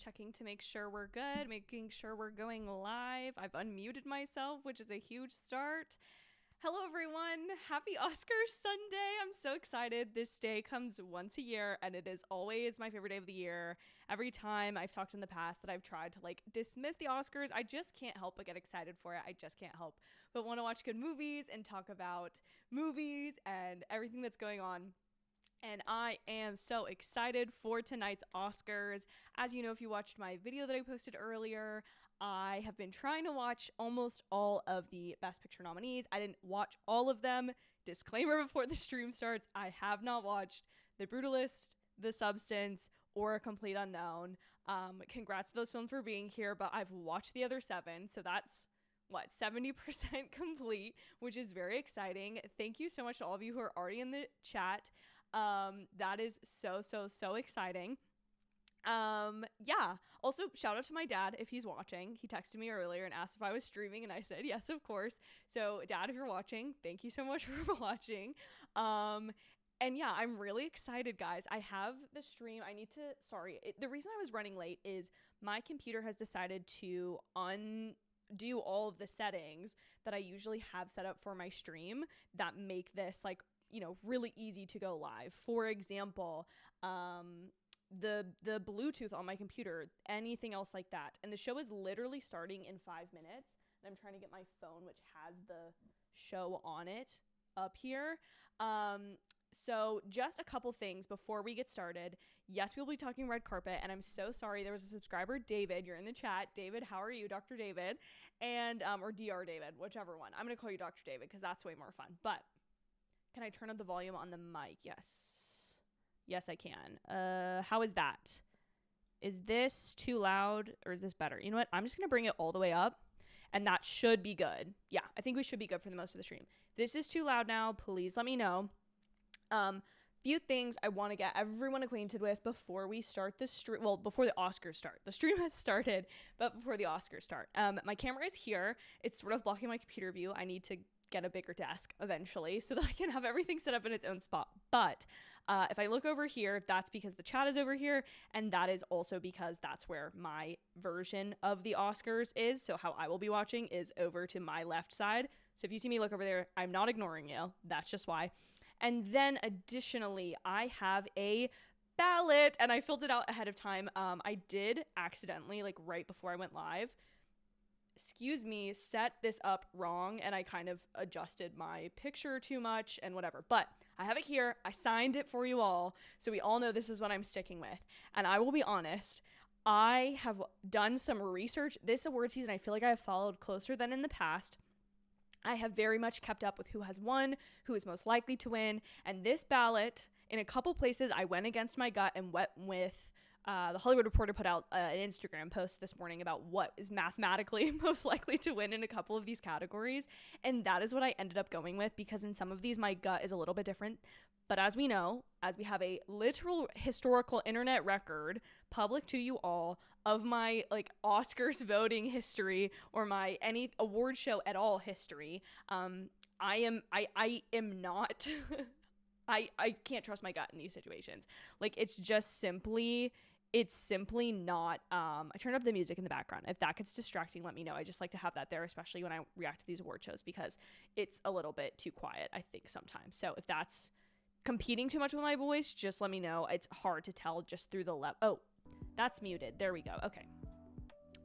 checking to make sure we're good, making sure we're going live. I've unmuted myself, which is a huge start. Hello, everyone. Happy Oscars Sunday. I'm so excited. This day comes once a year, and it is always my favorite day of the year. Every time I've talked in the past that I've tried to dismiss the Oscars, I just can't help but get excited for it. I just can't help but want to watch good movies and talk about movies and everything that's going on. And I am so excited for tonight's Oscars. As you know, if you watched my video that I posted earlier, I have been trying to watch almost all of the Best Picture nominees. I didn't watch all of them. Disclaimer before the stream starts, I have not watched The Brutalist, The Substance, or A Complete Unknown. Congrats to those films for being here, but I've watched the other 7, so that's 70% complete, which is very exciting. Thank you so much to all of you who are already in the chat. That is so exciting. Yeah. Also, shout out to my dad if he's watching. He texted me earlier and asked if I was streaming, and I said yes, of course. So, Dad, if you're watching, thank you so much for watching. And yeah, I'm really excited, guys. I have the stream. The reason I was running late is my computer has decided to undo all of the settings that I usually have set up for my stream that make this really easy to go live. For example, the Bluetooth on my computer, anything else like that. And the show is literally starting in 5 minutes. And I'm trying to get my phone, which has the show on it, up here. So just a couple things before we get started. Yes, we'll be talking red carpet, and I'm so sorry. There was a subscriber, David. You're in the chat. David, how are you, Dr. David? And, or Dr. David, whichever one. I'm going to call you Dr. David because that's way more fun. But can I turn up the volume on the mic? Yes. Yes, I can. How is that? Is this too loud or is this better? You know what? I'm just going to bring it all the way up, and that should be good. Yeah, I think we should be good for the most of the stream. If this is too loud now, please let me know. Few things I want to get everyone acquainted with before we start the stream. Well, before the Oscars start. The stream has started, but before the Oscars start. My camera is here. It's sort of blocking my computer view. I need to get a bigger desk eventually so that I can have everything set up in its own spot. But if I look over here, that's because the chat is over here, and that is also because that's where my version of the Oscars is. So how I will be watching is over to my left side. So if you see me look over there, I'm not ignoring you. That's just why. And then additionally, I have a ballot, and I filled it out ahead of time. I did accidentally, right before I went live, set this up wrong, and I kind of adjusted my picture too much and whatever. But I have it here. I signed it for you all, so we all know this is what I'm sticking with. And I will be honest, I have done some research. This award season, I feel like I have followed closer than in the past. I have very much kept up with who has won, who is most likely to win, and this ballot, in a couple places, I went against my gut and went with the Hollywood Reporter put out an Instagram post this morning about what is mathematically most likely to win in a couple of these categories. And that is what I ended up going with, because in some of these, my gut is a little bit different. But as we know, as we have a literal historical internet record public to you all of my Oscars voting history or my any award show at all history, I am not I can't trust my gut in these situations. It's simply not. I turned up the music in the background. If that gets distracting, let me know. I just like to have that there, especially when I react to these award shows, because it's a little bit too quiet, I think, sometimes. So if that's competing too much with my voice, just let me know. It's hard to tell just through the oh, that's muted. There we go. Okay.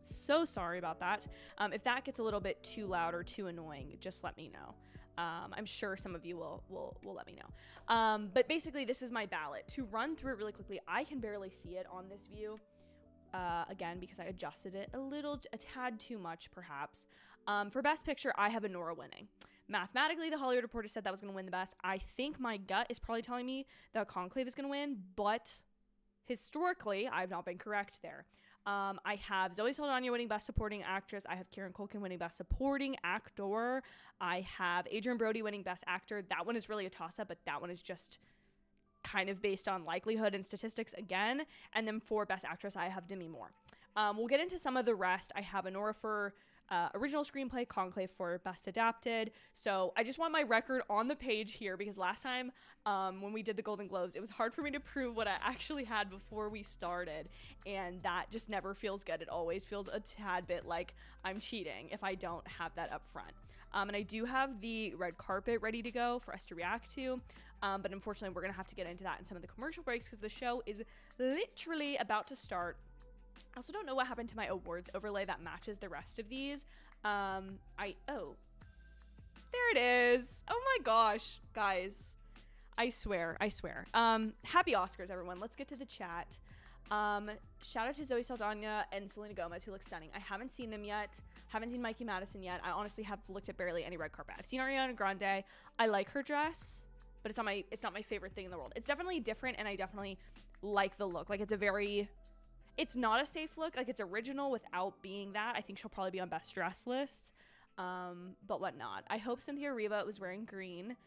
So sorry about that. If that gets a little bit too loud or too annoying, just let me know. I'm sure some of you will let me know. But basically, this is my ballot. To run through it really quickly, I can barely see it on this view. Again, because I adjusted it a tad too much, perhaps. For Best Picture, I have Anora winning. Mathematically, the Hollywood Reporter said that was going to win the best. I think my gut is probably telling me that Conclave is going to win, but historically, I've not been correct there. I have Zoe Saldana winning Best Supporting Actress. I have Kieran Culkin winning Best Supporting Actor. I have Adrian Brody winning Best Actor. That one is really a toss-up, but that one is just kind of based on likelihood and statistics again. And then for Best Actress, I have Demi Moore. We'll get into some of the rest. I have Anora for Original screenplay, Conclave for Best Adapted. So I just want my record on the page here, because last time when we did the Golden Globes, it was hard for me to prove what I actually had before we started, and that just never feels good. It always feels a tad bit like I'm cheating if I don't have that up front. And I do have the red carpet ready to go for us to react to, but unfortunately we're gonna have to get into that in some of the commercial breaks, because the show is literally about to start. I also don't know what happened to my awards overlay that matches the rest of these. Oh, there it is. Oh my gosh, guys. I swear. Happy Oscars, everyone. Let's get to the chat. Shout out to Zoe Saldana and Selena Gomez, who look stunning. I haven't seen them yet. Haven't seen Mikey Madison yet. I honestly have looked at barely any red carpet. I've seen Ariana Grande. I like her dress, but it's not my favorite thing in the world. It's definitely different, and I definitely like the look. Like, it's not a safe look. Like, it's original without being that. I think she'll probably be on best dress lists, but whatnot. I hope Cynthia Erivo was wearing green.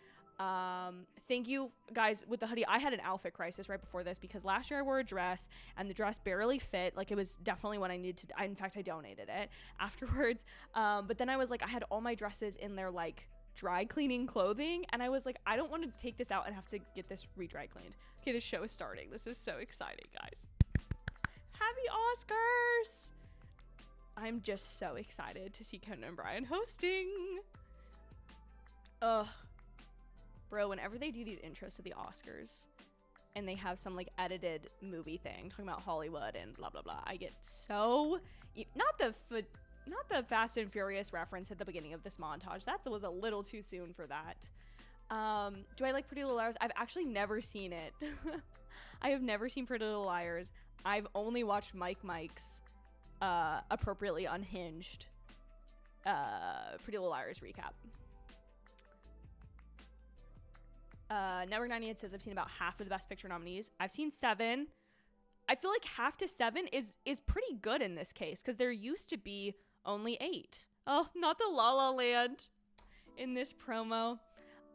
Thank you guys with the hoodie. I had an outfit crisis right before this, because last year I wore a dress and the dress barely fit. Like, it was definitely what I needed to, in fact, I donated it afterwards. But then I was like, I had all my dresses in their like dry cleaning clothing, and I was like, I don't want to take this out and have to get this re-dry cleaned. Okay, the show is starting. This is so exciting, guys. Happy Oscars! I'm just so excited to see Conan O'Brien hosting. Ugh. Bro, whenever they do these intros to the Oscars and they have some like edited movie thing talking about Hollywood and blah blah blah, I get so not the Fast and Furious reference at the beginning of this montage. That was a little too soon for that. Do I like Pretty Little Liars? I've actually never seen it. I have never seen Pretty Little Liars. I've only watched Mike's appropriately unhinged Pretty Little Liars recap. Network 98 says I've seen about half of the Best Picture nominees. I've seen 7. I feel like half to 7 is pretty good in this case, because there used to be only 8. Oh, not the La La Land in this promo.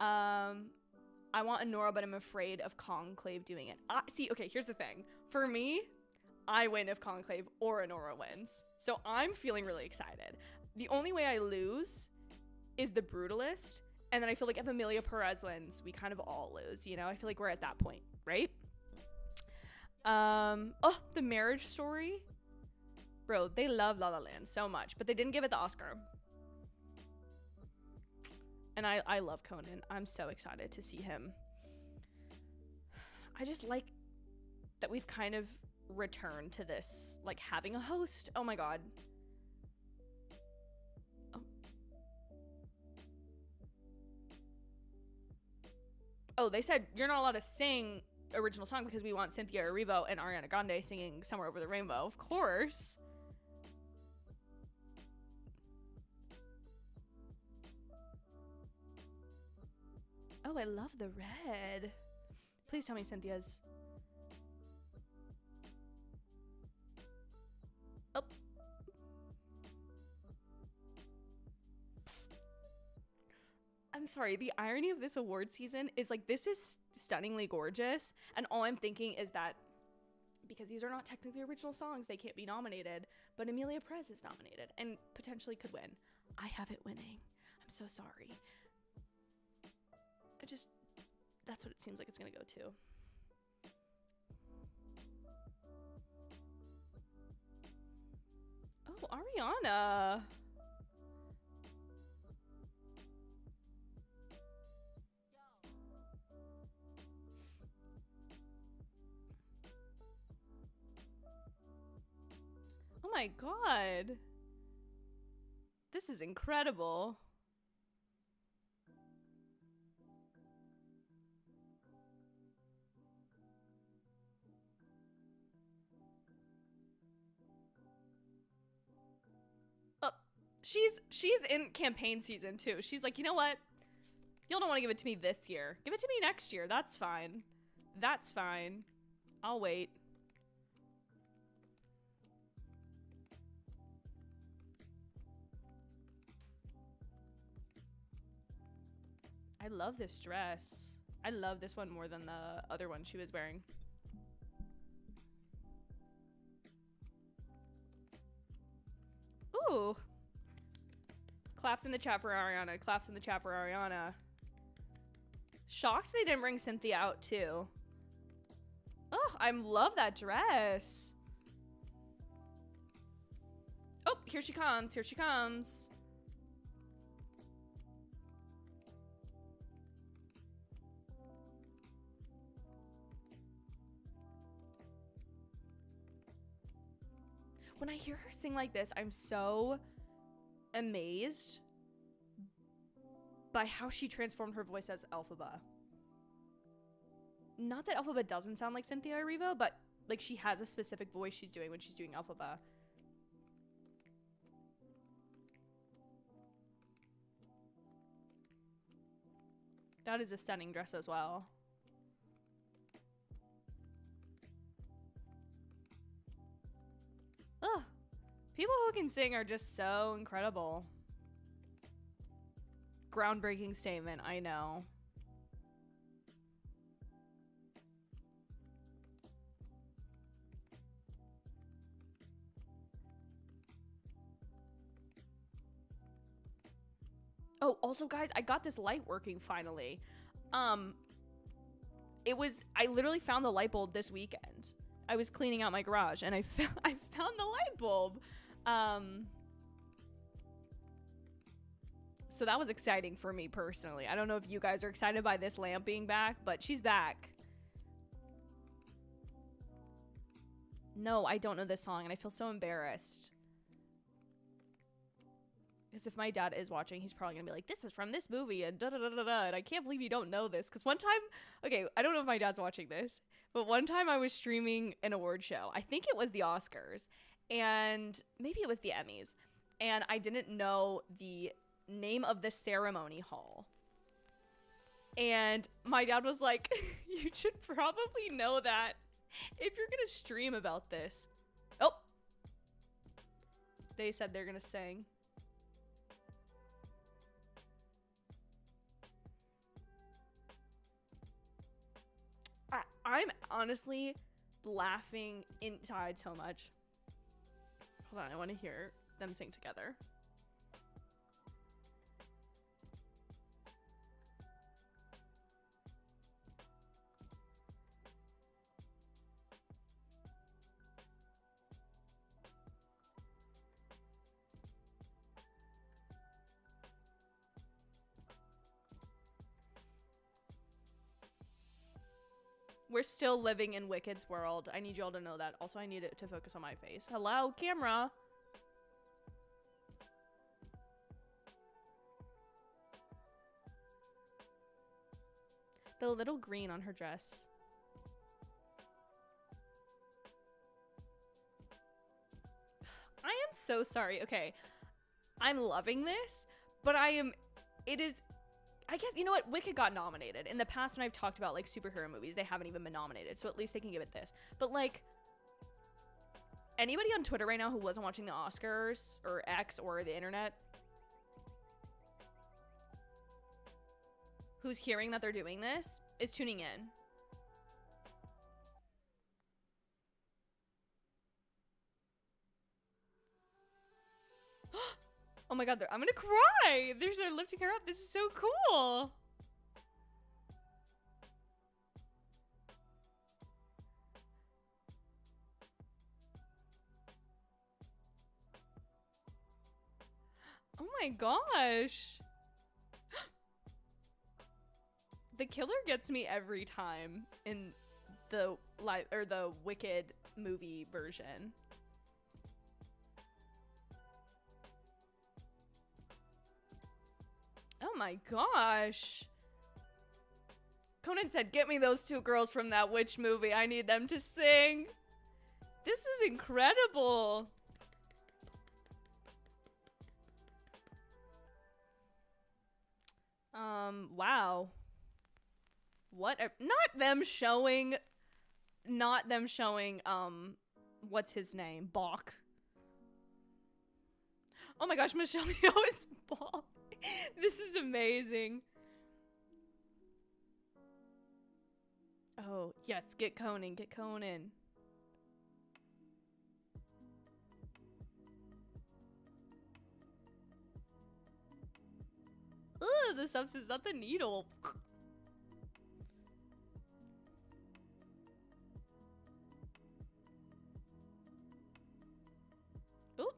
I want Anora, but I'm afraid of Conclave doing it. See, okay, here's the thing. For me, I win if Conclave or Anora wins. So I'm feeling really excited. The only way I lose is the Brutalist. And then I feel like if Emilia Perez wins, we kind of all lose, you know? I feel like we're at that point, right? Oh, The Marriage Story. Bro, they love La La Land so much, but they didn't give it the Oscar. And I love Conan. I'm so excited to see him. I just like that we've kind of returned to this, like, having a host. Oh my god. Oh, they said you're not allowed to sing original song because we want Cynthia Erivo and Ariana Grande singing Somewhere Over the Rainbow. Of course. Oh, I love the red. Please tell me Cynthia's. Oh. I'm sorry, the irony of this award season is like, this is stunningly gorgeous, and all I'm thinking is that because these are not technically original songs, they can't be nominated, but Emilia Perez is nominated and potentially could win. I have it winning. I'm so sorry. That's what it seems like it's gonna go to. Oh, Ariana. Oh my god. This is incredible. She's in campaign season too. She's like, you know what? Y'all don't want to give it to me this year. Give it to me next year. That's fine. That's fine. I'll wait. I love this dress. I love this one more than the other one she was wearing. Ooh. Claps in the chat for Ariana. Claps in the chat for Ariana. Shocked they didn't bring Cynthia out too. Oh, I love that dress. Oh, here she comes. Here she comes. When I hear her sing like this, I'm so amazed by how she transformed her voice as Elphaba. Not that Elphaba doesn't sound like Cynthia Erivo, but like she has a specific voice she's doing when she's doing Elphaba. That is a stunning dress as well. Ugh. People who can sing are just so incredible. Groundbreaking statement, I know. Oh, also guys, I got this light working finally. I literally found the light bulb this weekend. I was cleaning out my garage and I found the light bulb. So that was exciting for me personally. I don't know if you guys are excited by this lamp being back, but she's back. No, I don't know this song and I feel so embarrassed. Because if my dad is watching, he's probably gonna be like, this is from this movie and da-da-da-da-da, and I can't believe you don't know this. Because one time, okay, I don't know if my dad's watching this, but one time I was streaming an award show. I think it was the Oscars, and maybe it was the Emmys, and I didn't know the name of the ceremony hall. And my dad was like, you should probably know that if you're gonna stream about this. Oh! They said they're gonna sing. I'm honestly laughing inside so much. Hold on, I want to hear them sing together. We're still living in Wicked's world. I need y'all to know that. Also, I need it to focus on my face. Hello, camera. The little green on her dress. I am so sorry. Okay. I'm loving this, but it is, I guess, you know what? Wicked got nominated. In the past, when I've talked about, like, superhero movies, they haven't even been nominated. So at least they can give it this. But, like, anybody on Twitter right now who wasn't watching the Oscars or X or the internet who's hearing that they're doing this is tuning in. Oh my god, I'm gonna cry! They're lifting her up. This is so cool! Oh my gosh! The killer gets me every time in the the Wicked movie version. Oh my gosh. Conan said, get me those two girls from that witch movie. I need them to sing. This is incredible. Wow. What? Not them showing, what's his name? Bach. Oh my gosh, Michelle Yeoh is Bach. This is amazing. Oh, yes, get Conan, get Conan. the substance, not the needle. Ooh.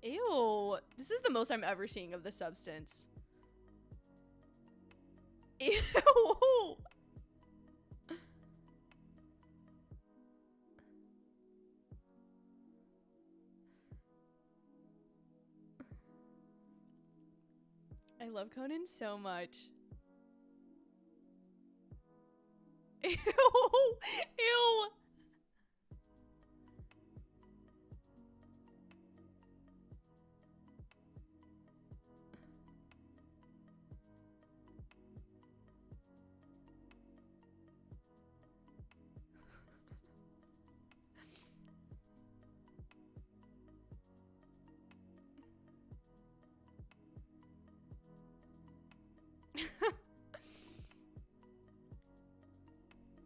Ew. This is the most I'm ever seeing of the substance. Ew. I love Conan so much. Ew. Ew.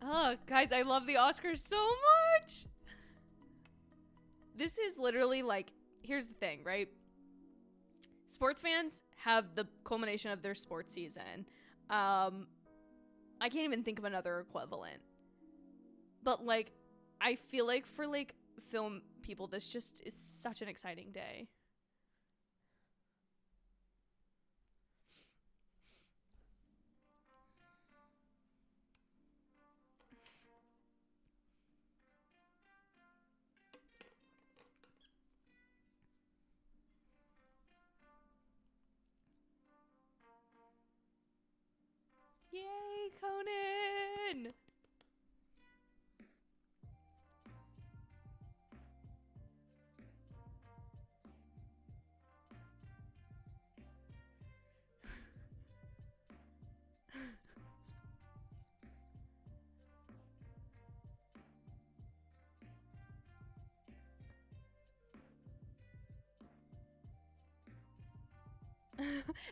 Oh, guys, I love the Oscars so much. This is literally like, here's the thing, right? Sports fans have the culmination of their sports season. I can't even think of another equivalent. But like, I feel like for like film people, this just is such an exciting day. Yay, Conan!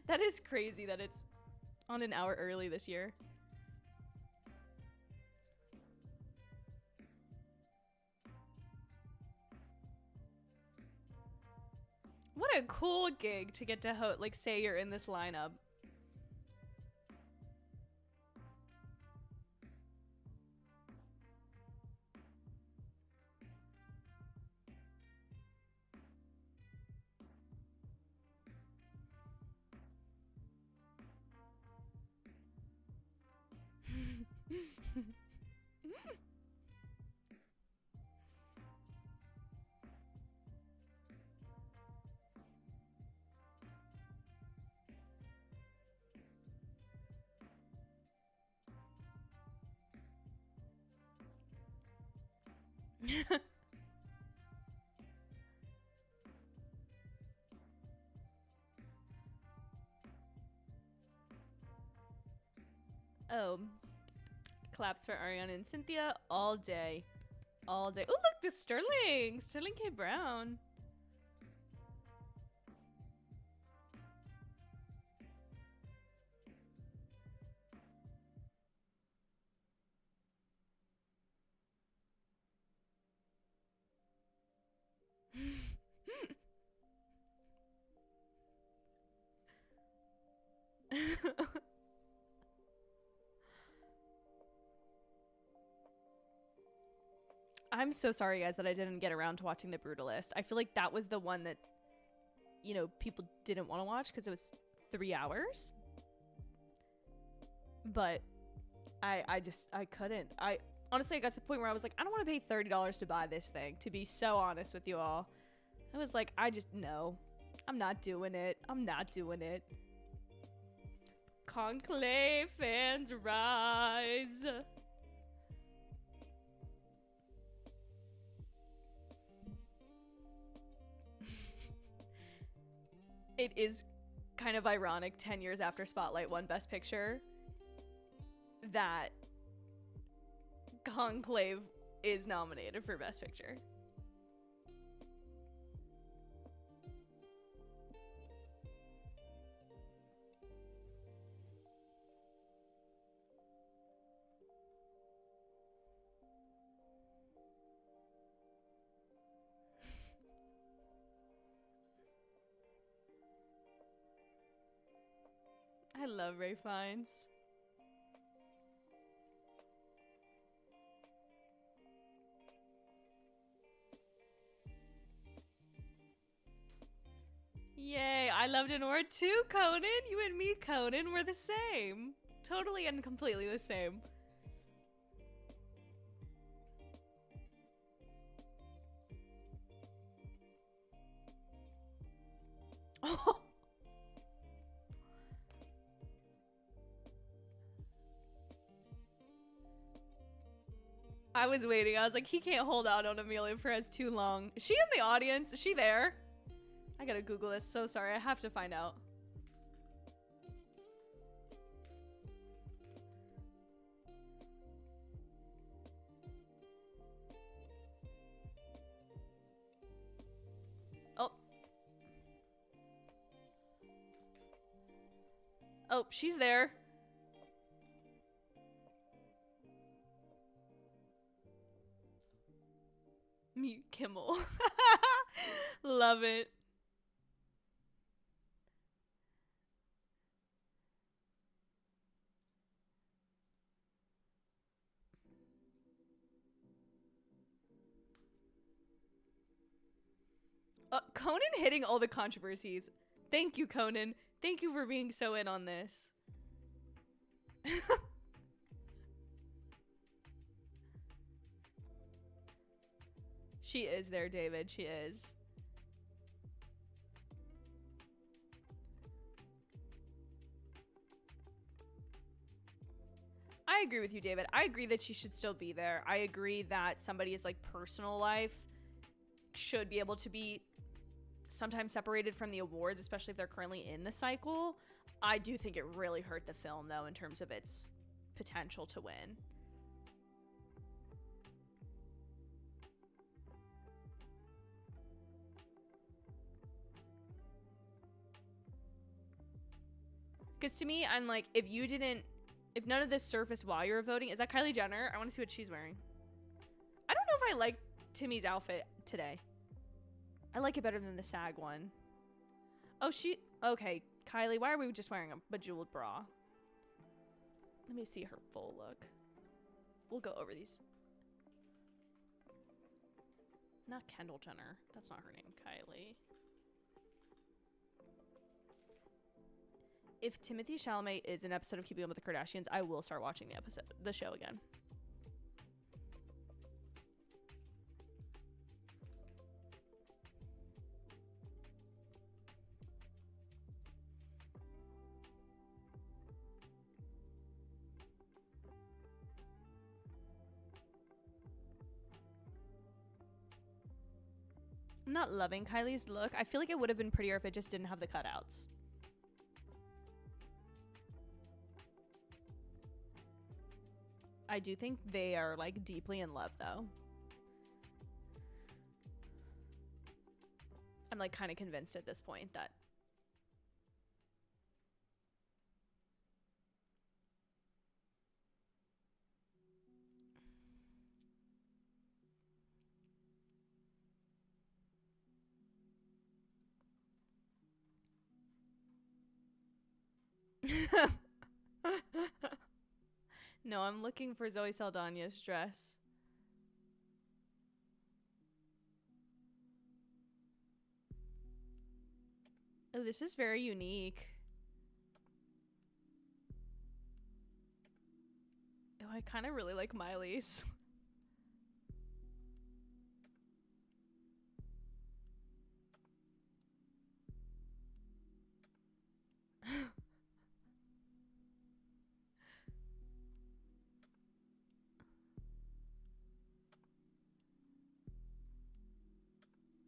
That is crazy that it's on an hour early this year. What a cool gig to get to like say you're in this lineup. Oh, claps for Ariana and Cynthia all day. All day. Oh, look, this Sterling K. Brown. I'm so sorry, guys, that I didn't get around to watching The Brutalist. I feel like that was the one that, you know, people didn't want to watch because it was 3 hours. But I couldn't. Honestly, I got to the point where I was like, I don't want to pay $30 to buy this thing, to be so honest with you all. I was like, no. I'm not doing it. I'm not doing it. Conclave fans rise. It is kind of ironic 10 years after Spotlight won Best Picture that Conclave is nominated for Best Picture. love Ray Fiennes. Yay, I loved Anora too, Conan. You and me, Conan, we're the same. Totally and completely the same. Oh. I was waiting. I was like, he can't hold out on Emilia Perez too long. Is she in the audience? Is she there? I gotta Google this. So sorry. I have to find out. Oh. Oh, she's there. Mute Kimmel. Love it. Conan hitting all the controversies. Thank you, Conan. Thank you for being so in on this. She is there, David. She is. I agree with you, David. I agree that she should still be there. I agree that somebody's like personal life should be able to be sometimes separated from the awards, especially if they're currently in the cycle. I do think it really hurt the film, though, in terms of its potential to win. Because to me, I'm like, if none of this surfaced while you were voting, is that Kylie Jenner? I want to see what she's wearing. I don't know if I like Timmy's outfit today. I like it better than the SAG one. Oh, okay, Kylie, why are we just wearing a bejeweled bra? Let me see her full look. We'll go over these. Not Kendall Jenner. That's not her name, Kylie. If Timothée Chalamet is an episode of Keeping Up with the Kardashians, I will start watching the show again. I'm not loving Kylie's look. I feel like it would have been prettier if it just didn't have the cutouts. I do think they are like deeply in love though. I'm like kind of convinced at this point that No, I'm looking for Zoe Saldana's dress. Oh, this is very unique. Oh, I kind of really like Miley's.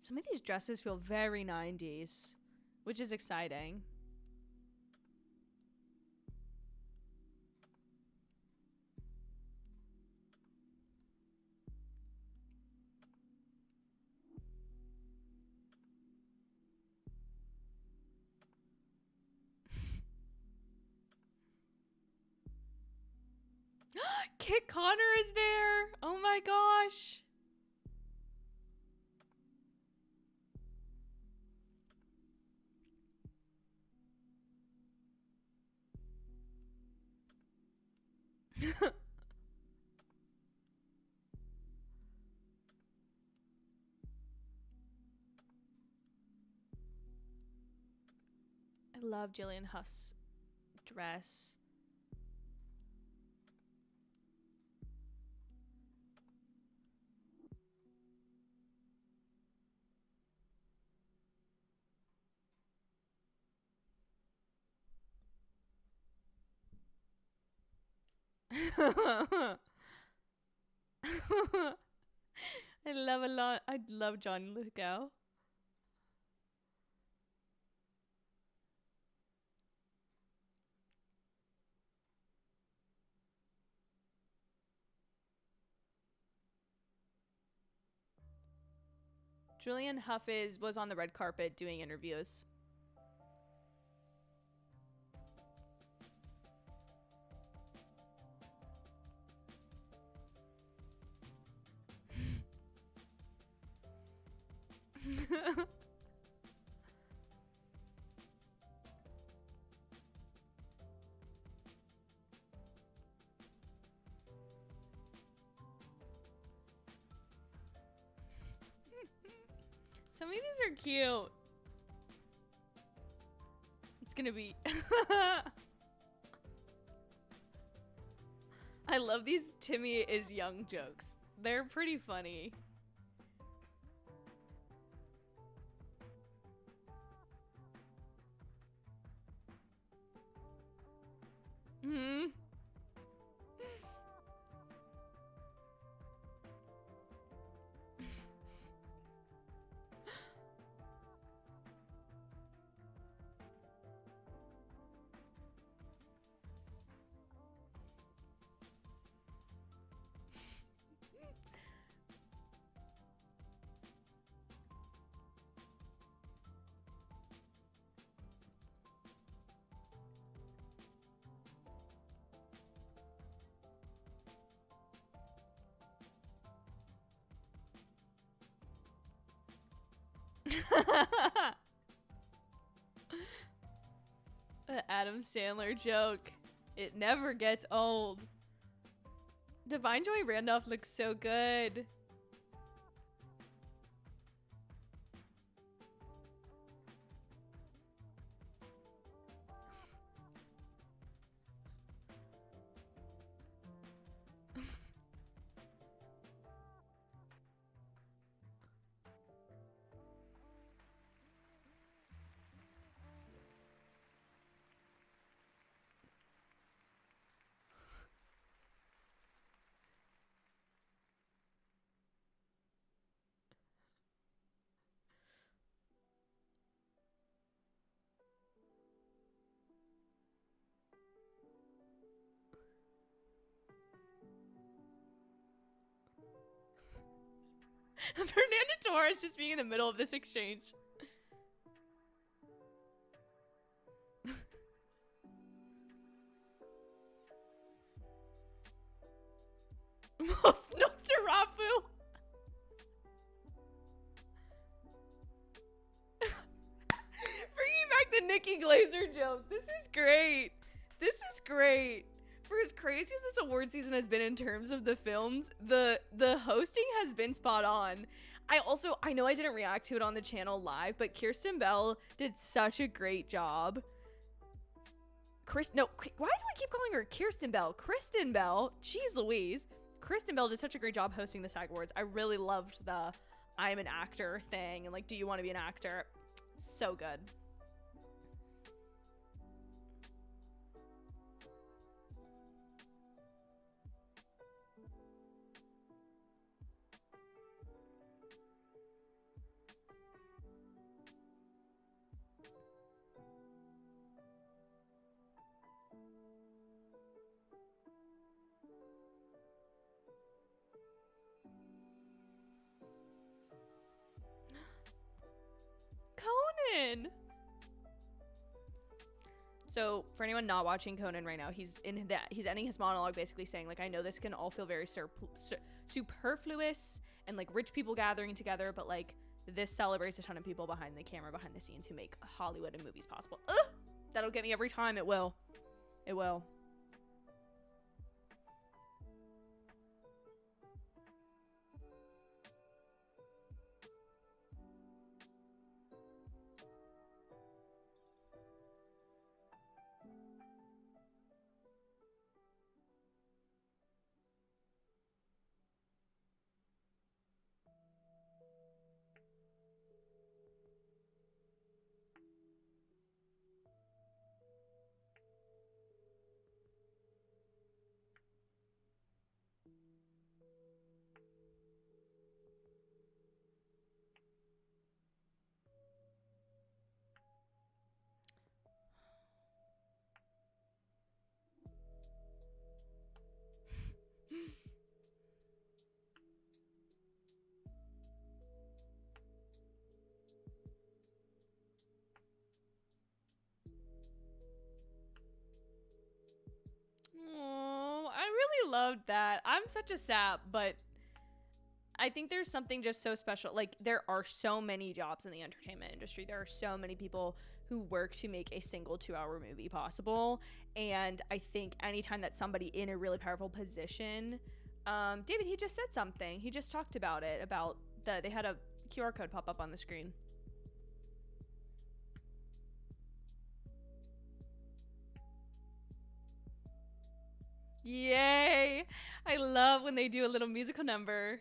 Some of these dresses feel very 90s, which is exciting. Kit Connor is there. Oh my gosh. I love Gillian Huff's dress. I love John Lithgow. Julian Huff was on the red carpet doing interviews. Some of these are cute. It's gonna be... I love these Timmy is young jokes. They're pretty funny. Hmm. The Adam Sandler joke. It never gets old. Divine Joy Randolph looks so good. Fernanda Torres just being in the middle of this exchange. Nosferatu. Bringing back the Nikki Glaser joke. This is great. This is great. For as crazy as this award season has been in terms of the films, the hosting has been spot on. I know I didn't react to it on the channel live, but Kirsten Bell did such a great job. Why do I keep calling her Kirsten Bell? Kristen Bell. Jeez Louise. Kristen Bell did such a great job hosting the SAG Awards. I really loved the I'm an actor thing and like, do you want to be an actor? So good. Conan. So for anyone not watching Conan right now, he's ending his monologue basically saying like, I know this can all feel very superfluous and like rich people gathering together, but like this celebrates a ton of people behind the camera, behind the scenes who make Hollywood and movies possible. That'll get me every time. It will. really loved that. I'm such a sap, but I think there's something just so special. Like, there are so many jobs in the entertainment industry. There are so many people who work to make a single 2-hour movie possible. And I think anytime that somebody in a really powerful position, David, he just said something. He just talked about it, about they had a QR code pop up on the screen. Yay! I love when they do a little musical number.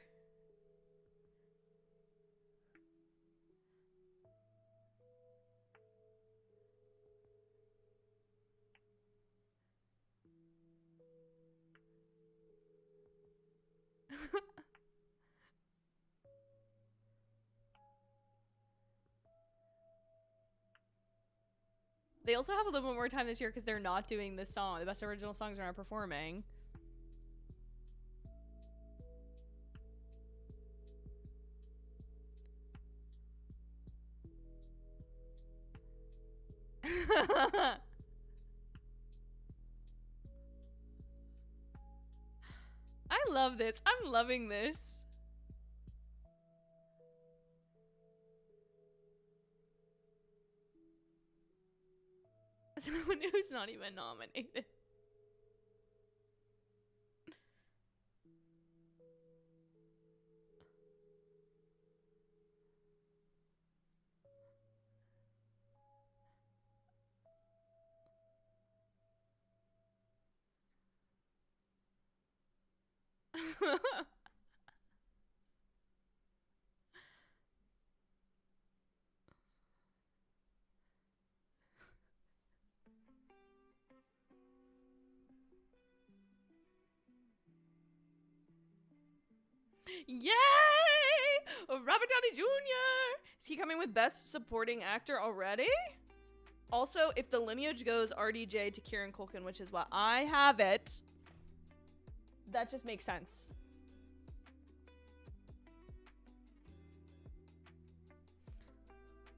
They also have a little bit more time this year because they're not doing this song. The best original songs are not performing. I love this. I'm loving this. Someone who's not even nominated. Yay! Robert Downey Jr. Is he coming with Best Supporting Actor already? Also, if the lineage goes RDJ to Kieran Culkin, which is what I have it, that just makes sense.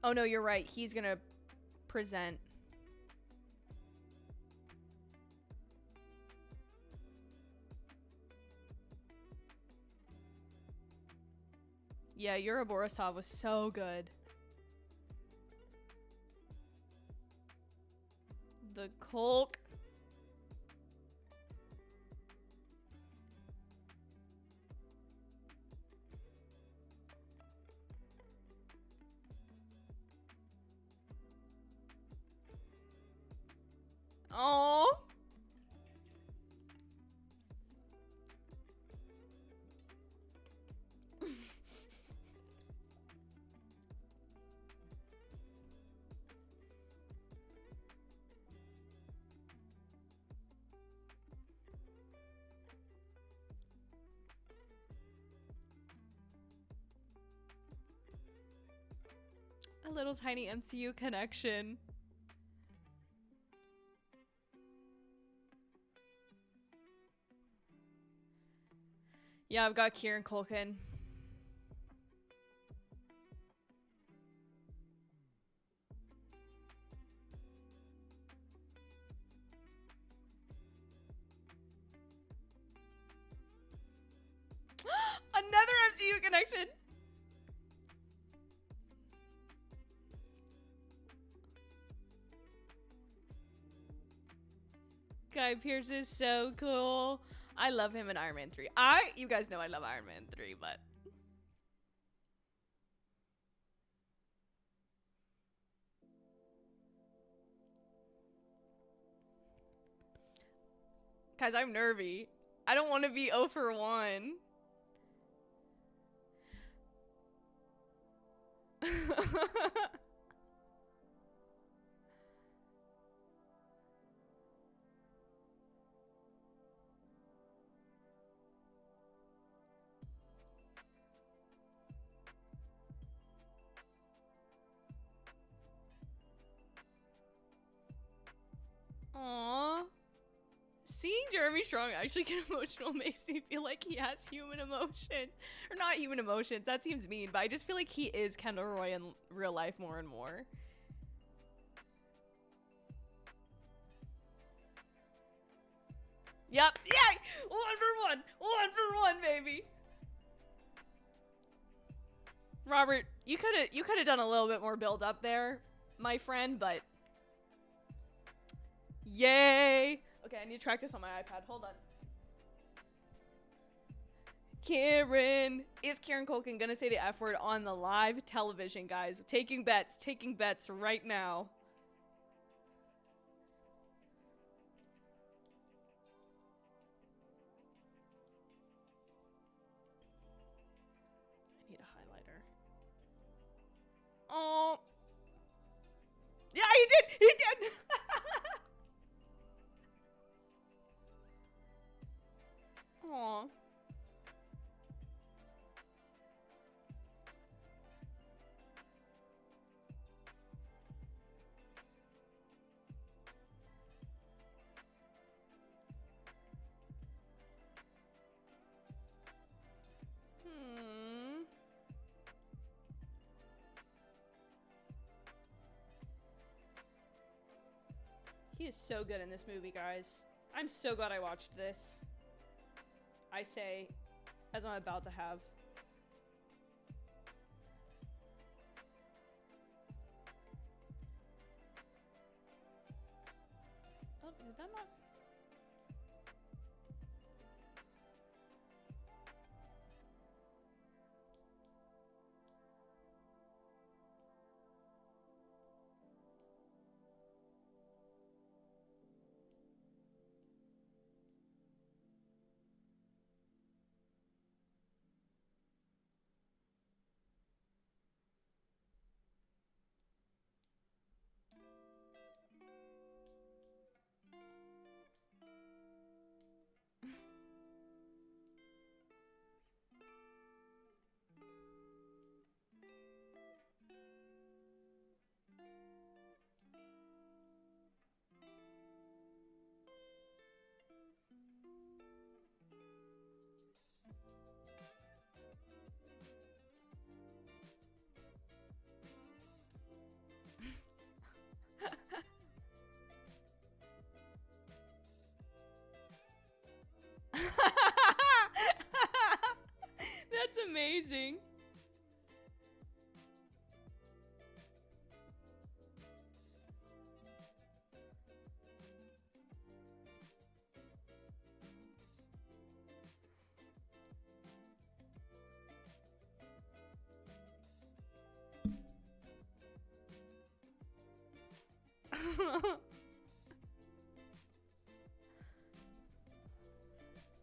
Oh no, you're right. He's gonna present. Yeah, Yura Borisov was so good. The Culk. Oh. A little tiny MCU connection. Yeah, I've got Kieran Culkin. Another MCU connection. Guy Pearce is so cool. I love him in Iron Man 3. You guys know I love Iron Man 3, but guys, I'm nervy. I don't want to be 0 for 1. Aww. Seeing Jeremy Strong actually get emotional makes me feel like he has human emotion. Or not human emotions, that seems mean, but I just feel like he is Kendall Roy in real life more and more. Yep. Yeah. one. One for one, baby. Robert, you could have done a little bit more build up there, my friend, but yay. Okay, I need to track this on my iPad. Hold on. Kieran. Is Kieran Culkin gonna say the F word on the live television, guys? Taking bets right now. I need a highlighter. Oh. Yeah, he did! He did! Aw. He is so good in this movie, guys. I'm so glad I watched this. I say, as I'm about to have. Oh, did that not? That's amazing.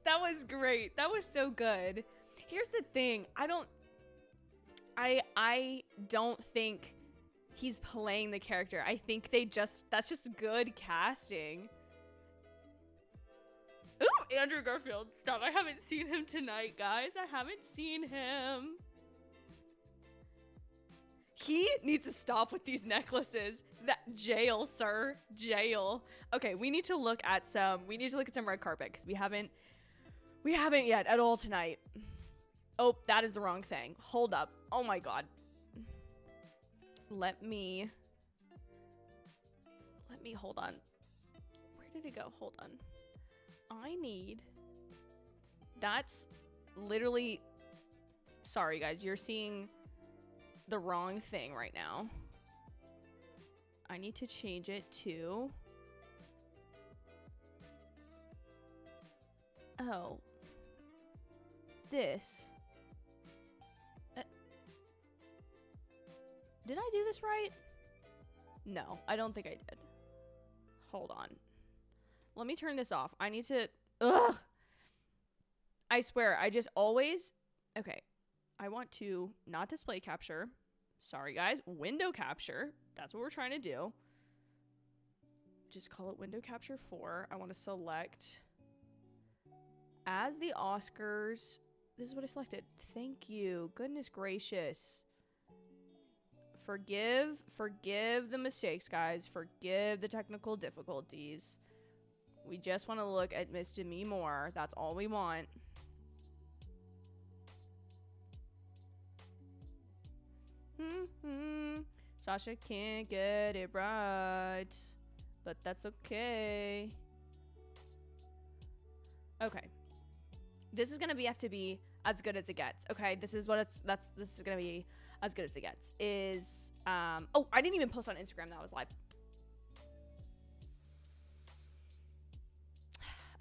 That was great. That was so good. Here's the thing. I don't think he's playing the character. I think that's just good casting. Ooh, Andrew Garfield. Stop. I haven't seen him tonight, guys. I haven't seen him. He needs to stop with these necklaces. That jail, sir. Jail. Okay, we need to look at some red carpet because we haven't yet at all tonight. Oh, that is the wrong thing. Hold up. Oh my god. Let me hold on. Where did it go? Hold on. That's literally, sorry guys, you're seeing the wrong thing right now. I need to change it to, oh, this. Did I do this right? No, I don't think I did. Hold on. Let me turn this off. I need to, ugh. I swear, I just always, okay. I want to not display capture. Sorry guys, window capture. That's what we're trying to do. Just call it window capture 4. I want to select as the Oscars. This is what I selected. Thank you. Goodness gracious. Forgive the mistakes, guys. Forgive the technical difficulties. We just want to look at Miss Demi Moore. That's all we want. Sasha can't get it right, but that's okay. Okay. This is gonna have to be as good as it gets. Okay, this is gonna be as good as it gets. Oh, I didn't even post on Instagram that I was live.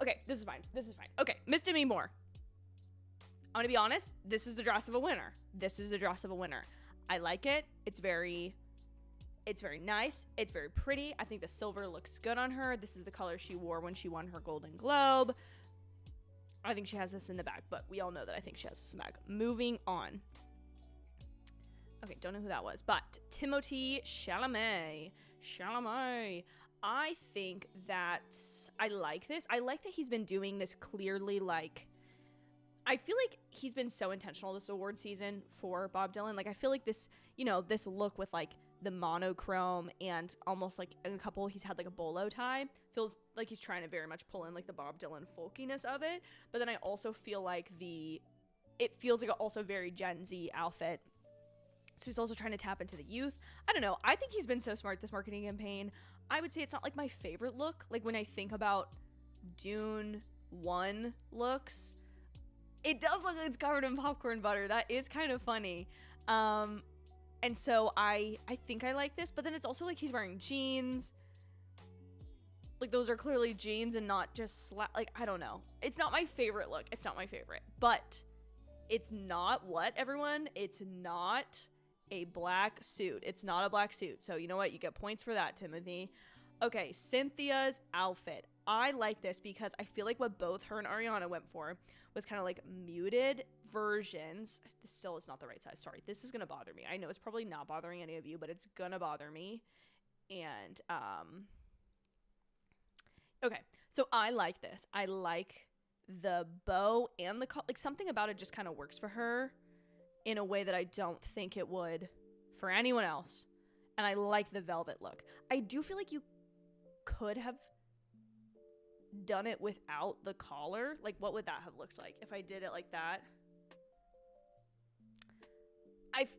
Okay, this is fine. Okay, Miss Demi Moore. I'm gonna be honest. This is the dress of a winner. I like it. It's very nice. It's very pretty. I think the silver looks good on her. This is the color she wore when she won her Golden Globe. I think she has this in the bag, but we all know that I think she has this in the bag. Moving on. Okay, don't know who that was, but Timothée Chalamet. I think that I like this. I like that he's been doing this clearly, like, I feel like he's been so intentional this award season for Bob Dylan. Like, I feel like this, you know, this look with, like, the monochrome and almost, like, in a couple, he's had, like, a bolo tie. Feels like he's trying to very much pull in, like, the Bob Dylan folkiness of it. But then I also feel like it feels like a also very Gen Z outfit. So he's also trying to tap into the youth. I don't know. I think he's been so smart this marketing campaign. I would say it's not, like, my favorite look. Like, when I think about Dune 1 looks, it does look like it's covered in popcorn butter. That is kind of funny. And so I think I like this, but then it's also like he's wearing jeans. Like, those are clearly jeans and not just like, I don't know. It's not my favorite look. It's not my favorite, but it's not what, everyone? It's not a black suit. It's not a black suit. So you know what? You get points for that, Timothy. Okay, Cynthia's outfit. I like this because I feel like what both her and Ariana went for was kind of like muted versions. This still is not the right size. Sorry. This is going to bother me. I know it's probably not bothering any of you, but it's going to bother me. And, okay. So I like this. I like the bow and the, like, something about it just kind of works for her in a way that I don't think it would for anyone else. And I like the velvet look. I do feel like you could have done it without the collar. Like, what would that have looked like if I did it like that?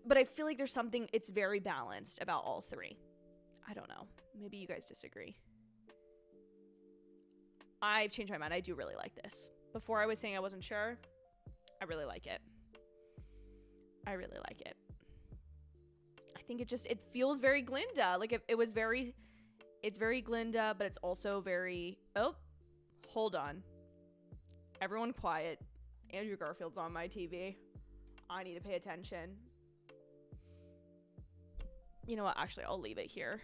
But I feel like there's something, it's very balanced about all three. I don't know. Maybe you guys disagree. I've changed my mind. I do really like this. Before I was saying I wasn't sure. I really like it. I really like it. I think it feels very Glinda. Like, it's very Glinda, but it's also very, oh, hold on. Everyone quiet. Andrew Garfield's on my TV. I need to pay attention. You know what? Actually, I'll leave it here.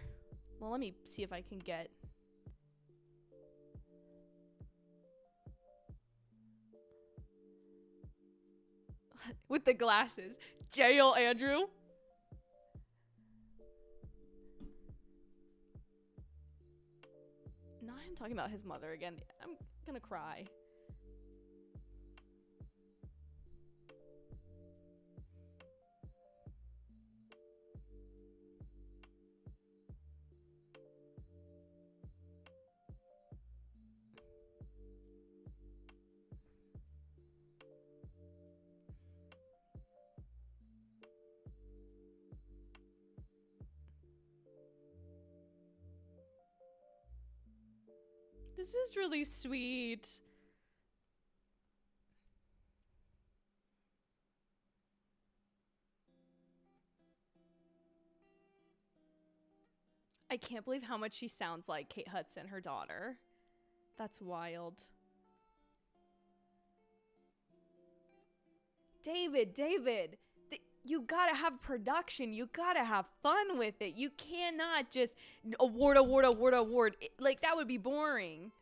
Well, let me see if I can get... with the glasses. Jail, Andrew. Now I'm talking about his mother again. I'm gonna cry. This is really sweet. I can't believe how much she sounds like Kate Hudson, her daughter. That's wild. David, you gotta have production. You gotta have fun with it. You cannot just award. Like, that would be boring.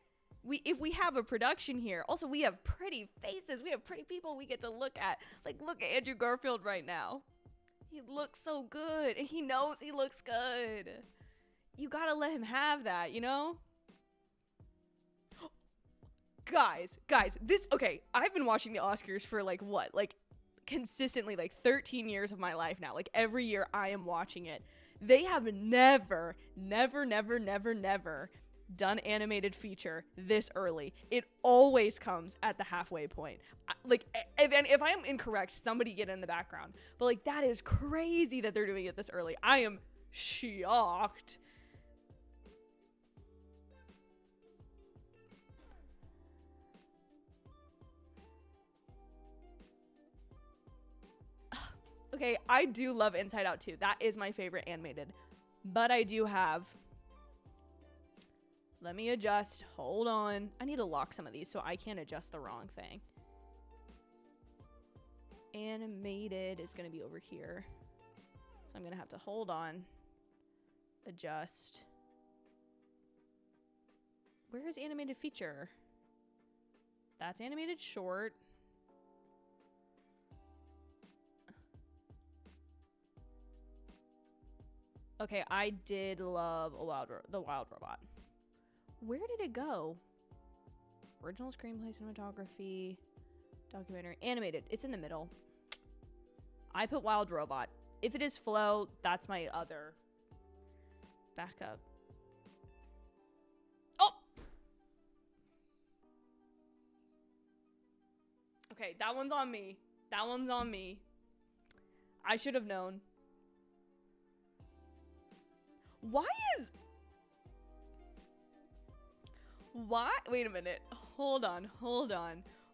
If we have a production here, also we have pretty faces. We have pretty people we get to look at. Like, look at Andrew Garfield right now. He looks so good, and he knows he looks good. You gotta let him have that, you know? Guys, okay, I've been watching the Oscars for, like, what? Like, consistently, like, 13 years of my life now. Like, every year I am watching it. They have never done animated feature this early. It always comes at the halfway point. Like, if I am incorrect, somebody get in the background. But, like, that is crazy that they're doing it this early. I am shocked. Okay, I do love Inside Out 2. That is my favorite animated. But I do have... Let me adjust. Hold on. I need to lock some of these so I can't adjust the wrong thing. Animated is going to be over here. So I'm going to have to hold on. Adjust. Where is animated feature? That's animated short. Okay, I did love the Wild Robot. Where did it go? Original screenplay, cinematography, documentary, animated. It's in the middle. I put Wild Robot. If it is Flow, that's my other backup. Oh! Okay, that one's on me. That one's on me. I should have known. Why? Wait a minute. Hold on.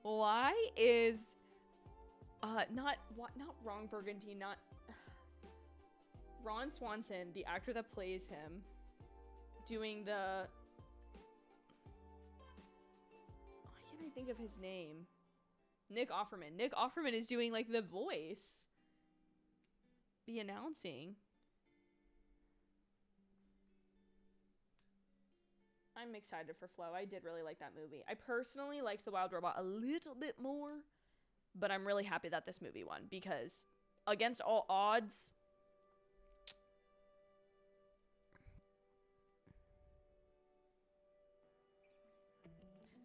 Why is not Ron Burgundy, not Ron Swanson, the actor that plays him, doing the... Why can't I think of his name? Nick Offerman. Nick Offerman is doing, like, the voice. The announcing. I'm excited for Flow. I did really like that movie. I personally liked The Wild Robot a little bit more, but I'm really happy that this movie won because against all odds,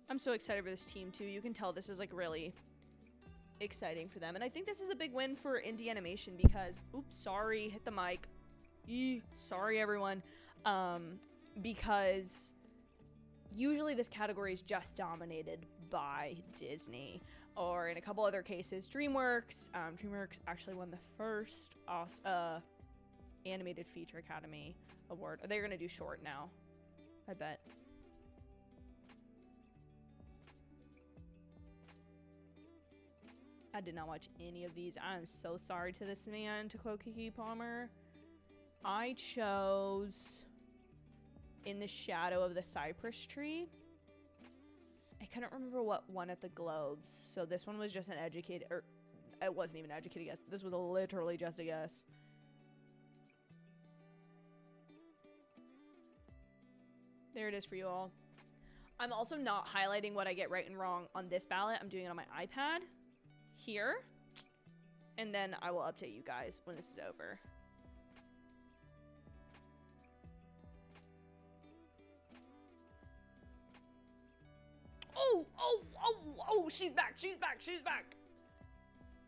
I'm so excited for this team too. You can tell this is like really exciting for them. And I think this is a big win for indie animation because, oops, sorry, hit the mic. Sorry everyone. Because usually this category is just dominated by Disney, or in a couple other cases, DreamWorks. DreamWorks actually won the first Animated Feature Academy Award. They're gonna do short now, I bet. I did not watch any of these. I'm so sorry to this man, to quote Keke Palmer. I chose In the Shadow of the Cypress Tree. I couldn't remember what won at the Globes, so this one was just an educated, or it wasn't even an educated guess. This was literally just a guess. There it is for you all. I'm also not highlighting what I get right and wrong on this ballot. I'm doing it on my iPad here, and then I will update you guys when this is over. Oh, she's back.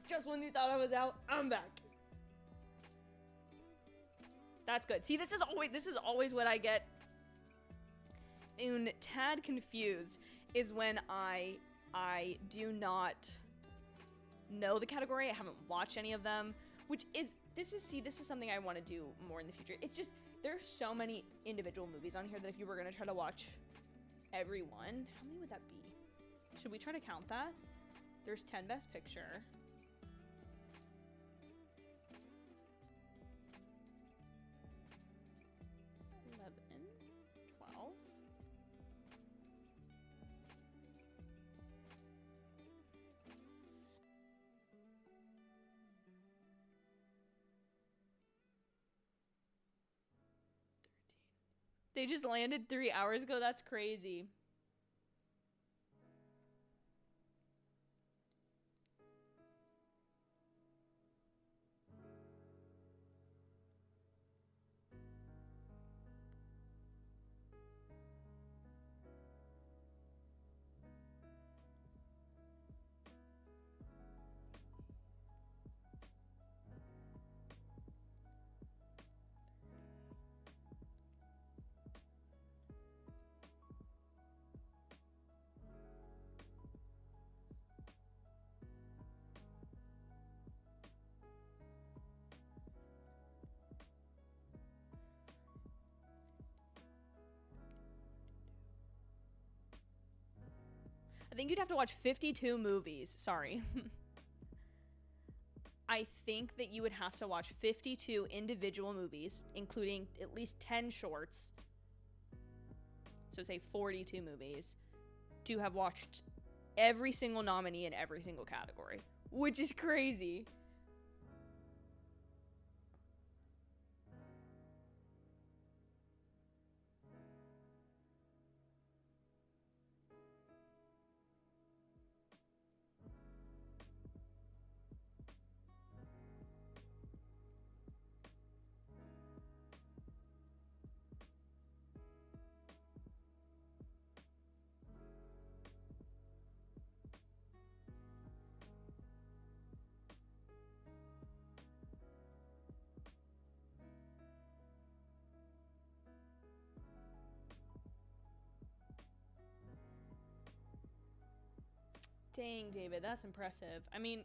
Just when you thought I was out, I'm back. That's good. See, this is always what I get a tad confused is when I do not know the category. I haven't watched any of them, which is this is something I want to do more in the future. It's just there's so many individual movies on here that if you were going to try to watch every one, how many would that be? Should we try to count that? There's 10 Best Picture. They just landed 3 hours ago? That's crazy. I think you'd have to watch 52 movies. Sorry. I think that you would have to watch 52 individual movies, including at least 10 shorts. So say 42 movies to have watched every single nominee in every single category, which is crazy. Dang, David, that's impressive. I mean,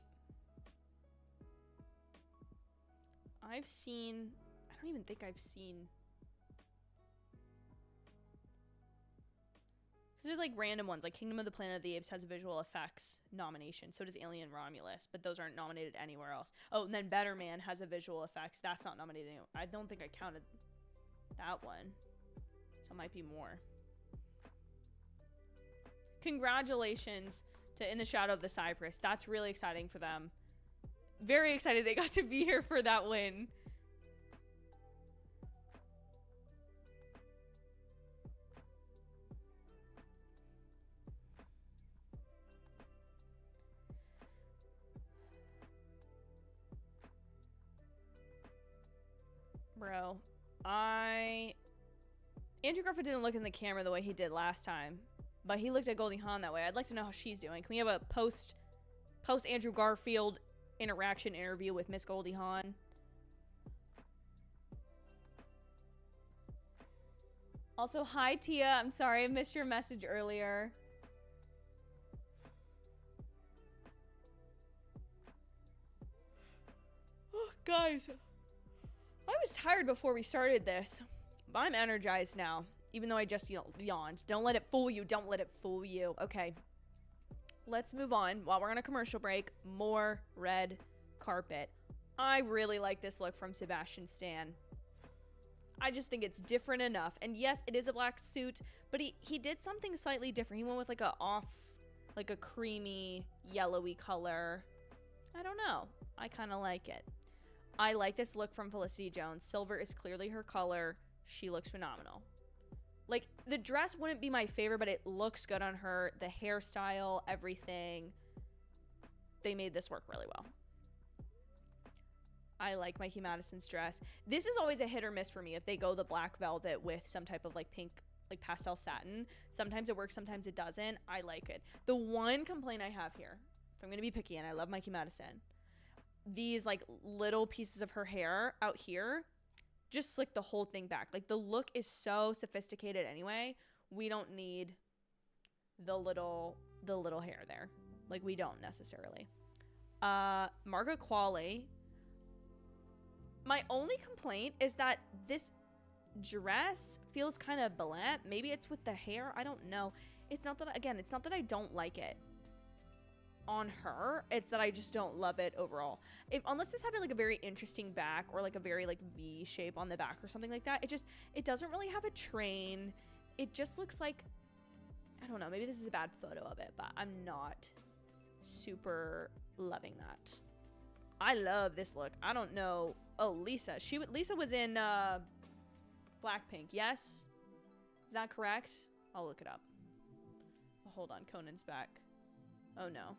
I don't even think I've seen. These are like random ones, like Kingdom of the Planet of the Apes has a visual effects nomination. So does Alien Romulus, but those aren't nominated anywhere else. Oh, and then Better Man has a visual effects. That's not nominated anywhere. I don't think I counted that one. So it might be more. Congratulations to In the Shadow of the Cypress. That's really exciting for them. Very excited they got to be here for that win. Bro, Andrew Garfield didn't look in the camera the way he did last time, but he looked at Goldie Hawn that way. I'd like to know how she's doing. Can we have a post Andrew Garfield interaction interview with Miss Goldie Hawn? Also, hi Tia. I'm sorry I missed your message earlier. Oh, guys. I was tired before we started this, but I'm energized now, even though I just yawned. Don't let it fool you. Don't let it fool you. Okay. Let's move on. While we're on a commercial break, more red carpet. I really like this look from Sebastian Stan. I just think it's different enough. And yes, it is a black suit, but he did something slightly different. He went with like a creamy, yellowy color. I don't know. I kind of like it. I like this look from Felicity Jones. Silver is clearly her color. She looks phenomenal. Like, the dress wouldn't be my favorite, but it looks good on her. The hairstyle, everything. They made this work really well. I like Mikey Madison's dress. This is always a hit or miss for me if they go the black velvet with some type of like pink, like pastel satin. Sometimes it works, sometimes it doesn't. I like it. The one complaint I have here, if I'm going to be picky, and I love Mikey Madison, these like little pieces of her hair out here just slick the whole thing back. Like, the look is so sophisticated anyway. We don't need the little hair there. Like, we don't necessarily. Margaret Qualley. My only complaint is that this dress feels kind of bland. Maybe it's with the hair. I don't know. It's not that, again, it's not that I don't like it on her, it's that I just don't love it overall. Unless this had like a very interesting back or like a very like V shape on the back or something like that, it doesn't really have a train. It just looks like, I don't know, maybe this is a bad photo of it, but I'm not super loving that. I love this look. I don't know. Oh, Lisa. Lisa was in Blackpink, yes? Is that correct? I'll look it up. Oh, hold on, Conan's back. Oh no.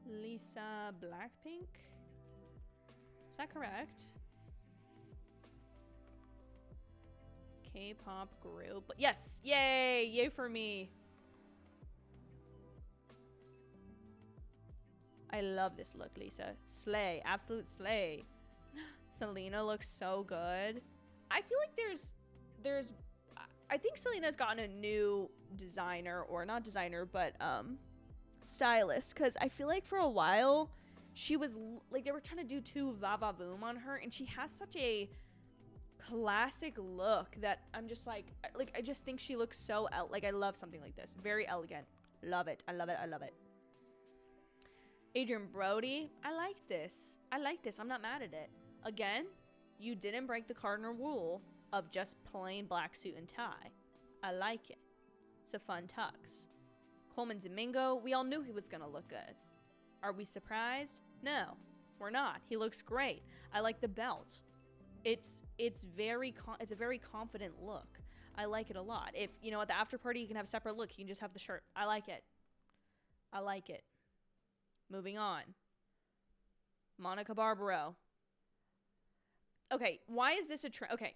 Lisa Blackpink? Is that correct? K-pop group. Yes! Yay! Yay for me. I love this look, Lisa. Slay. Absolute slay. Selena looks so good. I feel like there's I think Selena's gotten a new designer, or not designer, but stylist, because I feel like for a while she was like, they were trying to do too va-va-voom on her, and she has such a classic look that I'm just like I just think she looks so like, I love something like this. Very elegant. Love it. I love it. I love it. Adrian Brody, I like this. I like this. I'm not mad at it. Again, you didn't break the cardinal rule of just plain black suit and tie. I like it. It's a fun tux. Coleman Domingo, we all knew he was gonna look good. Are we surprised? No, we're not. He looks great. I like the belt. It's a very confident look. I like it a lot. If, you know, at the after party you can have a separate look, you can just have the shirt. I like it. I like it. Moving on. Monica Barbaro. Okay, why is this a trend? Okay.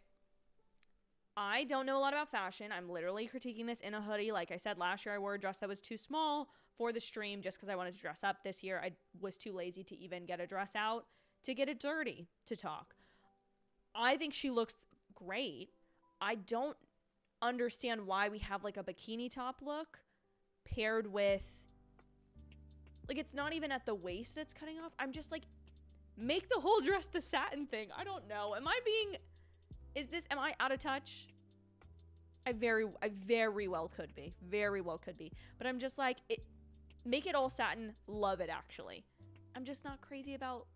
I don't know a lot about fashion. I'm literally critiquing this in a hoodie. Like I said, last year I wore a dress that was too small for the stream just because I wanted to dress up. This year I was too lazy to even get a dress out to get it dirty to talk. I think she looks great. I don't understand why we have like a bikini top look paired with, like, it's not even at the waist that's cutting off. I'm just like, make the whole dress the satin thing. I don't know. Am I out of touch? I very well could be. Very well could be. But I'm just like, make it all satin. Love it, actually. I'm just not crazy about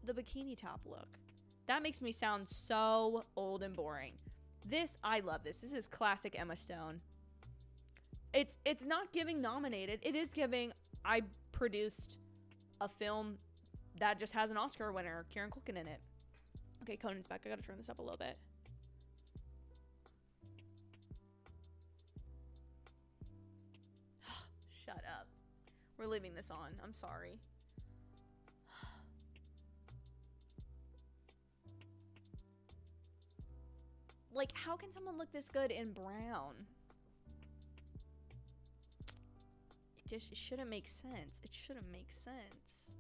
the bikini top look. That makes me sound so old and boring. This, I love this. This is classic Emma Stone. It's not giving nominated. It is giving, I produced a film that just has an Oscar winner, Kieran Culkin, in it. Okay, Conan's back. I gotta turn this up a little bit. Shut up. We're leaving this on. I'm sorry. Like, how can someone look this good in brown? It shouldn't make sense. It shouldn't make sense.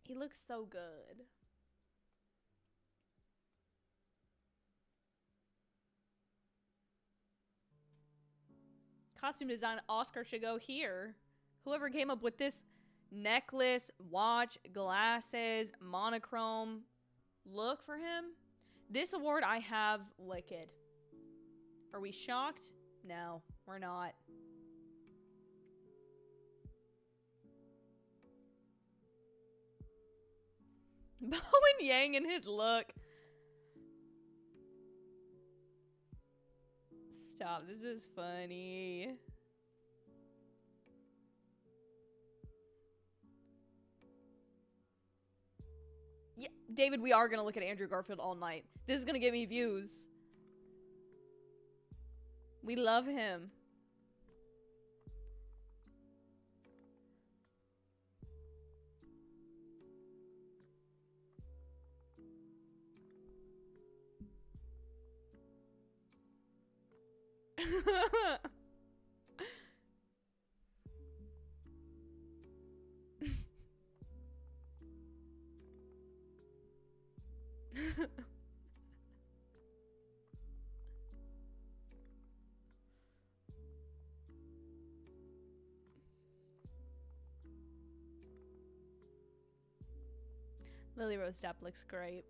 He looks so good. Costume design Oscar should go here. Whoever came up with this necklace, watch, glasses, monochrome look for him. This award I have wicked. Are we shocked? No, we're not. Bowen Yang and his look. Stop, this is funny. Yeah, David, we are gonna look at Andrew Garfield all night. This is gonna get me views. We love him. Lily Rose Depp looks great.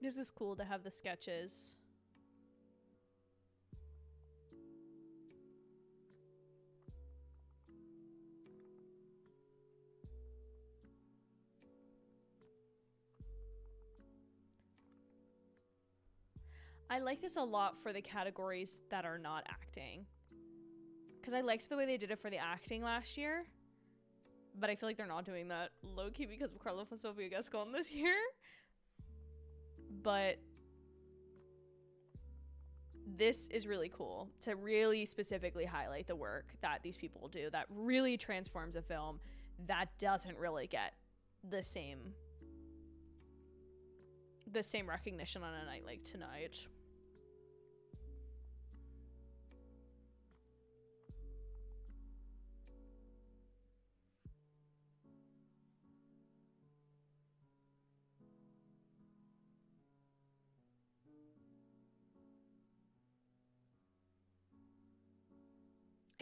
This is cool to have the sketches. I like this a lot for the categories that are not acting. Because I liked the way they did it for the acting last year. But I feel like they're not doing that low-key because of Carla Sofia Gascon this year. But this is really cool to really specifically highlight the work that these people do that really transforms a film that doesn't really get the same recognition on a night like tonight.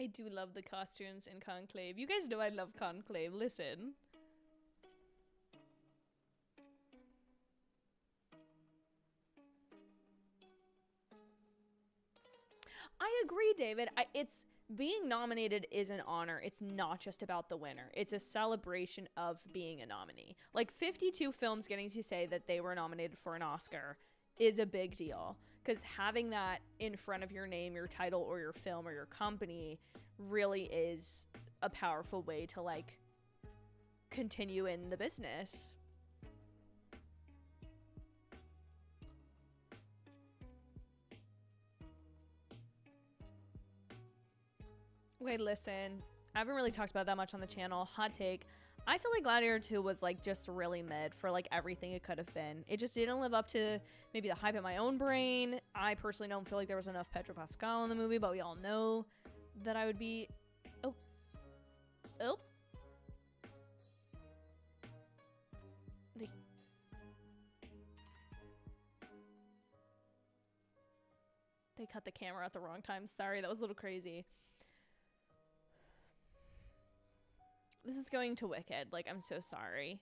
I do love the costumes in Conclave. You guys know I love Conclave. Listen. I agree, David. It's being nominated is an honor. It's not just about the winner. It's a celebration of being a nominee. Like 52 films getting to say that they were nominated for an Oscar is a big deal. Because having that in front of your name, your title, or your film, or your company really is a powerful way to, like, continue in the business. Okay, listen. I haven't really talked about that much on the channel. Hot take. I feel like Gladiator 2 was, like, just really mid for, like, everything it could have been. It just didn't live up to maybe the hype in my own brain. I personally don't feel like there was enough Pedro Pascal in the movie, but we all know that I would be... Oh. They cut the camera at the wrong time. Sorry, that was a little crazy. This is going to Wicked. Like, I'm so sorry.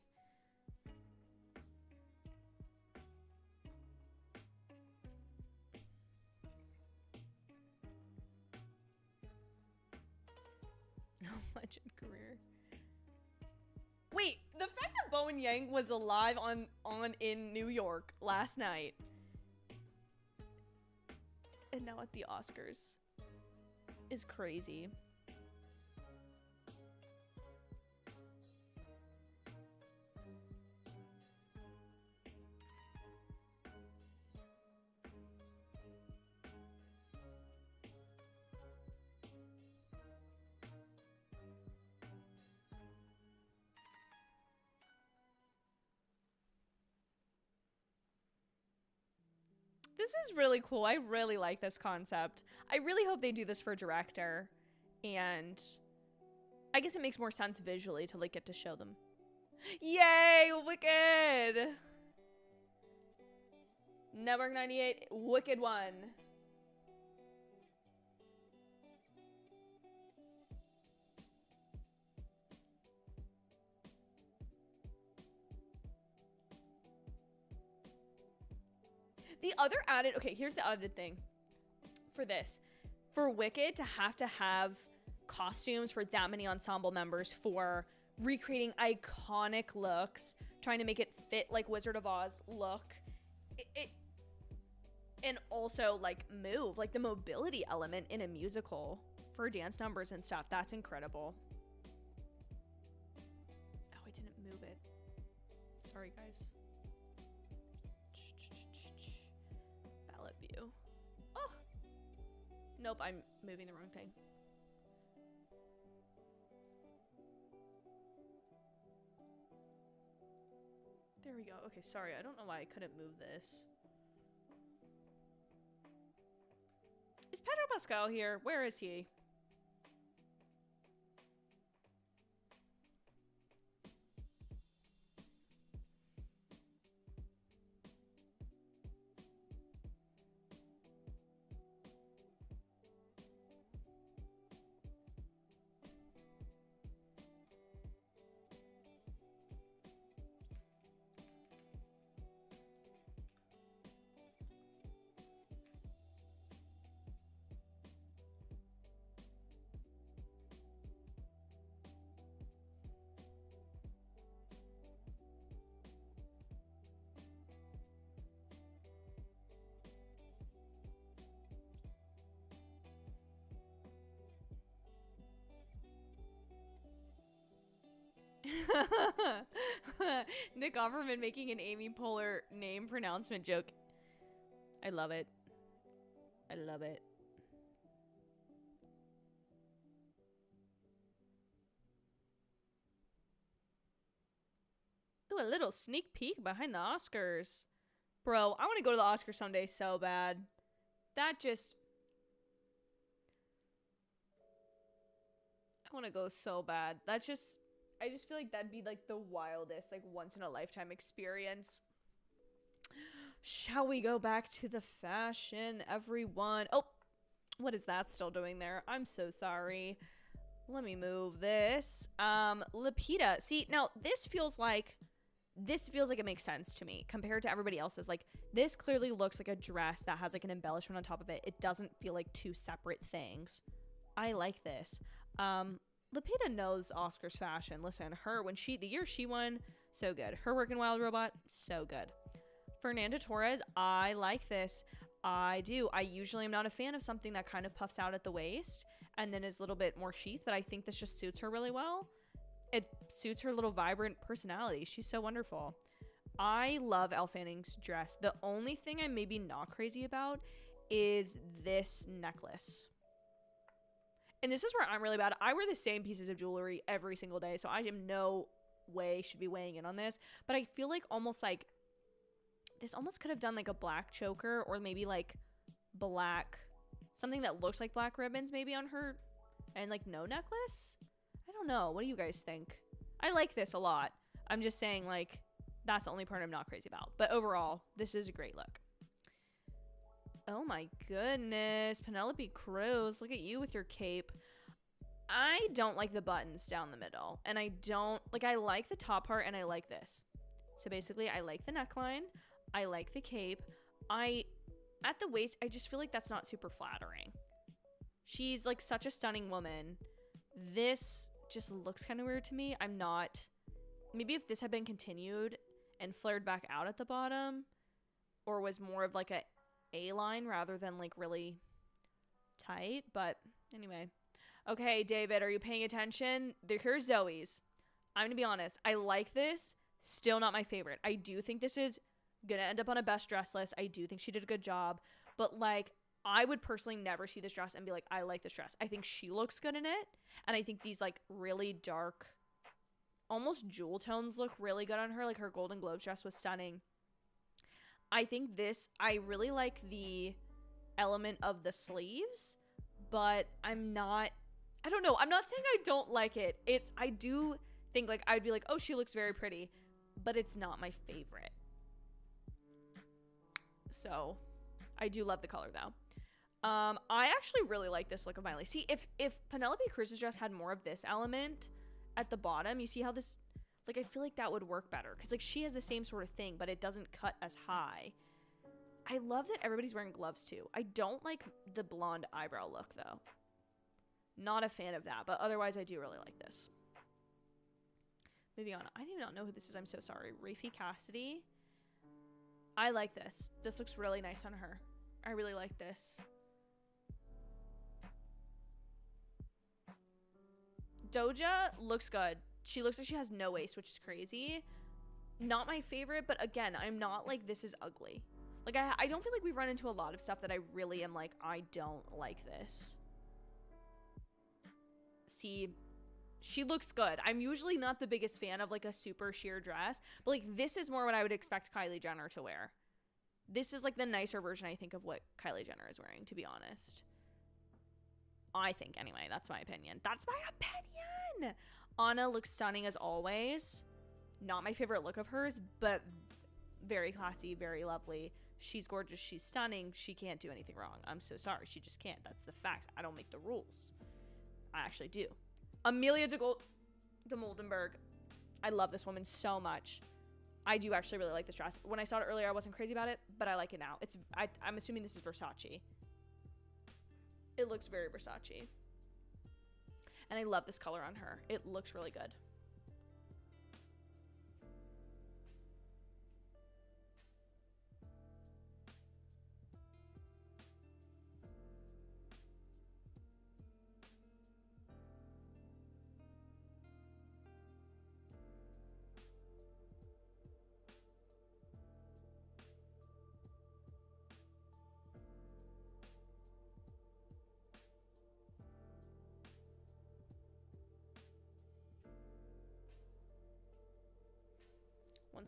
Legend career. Wait, the fact that Bowen Yang was alive on in New York last night and now at the Oscars is crazy. This is really cool. I really like this concept. I really hope they do this for director. And I guess it makes more sense visually to, like, get to show them. Yay! Wicked! Network 98, Wicked won. The other added, okay, here's the added thing for this. For Wicked to have costumes for that many ensemble members for recreating iconic looks, trying to make it fit like Wizard of Oz look, and also like move, like the mobility element in a musical for dance numbers and stuff. That's incredible. Oh, I didn't move it. Sorry, guys. Ballot view. Oh! Nope, I'm moving the wrong thing. There we go. Okay, sorry. I don't know why I couldn't move this. Is Pedro Pascal here? Where is he? Nick Offerman making an Amy Poehler name pronouncement joke. I love it. I love it. Ooh, a little sneak peek behind the Oscars. Bro, I want to go to the Oscars someday so bad. I want to go so bad. I just feel like that'd be like the wildest, like once in a lifetime experience. Shall we go back to the fashion, everyone? Oh, what is that still doing there? I'm so sorry. Let me move this. Lapita. See, now this feels like it makes sense to me compared to everybody else's. Like, this clearly looks like a dress that has like an embellishment on top of it. It doesn't feel like two separate things. I like this. Lapita knows Oscars fashion. Listen, the year she won, so good. Her working Wild Robot, so good. Fernanda Torres, I like this. I do. I usually am not a fan of something that kind of puffs out at the waist and then is a little bit more sheath, but I think this just suits her really well. It suits her little vibrant personality. She's so wonderful. I love Elle Fanning's dress. The only thing I'm maybe not crazy about is this necklace. And this is where I'm really bad. I wear the same pieces of jewelry every single day, so I am no way should be weighing in on this. But I feel like this almost could have done like a black choker or maybe like black, something that looks like black ribbons maybe on her and like no necklace. I don't know. What do you guys think? I like this a lot. I'm just saying like that's the only part I'm not crazy about. But overall, this is a great look. Oh my goodness. Penelope Cruz, look at you with your cape. I don't like the buttons down the middle. And I like the top part and I like this. So basically, I like the neckline. I like the cape. At the waist, I just feel like that's not super flattering. She's like such a stunning woman. This just looks kind of weird to me. Maybe if this had been continued and flared back out at the bottom or was more of like a line rather than like really tight. But anyway. Okay, David, are you paying attention? Here's Zoe's. I'm going to be honest. I like this. Still not my favorite. I do think this is going to end up on a best dress list. I do think she did a good job. But like, I would personally never see this dress and be like, I like this dress. I think she looks good in it. And I think these like really dark, almost jewel tones look really good on her. Like her Golden Globes dress was stunning. I really like the element of the sleeves, but I don't know. I'm not saying I don't like it. I do think like, I'd be like, oh, she looks very pretty, but it's not my favorite. So I do love the color though. I actually really like this look of Miley. See, if Penelope Cruz's dress had more of this element at the bottom, you see how this, like, I feel like that would work better. Because, like, she has the same sort of thing, but it doesn't cut as high. I love that everybody's wearing gloves, too. I don't like the blonde eyebrow look, though. Not a fan of that. But otherwise, I do really like this. Moving on. I do not know who this is. I'm so sorry. Rafi Cassidy. I like this. This looks really nice on her. I really like this. Doja looks good. She looks like she has no waist, which is crazy. Not my favorite, but again, I'm not like, this is ugly. Like, I don't feel like we've run into a lot of stuff that I really am like, I don't like this. See, she looks good. I'm usually not the biggest fan of like a super sheer dress, but like this is more what I would expect Kylie Jenner to wear. This is like the nicer version, I think, of what Kylie Jenner is wearing, to be honest. I think, anyway. That's my opinion. That's my opinion! Anna looks stunning as always. Not my favorite look of hers, but very classy, very lovely. She's gorgeous. She's stunning. She can't do anything wrong. I'm so sorry. She just can't. That's the fact. I don't make the rules. I actually do. Emilia de Moldenberg. I love this woman so much. I do actually really like this dress. When I saw it earlier, I wasn't crazy about it, but I like it now. I'm assuming this is Versace. It looks very Versace. And I love this color on her. It looks really good.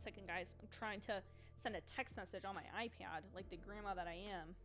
second, guys. I'm trying to send a text message on my iPad like the grandma that I am.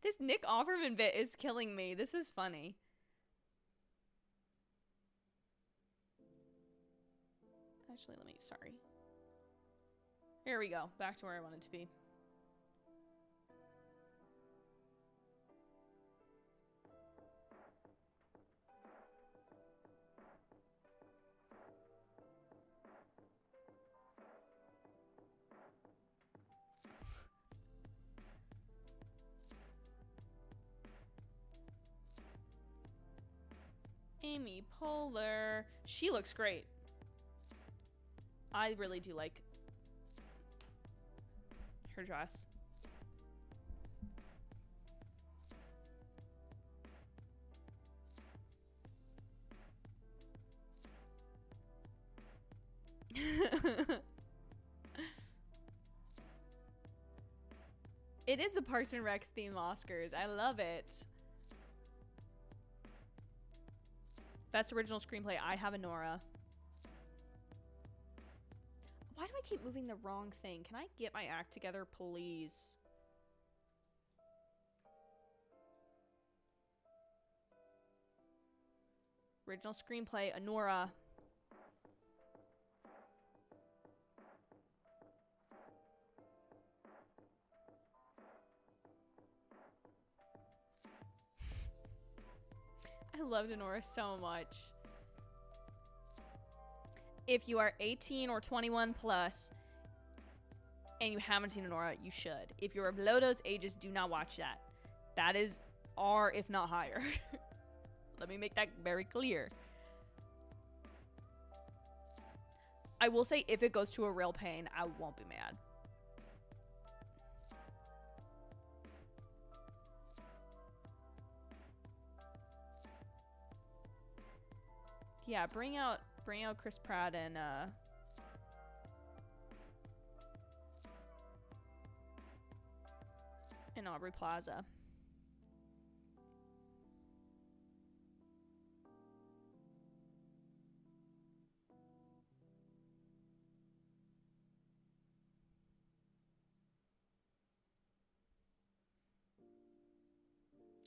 This Nick Offerman bit is killing me. This is funny. Actually, sorry. Here we go. Back to where I wanted to be. Amy Poehler. She looks great. I really do like her dress. It is the Parks and Rec theme Oscars. I love it. Best original screenplay. I have Anora. Why do I keep moving the wrong thing? Can I get my act together, please? Original screenplay. Anora. I loved Anora so much. If you are 18 or 21 plus and you haven't seen Anora, you should. If you're below those ages, do not watch that. That is R, if not higher. Let me make that very clear. I will say, if it goes to a real pain, I won't be mad. Yeah, bring out Chris Pratt and Aubrey Plaza.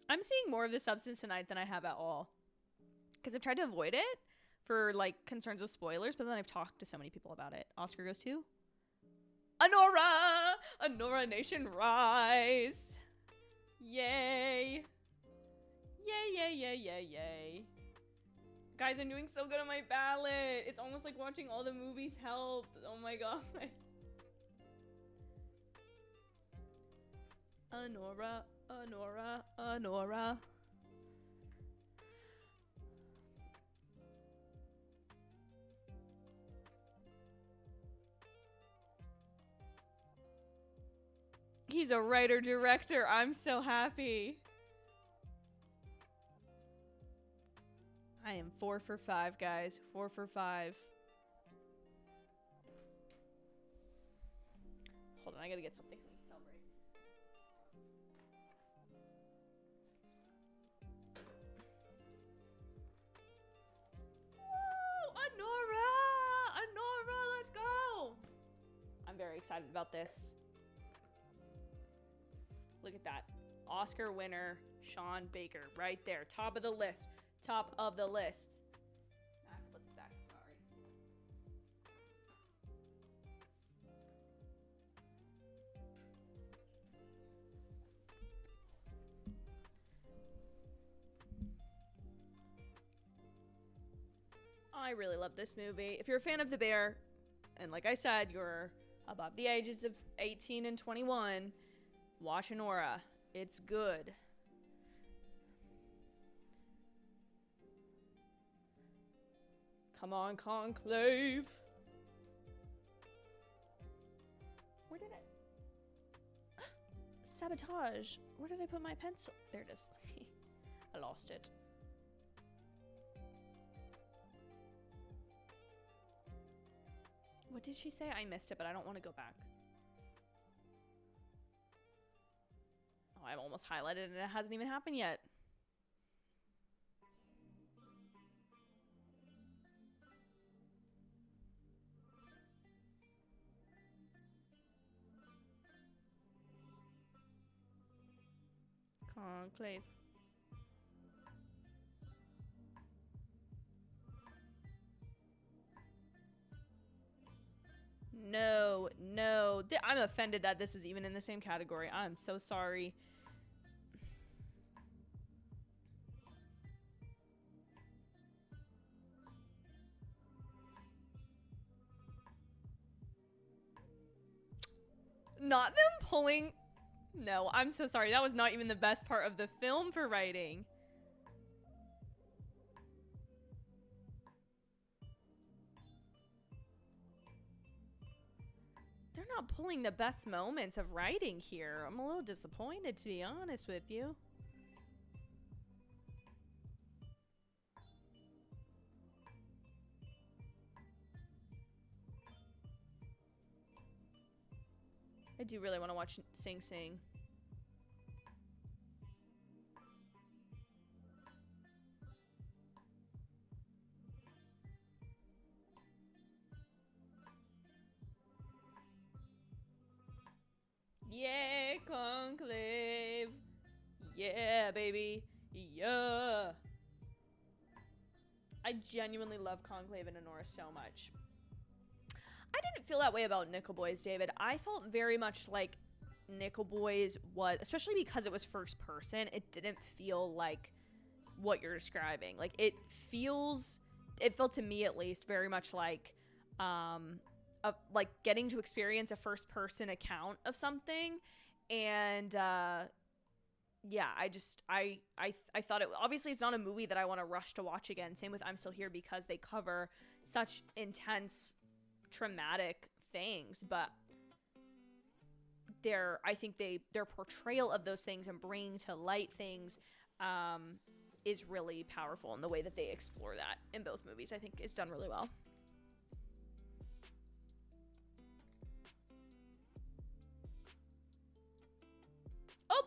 I'm seeing more of the substance tonight than I have at all, because I've tried to avoid it for like concerns of spoilers, but then I've talked to so many people about it. Oscar goes to Anora! Anora Nation rise! Yay! Yay, yay, yay, yay, yay. Guys, I'm doing so good on my ballot. It's almost like watching all the movies help. Oh my god. Anora, Anora, Anora. He's a writer-director. I'm so happy. I am 4 for 5, guys. 4 for 5. Hold on, I gotta get something so we can celebrate. Woo! Anora! Anora, let's go! I'm very excited about this. Look at that. Oscar winner, Sean Baker, right there. Top of the list. Top of the list. I have to put this back. Sorry. I really love this movie. If you're a fan of The Bear, and like I said, you're above the ages of 18 and 21, watch Anora. It's good. Come on, conclave. Where did I... Sabotage. Where did I put my pencil? There it is. I lost it. What did she say? I missed it, but I don't want to go back. Oh, I've almost highlighted and it hasn't even happened yet. Conclave. No, no. I'm offended that this is even in the same category. I'm so sorry. Not them pulling... No, I'm so sorry. That was not even the best part of the film for writing. They're not pulling the best moments of writing here. I'm a little disappointed, to be honest with you. I do really want to watch Sing Sing. Yeah, conclave. Yeah, baby. Yeah. I genuinely love Conclave and Anora so much. I didn't feel that way about Nickel Boys, David. I felt very much like Nickel Boys was, especially because it was first person, it didn't feel like what you're describing. Like, it felt to me at least very much like, like getting to experience a first person account of something. And, yeah, I thought obviously it's not a movie that I want to rush to watch again. Same with I'm Still Here, because they cover such intense, traumatic things, but I think their portrayal of those things and bringing to light things is really powerful, and the way that they explore that in both movies I think is done really well. Oh,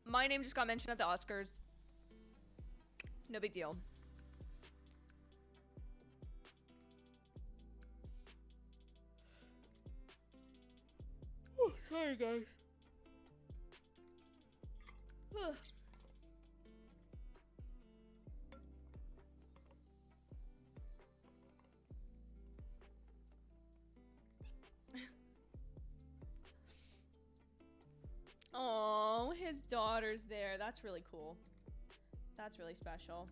my name just got mentioned at the Oscars. No big deal. Oh, sorry, guys. Ugh. Oh, his daughter's there. That's really cool. That's really special.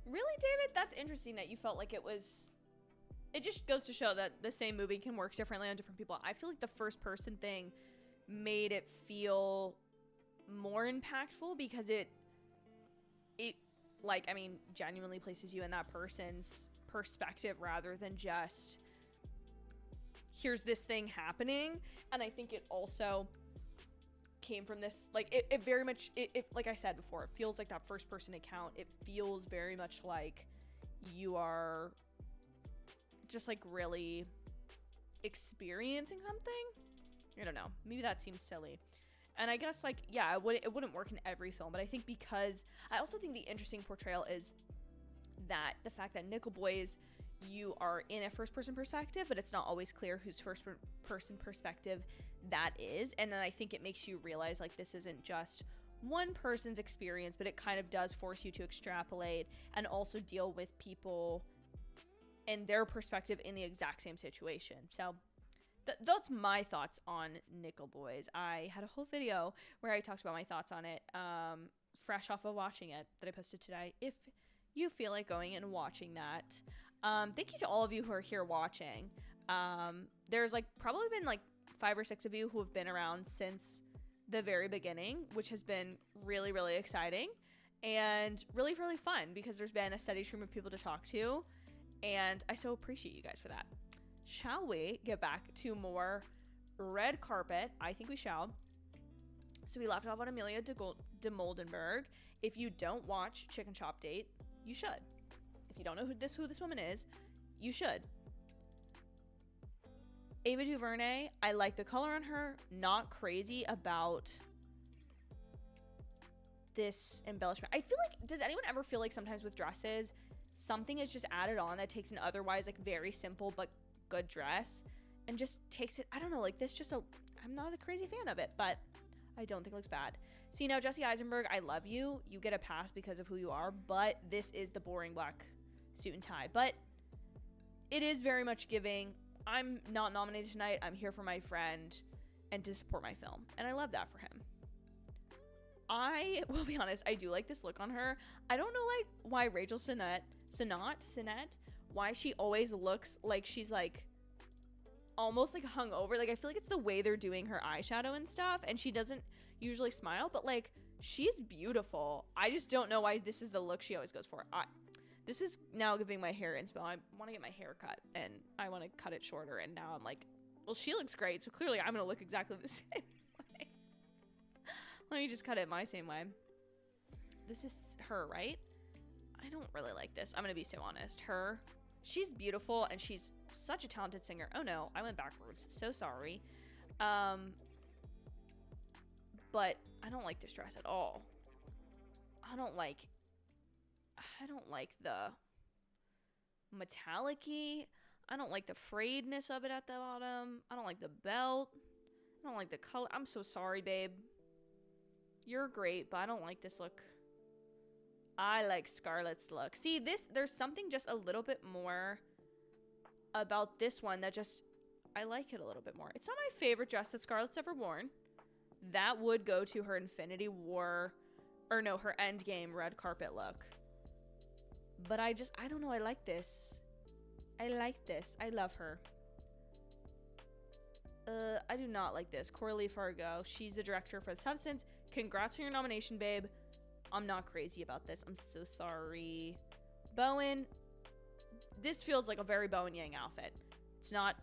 Really, David? That's interesting that you felt like it was... It just goes to show that the same movie can work differently on different people. I feel like the first person thing made it feel more impactful because it like, I mean, genuinely places you in that person's perspective rather than just here's this thing happening. And I think it also came from this, like, it very much, it like I said before, it feels like that first person account. It feels very much like you are just like really experiencing something. I don't know, maybe that seems silly. And I guess, like, yeah, it wouldn't work in every film, but I think because I also think the interesting portrayal is that the fact that Nickel Boys, you are in a first-person perspective, but it's not always clear whose first-person perspective that is. And then I think it makes you realize, like, this isn't just one person's experience, but it kind of does force you to extrapolate and also deal with people and their perspective in the exact same situation. So that's my thoughts on Nickel Boys. I had a whole video where I talked about my thoughts on it. fresh off of watching it that I posted today. If you feel like going and watching that. Thank you to all of you who are here watching. There's like probably been like 5 or 6 of you who have been around since the very beginning, which has been really, really exciting and really, really fun because there's been a steady stream of people to talk to, and I so appreciate you guys for that. Shall we get back to more red carpet? I think we shall. So we left off on Emilia de Moldenberg. If you don't watch Chicken Shop Date, you should. If you don't know who this woman is, you should. Ava DuVernay, I like the color on her. Not crazy about this embellishment. I feel like, does anyone ever feel like sometimes with dresses, something is just added on that takes an otherwise like very simple but good dress and just takes it, I don't know, like this just I'm not a crazy fan of it, but I don't think it looks bad. See, now Jesse Eisenberg, I love you. You get a pass because of who you are, but this is the boring black suit and tie. But it is very much giving, I'm not nominated tonight, I'm here for my friend and to support my film. And I love that for him. I will be honest, I do like this look on her. I don't know like why Rachel Sennett, why she always looks like she's like almost like hungover. Like I feel like it's the way they're doing her eyeshadow and stuff, and she doesn't usually smile, but like she's beautiful. I just don't know why this is the look she always goes for. This is now giving my hair inspo. I want to get my hair cut and I want to cut it shorter, and now I'm like, well, she looks great, so clearly I'm gonna look exactly the same way. Let me just cut it my same way. This is her, right? I don't really like this. I'm gonna be so honest. She's beautiful and she's such a talented singer. Oh no, I went backwards. So sorry. But I don't like this dress at all. I don't like the metallic-y. I don't like the frayedness of it at the bottom. I don't like the belt. I don't like the color. I'm so sorry, babe. You're great, but I don't like this look. I like Scarlett's look. See, there's something just a little bit more about this one that just, I like it a little bit more. It's not my favorite dress that Scarlett's ever worn. That would go to her Infinity War, or no, her Endgame red carpet look. But I don't know, I like this. I like this. I love her. I do not like this. Coralie Fargo. She's the director for The Substance. Congrats on your nomination, babe. I'm not crazy about this. I'm so sorry. Bowen. This feels like a very Bowen Yang outfit. It's not...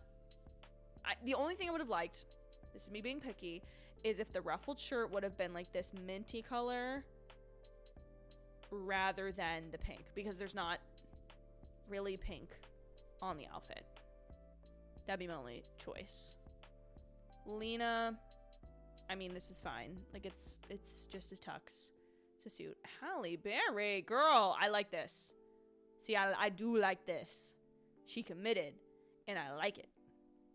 the only thing I would have liked, this is me being picky, is if the ruffled shirt would have been like this minty color rather than the pink, because there's not really pink on the outfit. That'd be my only choice. Lena, I mean, this is fine. Like, it's just as tux. It's a suit. Halle Berry, girl, I like this. See, I do like this. She committed, and I like it.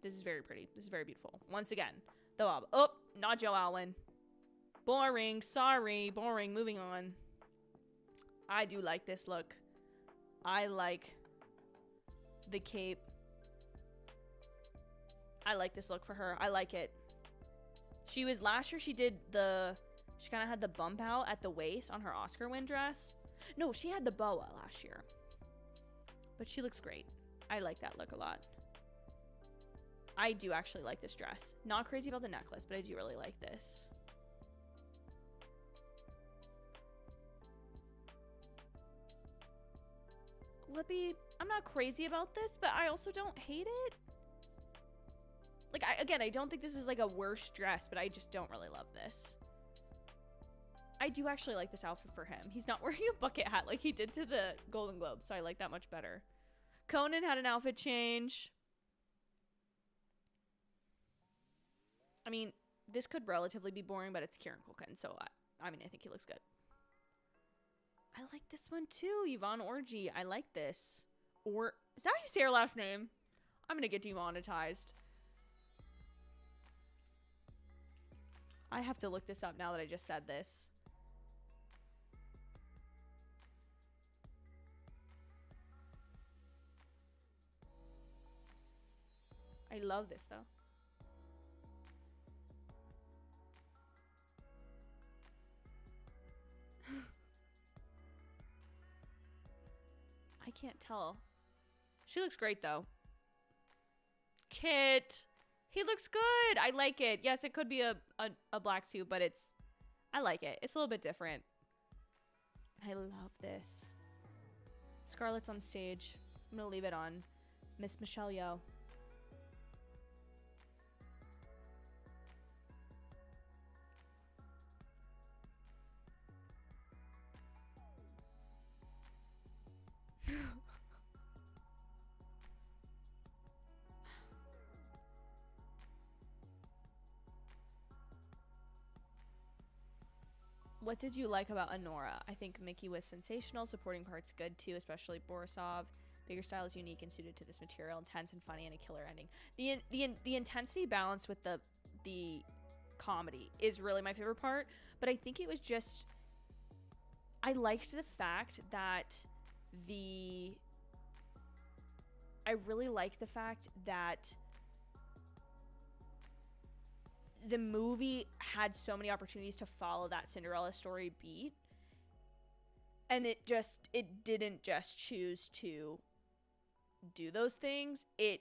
This is very pretty. This is very beautiful. Once again, the bob. Oh, not Joe Alwyn. Boring. Sorry. Boring. Moving on. I do like this look. I like the cape. I like this look for her. I like it. She was, last year she kind of had the bump out at the waist on her Oscar win dress. No, she had the boa last year. But she looks great. I like that look a lot. I do actually like this dress. Not crazy about the necklace, but I do really like this. Lippy, I'm not crazy about this, but I also don't hate it. Like, I don't think this is like a worse dress, but I just don't really love this. I do actually like this outfit for him. He's not wearing a bucket hat like he did to the Golden Globe, so I like that much better. Conan had an outfit change. I mean, this could relatively be boring, but it's Kieran Culkin, so I mean, I think he looks good. I like this one too, Yvonne Orji. I like this. Or, is that how you say her last name? I'm gonna get demonetized. I have to look this up now that I just said this. I love this though. can't tell. She looks great, though. Kit. He looks good. I like it. Yes, it could be a black suit, but I like it. It's a little bit different. I love this. Scarlett's on stage. I'm going to leave it on. Miss Michelle Yeoh. What did you like about Anora? I think Mickey was sensational. Supporting parts good too, especially Borisov. Bigger style is unique and suited to this material. Intense and funny and a killer ending. The intensity balanced with the comedy is really my favorite part. But I think it was just, I liked the fact that I really like the fact that the movie had so many opportunities to follow that Cinderella story beat, and it didn't just choose to do those things. It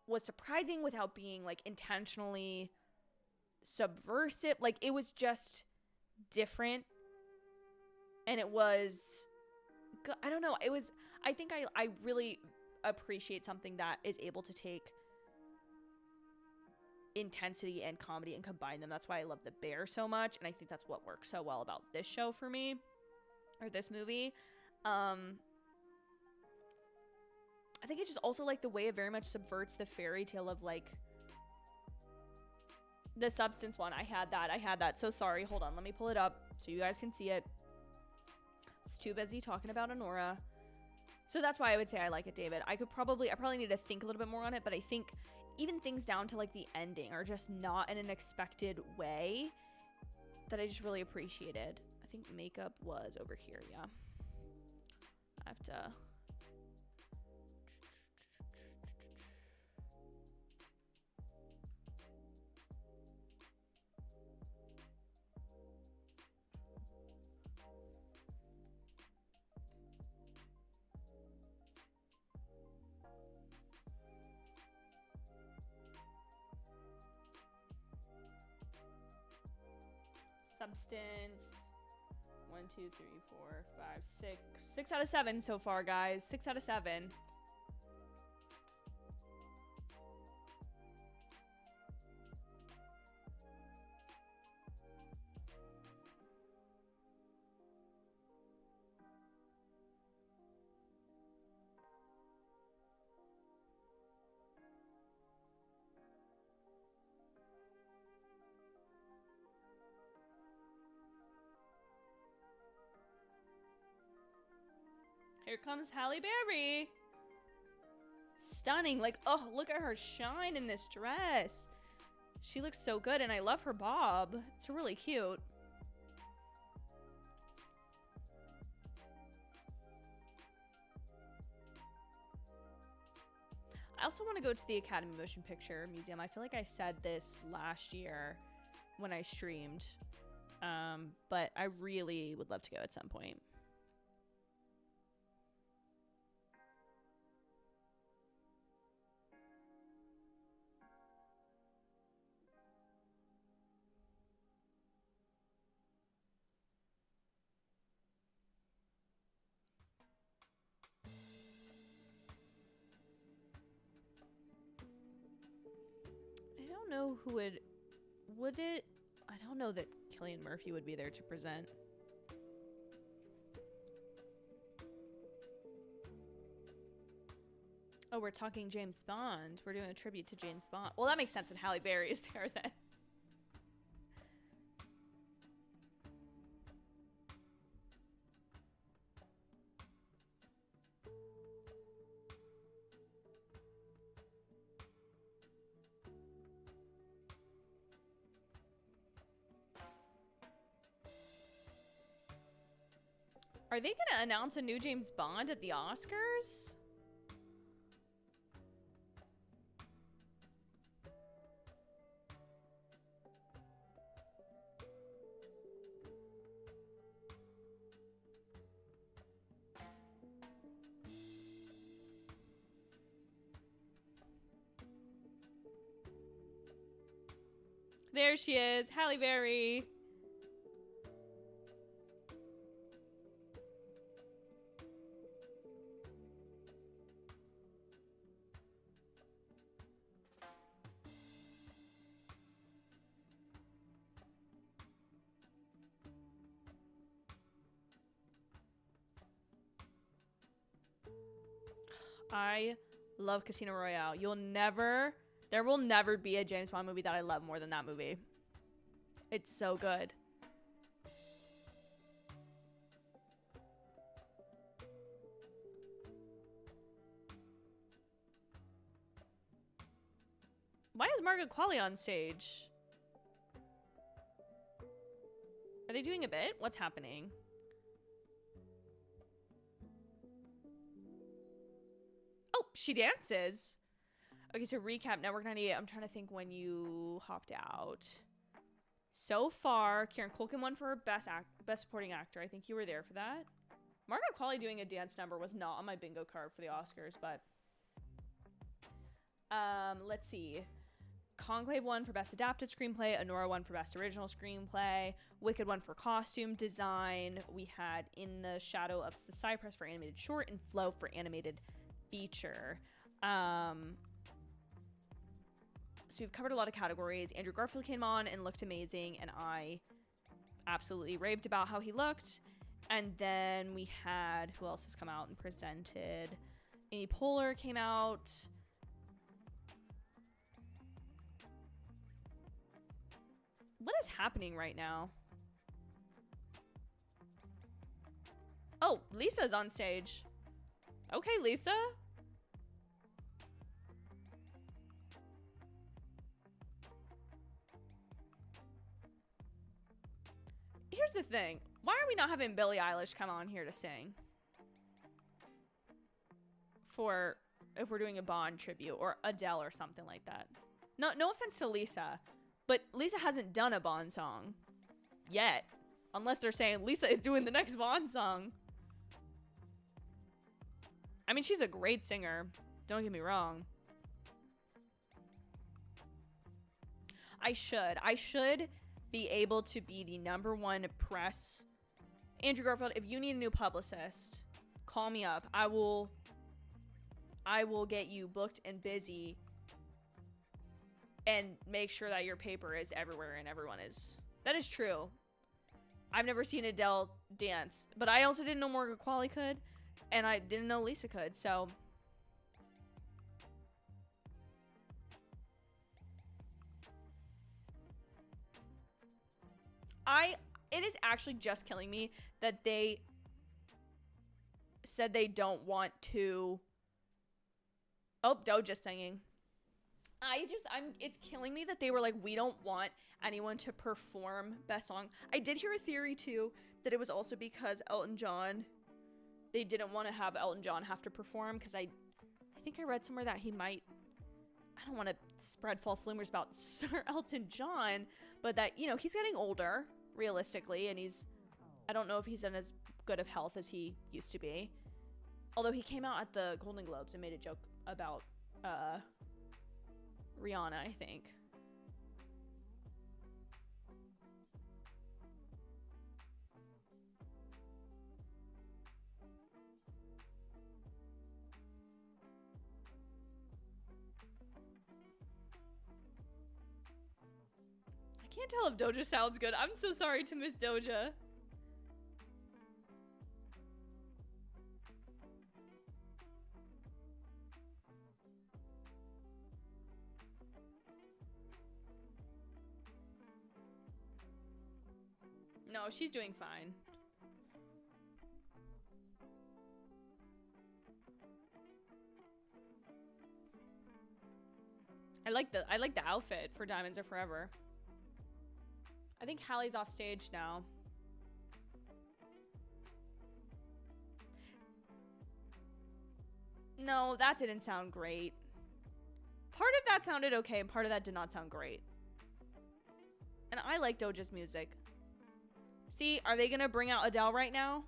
was surprising without being like intentionally subversive. Like, it was just different, and it was, I don't know, it was, I think I really appreciate something that is able to take intensity and comedy and combine them. That's why I love The Bear so much, and I think that's what works so well about this show for me, or this movie. I think it's just also like the way it very much subverts the fairy tale of like the substance one. I had that. So sorry, hold on, let me pull it up so you guys can see it. It's too busy talking about Anora. So that's why I would say I like it, David. I probably need to think a little bit more on it, but I think even things down to like the ending are just not in an expected way that I just really appreciated. I think makeup was over here. Yeah. I have to. Substance. 1, 2, 3, 4, 5, 6. 6 out of 7 so far, guys. 6 out of 7. Here comes Halle Berry. Stunning. Like, oh, look at her shine in this dress. She looks so good, and I love her bob. It's really cute. I also want to go to the Academy Motion Picture Museum. I feel like I said this last year when I streamed, but I really would love to go at some point. I don't know who would it? I don't know that Cillian Murphy would be there to present. Oh, we're talking James Bond. We're doing a tribute to James Bond. Well, that makes sense, and Halle Berry is there then. Are they gonna announce a new James Bond at the Oscars? There she is, Halle Berry. I love Casino Royale. There will never be a James Bond movie that I love more than that movie. It's so good. Why is Margaret Qualley on stage? Are they doing a bit? What's happening? Oh, she dances. Okay, so recap, Network 98. I'm trying to think when you hopped out. So far, Kieran Culkin won for Best Supporting Actor. I think you were there for that. Margaret Qualley doing a dance number was not on my bingo card for the Oscars, but... let's see. Conclave won for Best Adapted Screenplay. Anora won for Best Original Screenplay. Wicked won for Costume Design. We had In the Shadow of the Cypress for Animated Short and Flow for Animated Feature. So we've covered a lot of categories. Andrew Garfield came on and looked amazing, and I absolutely raved about how he looked. And then we had, who else has come out and presented? Amy Poehler came out. What is happening right now? Oh, Lisa's on stage. Okay, Lisa. Here's the thing. Why are we not having Billie Eilish come on here to sing? For if we're doing a Bond tribute or Adele or something like that. No offense to Lisa, but Lisa hasn't done a Bond song yet. Unless they're saying Lisa is doing the next Bond song. I mean, she's a great singer. Don't get me wrong. I should be able to be the #1 press. Andrew Garfield, if you need a new publicist, call me up. I will get you booked and busy and make sure that your paper is everywhere and everyone is. That is true. I've never seen Adele dance, but I also didn't know Margaret Qualley could, and I didn't know Lisa could, so... It is actually just killing me that they said they don't want to... Oh, Doja's singing. It's killing me that they were like, we don't want anyone to perform Best Song. I did hear a theory, too, that it was also because Elton John, they didn't want to have Elton John have to perform, because I think I read somewhere that he might... I don't want to spread false rumors about Sir Elton John, but that, you know, he's getting older, realistically, and I don't know if he's in as good of health as he used to be. Although he came out at the Golden Globes and made a joke about Rihanna, I think. I can't tell if Doja sounds good. I'm so sorry to Miss Doja. No, she's doing fine. I like the outfit for Diamonds Are Forever. I think Halle's off stage now. No, that didn't sound great. Part of that sounded okay, and part of that did not sound great. And I like Doja's music. See, are they gonna bring out Adele right now?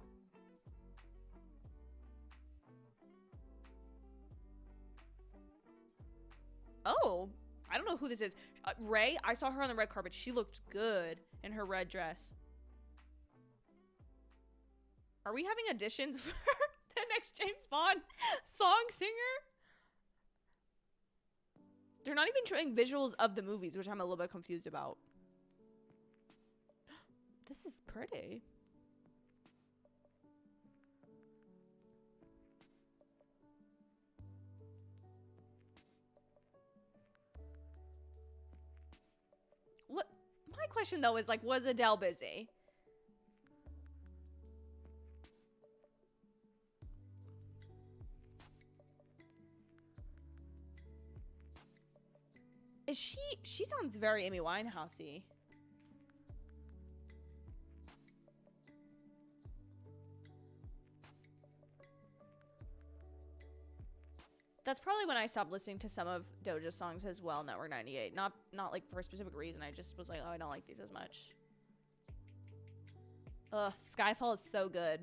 Oh, I don't know who this is. Ray, I saw her on the red carpet. She looked good in her red dress. Are we having auditions for the next James Bond song singer? They're not even showing visuals of the movies, which I'm a little bit confused about. This is pretty. What? My question though is like, was Adele busy? Is she sounds very Amy Winehouse-y. That's probably when I stopped listening to some of Doja's songs as well, Network 98. Not like for a specific reason. I just was like, oh, I don't like these as much. Ugh, Skyfall is so good.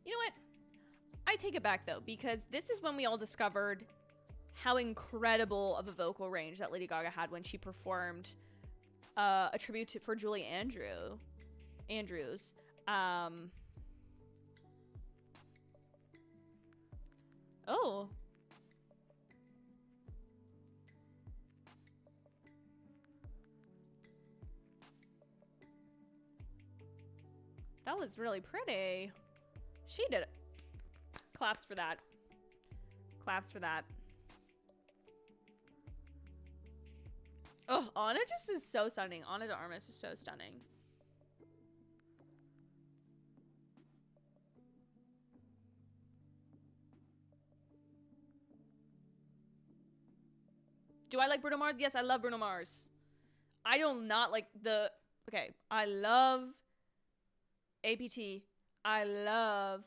You know what? I take it back though, because this is when we all discovered how incredible of a vocal range that Lady Gaga had when she performed a tribute for Julie Andrews. Oh. That was really pretty. She did it. Claps for that. Claps for that. Oh, Ana just is so stunning. Ana de Armas is so stunning. Do I like Bruno Mars? Yes, I love Bruno Mars. I do not like the... Okay, I love APT. I love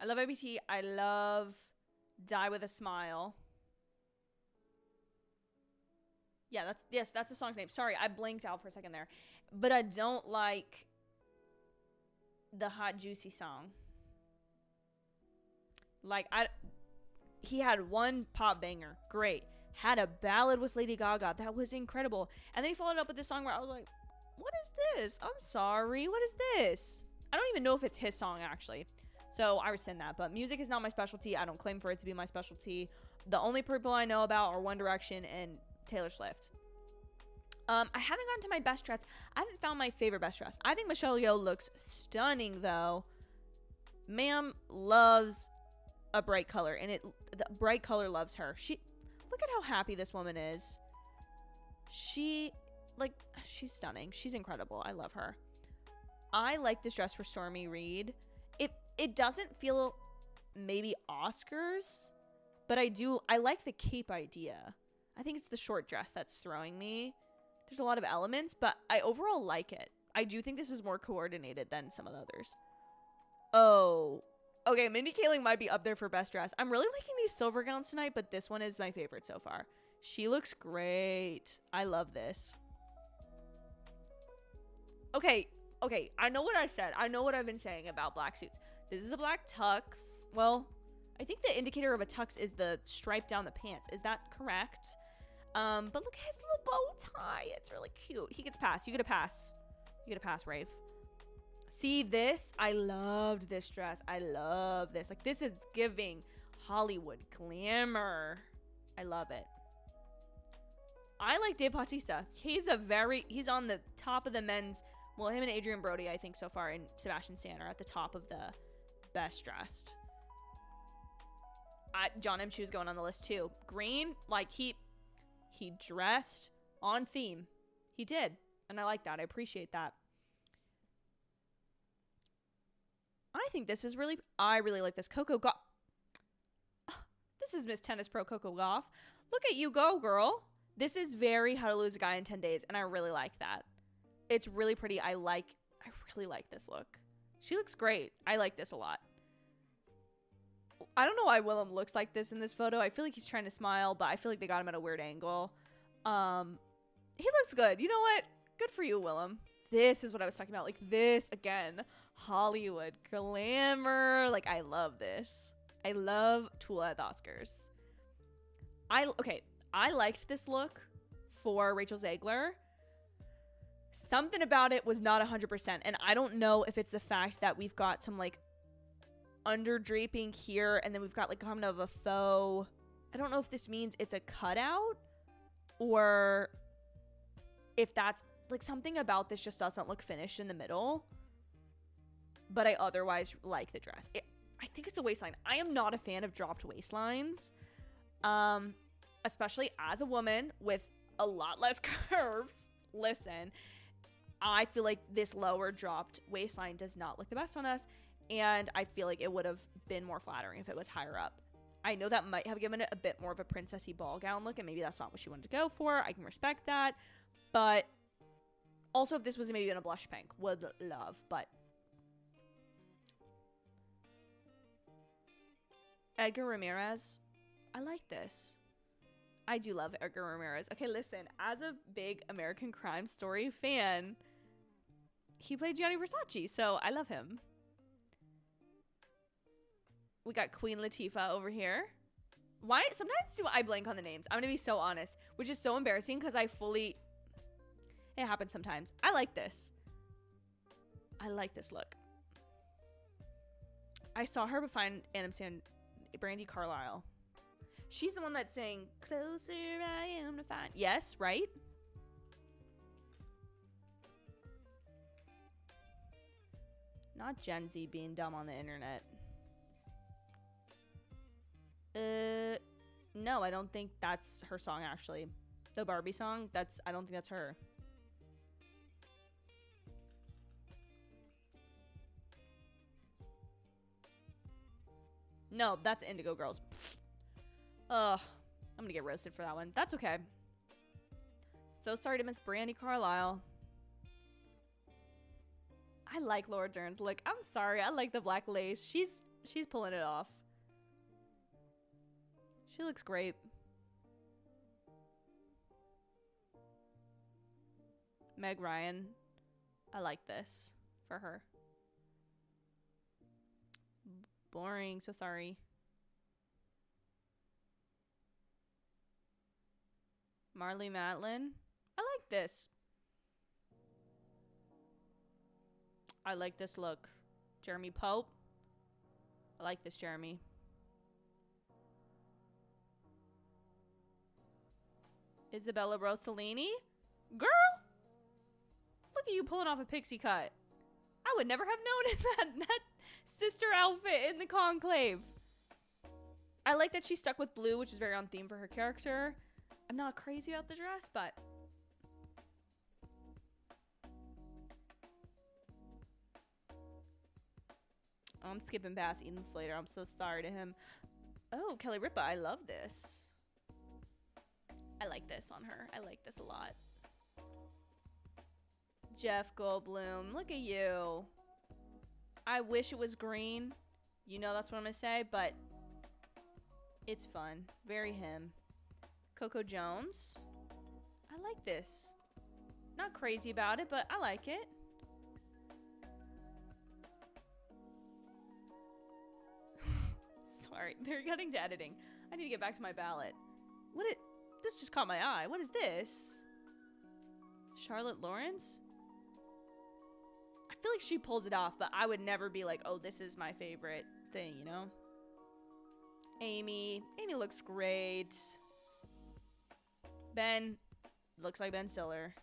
APT. I love Die With A Smile. Yeah, that's the song's name. Sorry, I blinked out for a second there. But I don't like the Hot Juicy song. Like, he had one pop banger. Great. Had a ballad with Lady Gaga. That was incredible. And then he followed up with this song where I was like, what is this? I'm sorry. What is this? I don't even know if it's his song, actually. So I rescind that. But music is not my specialty. I don't claim for it to be my specialty. The only people I know about are One Direction and Taylor Swift. I haven't gotten to my best dress. I haven't found my favorite best dress. I think Michelle Yeoh looks stunning, though. Ma'am loves a bright color, and the bright color loves her. Look at how happy this woman is. She's stunning. She's incredible. I love her. I like this dress for Stormy Reed. It doesn't feel maybe Oscars, but I like the cape idea. I think it's the short dress that's throwing me. There's a lot of elements, but I overall like it. I do think this is more coordinated than some of the others. Oh, okay. Mindy Kaling might be up there for best dress. I'm really liking these silver gowns tonight, but this one is my favorite so far. She looks great. I love this. Okay. I know what I said. I know what I've been saying about black suits. This is a black tux. Well, I think the indicator of a tux is the stripe down the pants. Is that correct? But look at his little bow tie. It's really cute. He gets a pass. You get a pass. You get a pass, Rafe. See this? I loved this dress. I love this. Like, this is giving Hollywood glamour. I love it. I like Dave Bautista. He's on the top of the men's. Well, him and Adrian Brody, I think, so far, and Sebastian Stan are at the top of the best dressed. John M. Chu's going on the list, too. Green, like, he dressed on theme. He did. And I like that. I appreciate that. I think this is I really like this. Coco Gauff. This is Miss Tennis Pro Coco Gauff. Look at you go, girl. This is very How to Lose a Guy in 10 Days, and I really like that. It's really pretty. I really like this look. She looks great. I like this a lot. I don't know why Willem looks like this in this photo. I feel like he's trying to smile, but I feel like they got him at a weird angle. He looks good. You know what? Good for you, Willem. this is what I was talking about. Like this, again, Hollywood glamour. Like, I love this. I love Tula at the Oscars. I liked this look for Rachel Zegler. Something about it was not 100%. And I don't know if it's the fact that we've got some like under draping here, and then we've got like kind of a faux. I don't know if this means it's a cutout, or if that's like something about this just doesn't look finished in the middle. But I otherwise like the dress. I think it's a waistline. I am not a fan of dropped waistlines. Especially as a woman with a lot less curves. Listen, I feel like this lower dropped waistline does not look the best on us, and I feel like it would have been more flattering if it was higher up. I know that might have given it a bit more of a princessy ball gown look, and maybe that's not what she wanted to go for. I can respect that, but also if this was maybe in a blush pink, would love. But Edgar Ramirez, I like this. I do love Edgar Ramirez. Okay, listen, as a big American Crime Story fan, he played Gianni Versace, so I love him. We got Queen Latifah over here. Why? Sometimes do I blank on the names. I'm going to be so honest, which is so embarrassing because it happens sometimes. I like this. I like this look. I saw her behind Brandy Carlisle. She's the one that's saying, "Closer I am to find." Yes, right? Not Gen Z being dumb on the internet. No, I don't think that's her song, actually. The Barbie song, I don't think that's her. No, that's Indigo Girls. Ugh, I'm gonna get roasted for that one. That's okay. So sorry to miss Brandy Carlisle. I like Laura Dern's look. I'm sorry, I like the black lace. She's pulling it off. She looks great. Meg Ryan. I like this for her. Boring, so sorry. Marlee Matlin. I like this. I like this look. Jeremy Pope. I like this, Jeremy. Isabella Rossellini? Girl! Look at you pulling off a pixie cut. I would never have known that sister outfit in the conclave. I like that she stuck with blue, which is very on theme for her character. I'm not crazy about the dress, but I'm skipping past Ethan Slater. I'm so sorry to him. Oh, Kelly Ripa. I love this. I like this on her. I like this a lot. Jeff Goldblum. Look at you. I wish it was green. You know that's what I'm going to say, but it's fun. Very him. Coco Jones. I like this. Not crazy about it, but I like it. Sorry, they're getting to editing. I need to get back to my ballot. This just caught my eye. What is this? Charlotte Lawrence? I feel like she pulls it off, but I would never be like, oh, this is my favorite thing, you know? Amy. Amy looks great. Ben. Looks like Ben Stiller.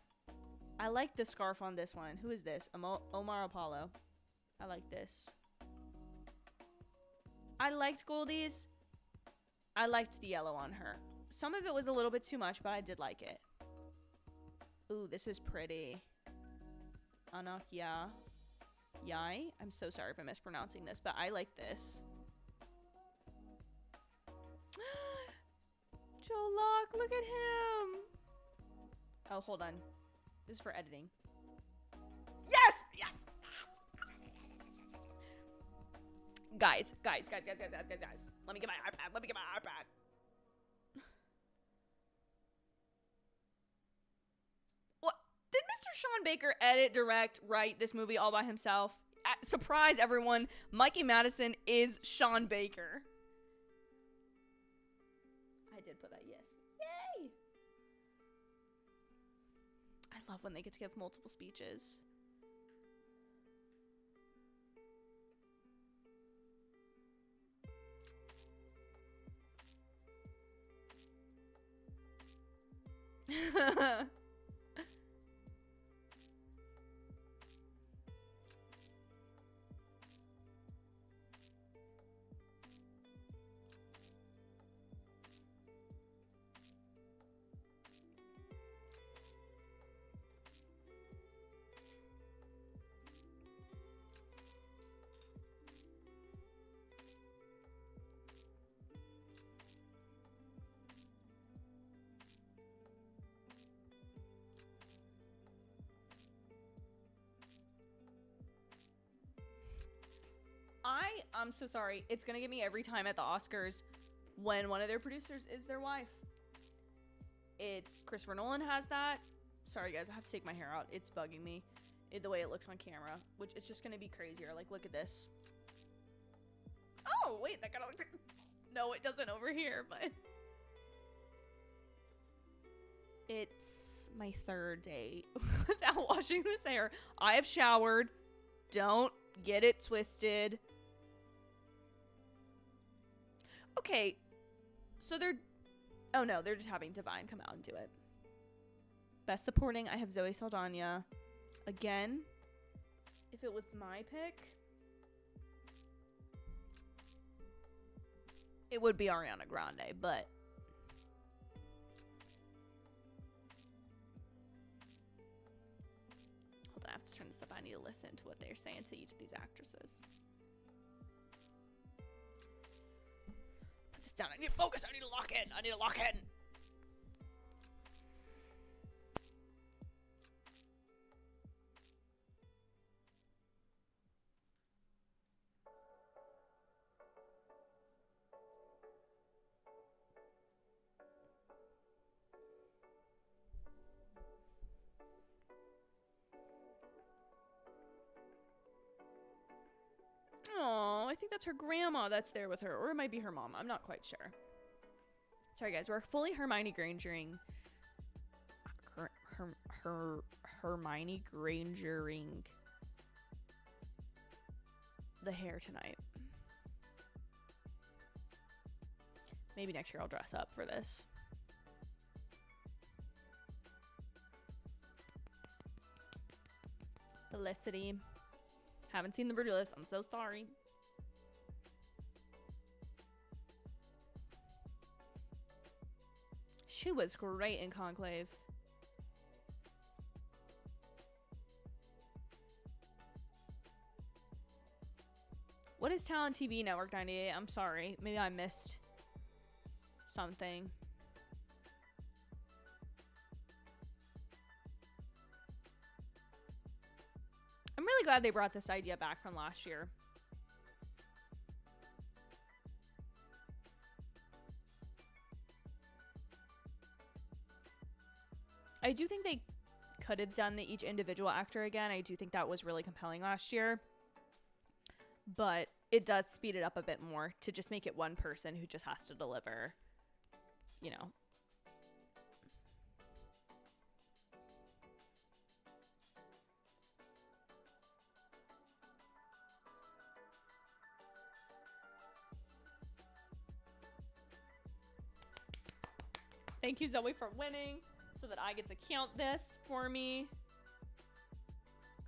I like the scarf on this one. Who is this? Omar Apollo. I like this. I liked Goldie's. I liked the yellow on her. Some of it was a little bit too much, but I did like it. Ooh, this is pretty. Anak Yai. I'm so sorry if I'm mispronouncing this, but I like this. Joe Locke, look at him. Oh, hold on. This is for editing. Yes! Yes! Guys. Let me get my iPad. What? Did Mr. Sean Baker edit, direct, write this movie all by himself. Surprise, everyone. Mikey Madison is Sean Baker. I did put that yes. Yay! I love when they get to give multiple speeches. I'm so sorry. It's gonna get me every time at the Oscars when one of their producers is their wife. It's Christopher Nolan has that. Sorry guys, I have to take my hair out. It's bugging me. The way it looks on camera, which is just gonna be crazier. Like, look at this. Oh, wait, that kind of looks... No, it doesn't over here, but... It's my third day without washing this hair. I have showered. Don't get it twisted. Okay, so they're... Oh no, they're just having Divine come out and do it. Best supporting, I have Zoe Saldana. Again, if it was my pick, it would be Ariana Grande, but... Hold on, I have to turn this up. I need to listen to what they're saying to each of these actresses. Put this down. I need to focus. I need to lock in. I need to lock in. Oh, I think that's her grandma that's there with her. Or it might be her mom. I'm not quite sure. Sorry, guys. We're fully Hermione Grangering. Hermione Grangering the hair tonight. Maybe next year I'll dress up for this. Felicity. Haven't seen the Brutalist. I'm so sorry. She was great in Conclave. What is Talent TV Network 98? I'm sorry. Maybe I missed something. I'm really glad they brought this idea back from last year. I do think they could have done each individual actor again. I do think that was really compelling last year. But it does speed it up a bit more to just make it one person who just has to deliver, you know. Thank you, Zoe, for winning so that I get to count this for me.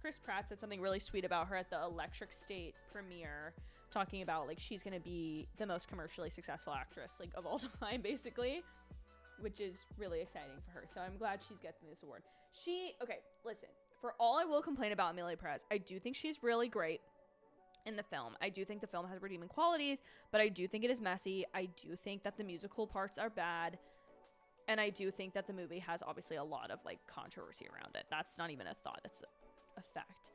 Chris Pratt said something really sweet about her at the Electric State premiere, talking about, like, she's going to be the most commercially successful actress, like, of all time, basically, which is really exciting for her. So I'm glad she's getting this award. Okay, listen, for all I will complain about Emilia Perez, I do think she's really great in the film. I do think the film has redeeming qualities, but I do think it is messy. I do think that the musical parts are bad. And I do think that the movie has obviously a lot of, like, controversy around it. That's not even a thought. It's a fact.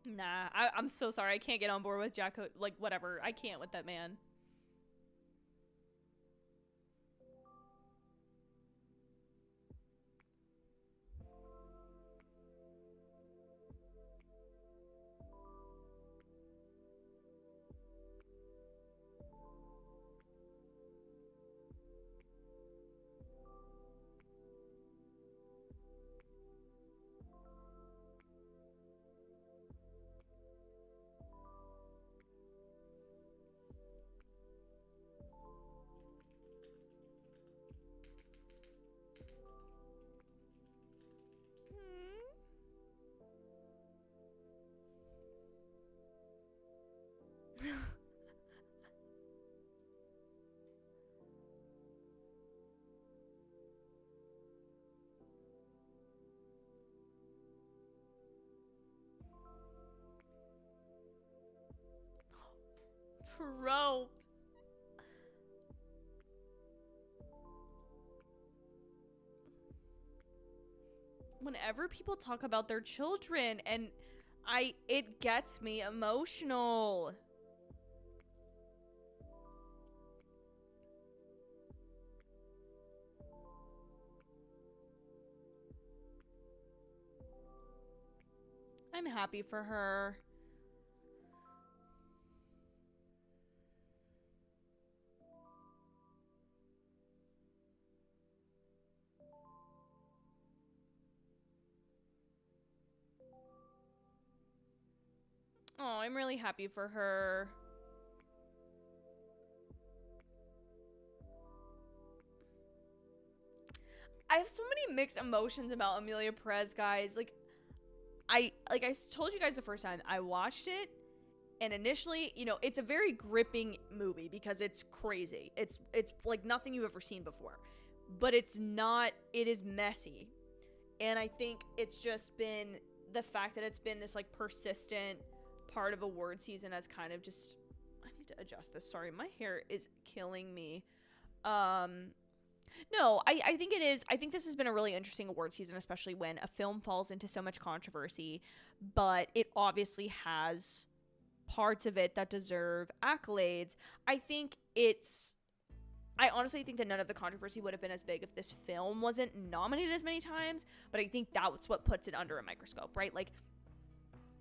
Nah, I'm so sorry. I can't get on board with Jacko. Like, whatever. I can't with that man. Bro. Whenever people talk about their children, and it gets me emotional. I'm happy for her. Oh, I'm really happy for her. I have so many mixed emotions about Emilia Perez, guys. Like I told you guys the first time I watched it, and initially, you know, it's a very gripping movie because it's crazy. It's like nothing you've ever seen before. But it's not, it is messy. And I think it's just been the fact that it's been this like persistent part of award season has kind of just, I need to adjust this. Sorry, my hair is killing me. No, I think it is. I think this has been a really interesting award season, especially when a film falls into so much controversy, but it obviously has parts of it that deserve accolades. I honestly think that none of the controversy would have been as big if this film wasn't nominated as many times, but I think that's what puts it under a microscope, right? Like,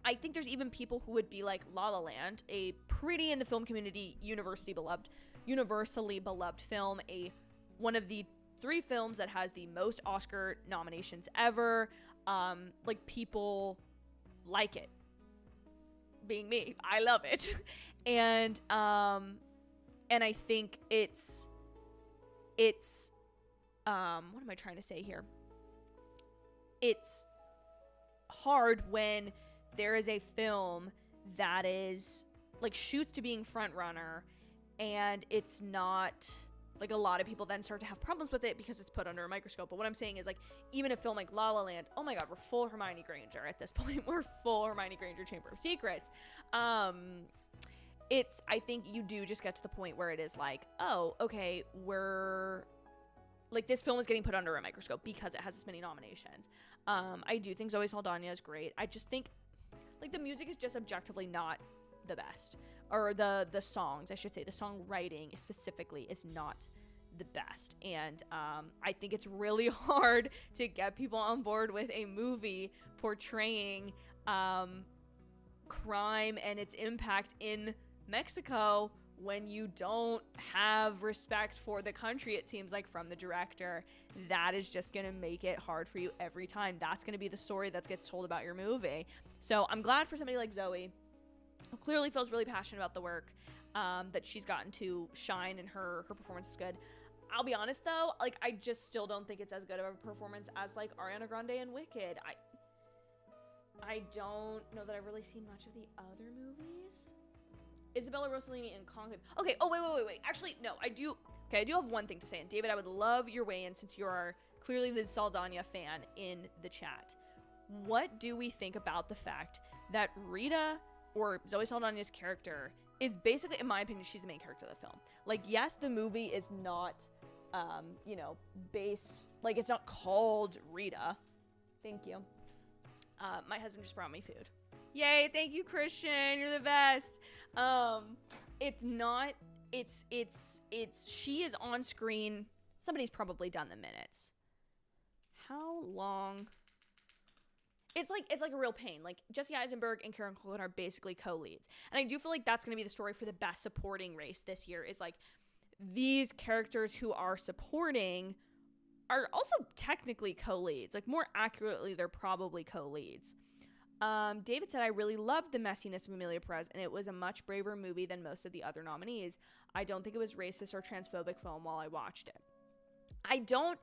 I think there's even people who would be like La La Land, a pretty in the film community universally beloved film, one of the 3 films that has the most Oscar nominations ever. Like, people like it. Being me, I love it. And I think it's what am I trying to say here? It's hard when there is a film that is like shoots to being front runner, and it's not, like, a lot of people then start to have problems with it because it's put under a microscope. But what I'm saying is, like, even a film like La La Land, oh my god, we're full Hermione Granger at this point. We're full Hermione Granger Chamber of Secrets. I think you do just get to the point where it is like, oh, okay, we're like, this film is getting put under a microscope because it has this many nominations. I do think Zoe Saldana is great. I just think, like, the music is just objectively not the best, or the songs, I should say, the songwriting specifically is not the best. And I think it's really hard to get people on board with a movie portraying crime and its impact in Mexico when you don't have respect for the country, it seems like, from the director. That is just gonna make it hard for you every time. That's gonna be the story that gets told about your movie. So I'm glad for somebody like Zoe, who clearly feels really passionate about the work, that she's gotten to shine, and her performance is good. I'll be honest though, like, I just still don't think it's as good of a performance as like Ariana Grande in Wicked. I don't know that I've really seen much of the other movies. Isabella Rossellini in Conclave. Okay, oh, wait. Actually, no, I do have one thing to say. And David, I would love your weigh-in, since you are clearly the Saldana fan in the chat. What do we think about the fact that Rita, or Zoe Saldana's character, is basically, in my opinion, she's the main character of the film. Like, yes, the movie is not, based, like, it's not called Rita. Thank you. My husband just brought me food. Yay, thank you, Christian. You're the best. It's not, she is on screen. Somebody's probably done the minutes. How long? It's like a real pain. Like, Jesse Eisenberg and Kieran are basically co-leads. And I do feel like that's going to be the story for the best supporting race this year, is like these characters who are supporting are also technically co-leads. Like, more accurately, they're probably co-leads. David said, I really loved the messiness of Emilia Perez, and it was a much braver movie than most of the other nominees. I don't think it was racist or transphobic film while I watched it. I don't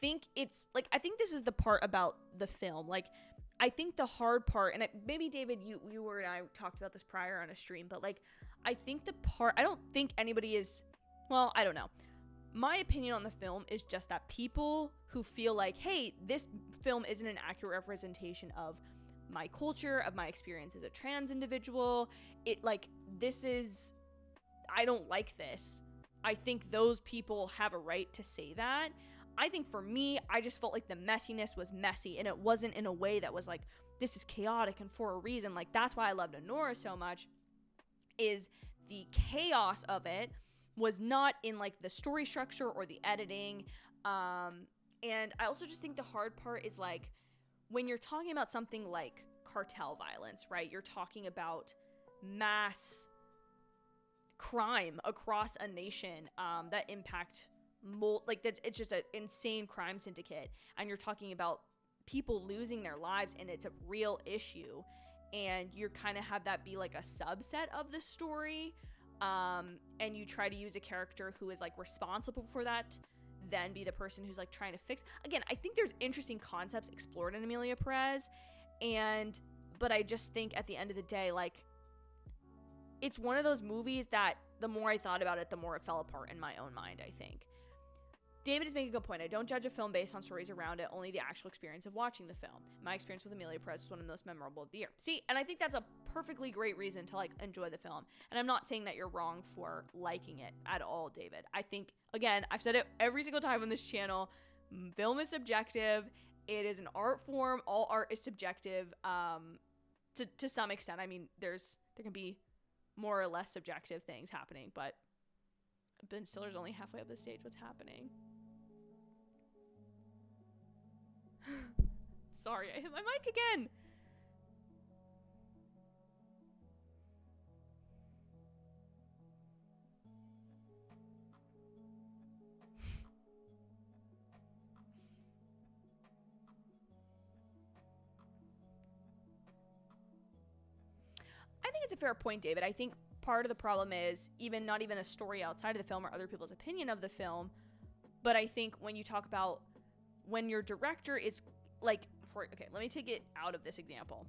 think it's, like, I think this is the part about the film. Like, I think the hard part, and maybe, David, you were and I talked about this prior on a stream, but, like, I think I don't think anybody is, well, I don't know. My opinion on the film is just that people who feel like, hey, this film isn't an accurate representation of my culture, of my experience as a trans individual, I don't like this. I think those people have a right to say that. I think for me, I just felt like the messiness was messy, and it wasn't in a way that was like, this is chaotic and for a reason. Like, that's why I loved Anora so much, is the chaos of it was not in like the story structure or the editing. And I also just think the hard part is like, when you're talking about something like cartel violence, right? You're talking about mass crime across a nation that impact it's just an insane crime syndicate, and you're talking about people losing their lives, and it's a real issue, and you kind of have that be like a subset of the story, and you try to use a character who is like responsible for that, then be the person who's like trying to fix. Again, I think there's interesting concepts explored in Emilia Perez, but I just think at the end of the day, like, it's one of those movies that the more I thought about it, the more it fell apart in my own mind, I think. David is making a good point. I don't judge a film based on stories around it, only the actual experience of watching the film. My experience with Emilia Perez was one of the most memorable of the year. See, and I think that's a perfectly great reason to, like, enjoy the film. And I'm not saying that you're wrong for liking it at all, David. I think, again, I've said it every single time on this channel, film is subjective. It is an art form. All art is subjective to some extent. I mean, there can be more or less subjective things happening, but Ben Stiller's only halfway up the stage. What's happening? Sorry, I hit my mic again. I think it's a fair point, David. I think part of the problem is not even a story outside of the film or other people's opinion of the film, but I think when you talk about when your director is like, let me take it out of this example.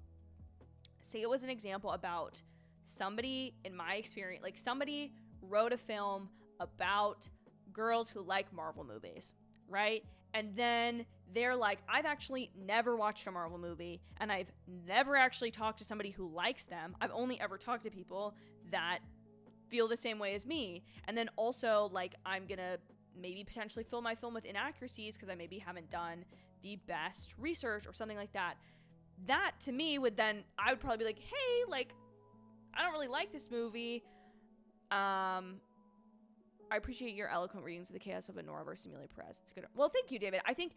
Say it was an example about somebody, in my experience, like somebody wrote a film about girls who like Marvel movies, right? And then they're like, I've actually never watched a Marvel movie, and I've never actually talked to somebody who likes them. I've only ever talked to people that feel the same way as me. And then also, like, I'm gonna maybe potentially fill my film with inaccuracies because I maybe haven't done the best research or something like that. That, to me, I would probably be like, hey, like, I don't really like this movie. I appreciate your eloquent readings of the chaos of Anora versus Emilia Perez. It's good. Well, thank you, David. I think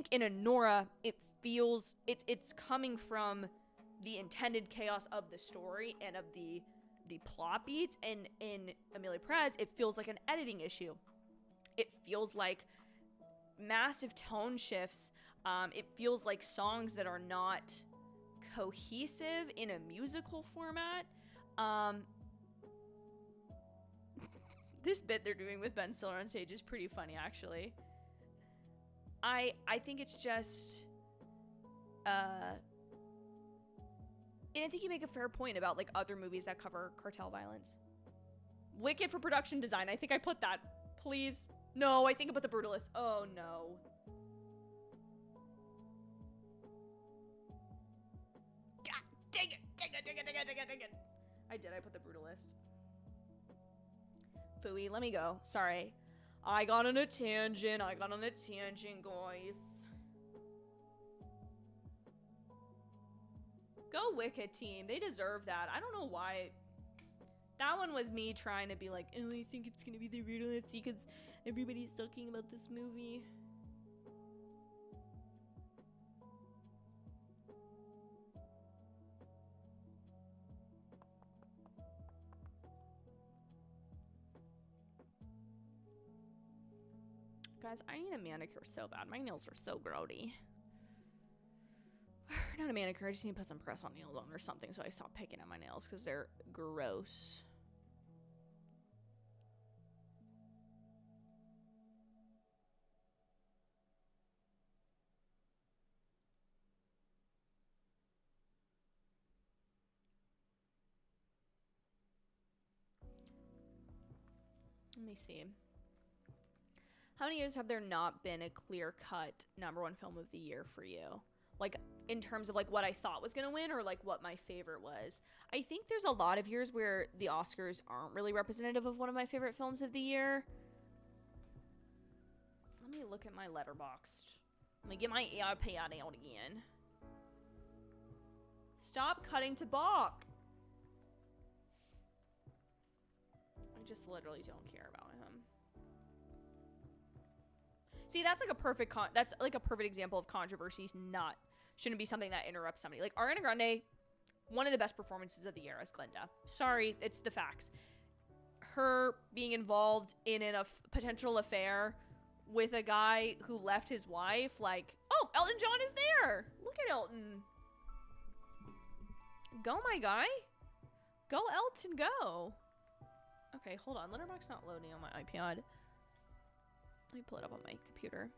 in Anora, it feels it's coming from the intended chaos of the story and of the plot beats. And in Emilia Perez, it feels like an editing issue. It feels like massive tone shifts. It feels like songs that are not cohesive in a musical format. This bit they're doing with Ben Stiller on stage is pretty funny, actually. I think it's just, and I think you make a fair point about, like, other movies that cover cartel violence. Wicked for production design. I think I put that. Please. No, I think I put The Brutalist. Oh, no. God dang it. Dang it. I put The Brutalist. Fooey, let me go. Sorry. I got on a tangent, guys. Go Wicked team. They deserve that. I don't know why. That one was me trying to be like, oh, I think it's gonna be the brutalist because everybody's talking about this movie. Guys, I need a manicure so bad. My nails are so grody. Not a manicure. I just need to put some press-on nails on or something so I stop picking at my nails because they're gross. Let me see. How many years have there not been a clear-cut #1 film of the year for you? Like, in terms of, like, what I thought was going to win or, like, what my favorite was. I think there's a lot of years where the Oscars aren't really representative of one of my favorite films of the year. Let me look at my Letterboxd. Let me get my iPad out again. Stop cutting to Bach. I just literally don't care about him. See, that's like a perfect example of controversies shouldn't be something that interrupts somebody. Like Ariana Grande, one of the best performances of the year as Glinda. Sorry, it's the facts. Her being involved in a potential affair with a guy who left his wife, like, oh, Elton John is there. Look at Elton. Go, my guy. Go, Elton, go. Okay, hold on. Letterboxd's not loading on my iPad. Let me pull it up on my computer.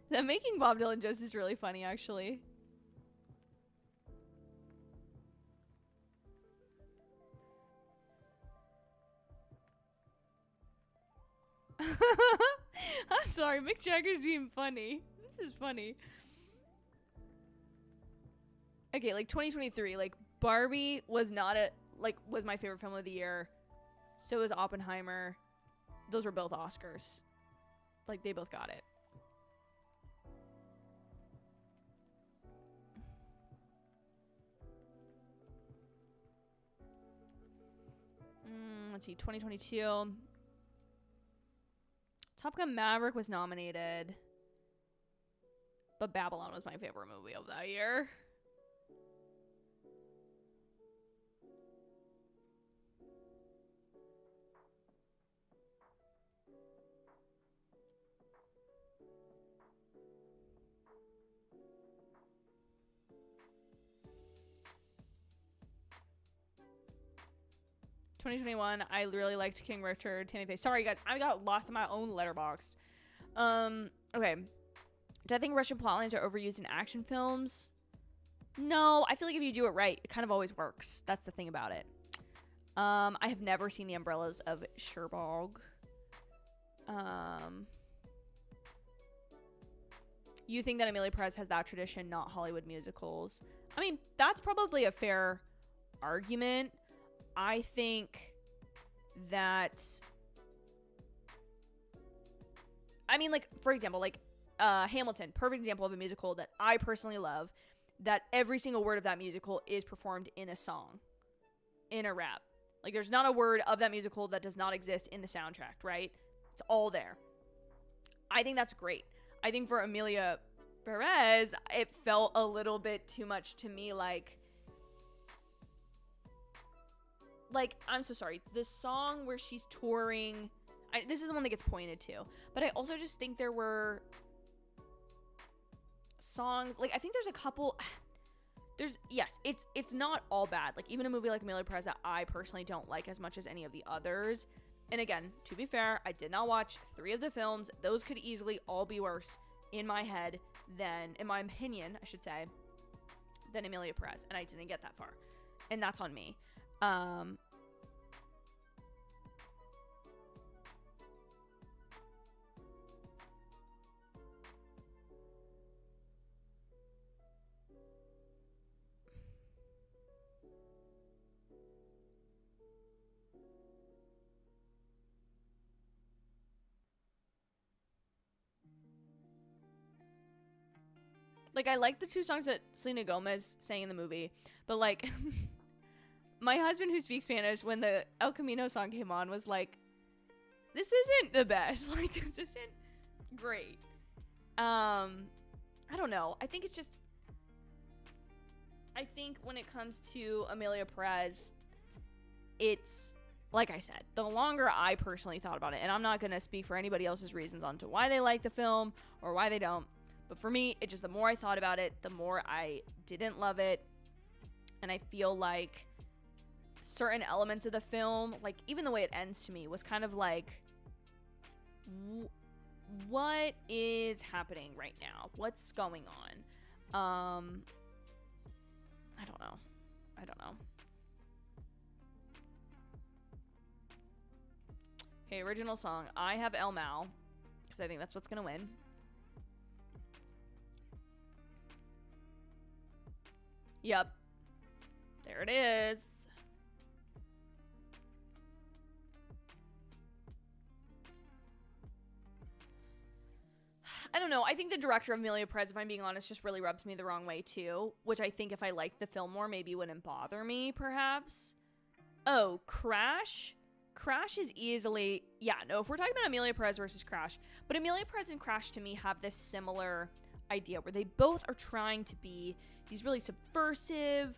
That making Bob Dylan jokes is really funny, actually. I'm sorry, Mick Jagger's being funny. This is funny. Okay, like 2023, like Barbie was was my favorite film of the year. So was Oppenheimer. Those were both Oscars. Like, they both got it. Let's see, 2022. Top Gun Maverick was nominated. But Babylon was my favorite movie of that year. '21, I really liked King Richard, Tammy Faye. Sorry, guys, I got lost in my own Letterboxd. Okay. Do I think Russian plotlines are overused in action films? No, I feel like if you do it right, it kind of always works. That's the thing about it. I have never seen The Umbrellas of Cherbourg. You think that Emilia Perez has that tradition, not Hollywood musicals? I mean, that's probably a fair argument. I think that, I mean, like, for example, like, Hamilton, perfect example of a musical that I personally love, that every single word of that musical is performed in a song, in a rap. Like, there's not a word of that musical that does not exist in the soundtrack, right? It's all there. I think that's great. I think for Emilia Perez, it felt a little bit too much to me, like, I'm so sorry, the song where she's touring, this is the one that gets pointed to, but I also just think there were songs, like, I think there's a couple, yes, it's not all bad, like, even a movie like Emilia Perez that I personally don't like as much as any of the others, and again, to be fair, I did not watch 3 of the films, those could easily all be worse in my head than, in my opinion, I should say, than Emilia Perez, and I didn't get that far, and that's on me. Like, I like the 2 songs that Selena Gomez sang in the movie, but, like, my husband who speaks Spanish, when the El Camino song came on, was like, this isn't the best. Like, this isn't great. I don't know. I think it's just, I think when it comes to Emilia Perez, it's, like I said, the longer I personally thought about it, and I'm not going to speak for anybody else's reasons onto why they like the film or why they don't, but for me, it just, the more I thought about it, the more I didn't love it. And I feel like certain elements of the film, like even the way it ends to me, was kind of like, what is happening right now? What's going on? I don't know. Okay, original song. I have El Mal, because I think that's what's going to win. Yep. There it is. I don't know. I think the director of Emilia Perez, if I'm being honest, just really rubs me the wrong way too, which I think if I liked the film more, maybe wouldn't bother me, perhaps. Oh, Crash? Crash is easily... Yeah, no, if we're talking about Emilia Perez versus Crash, but Emilia Perez and Crash to me have this similar idea where they both are trying to be these really subversive,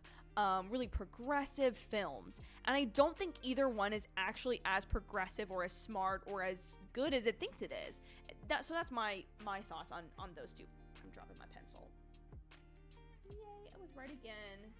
really progressive films. And I don't think either one is actually as progressive or as smart or as good as it thinks it is. So that's my thoughts on those two. I'm dropping my pencil. Yay, I was right again.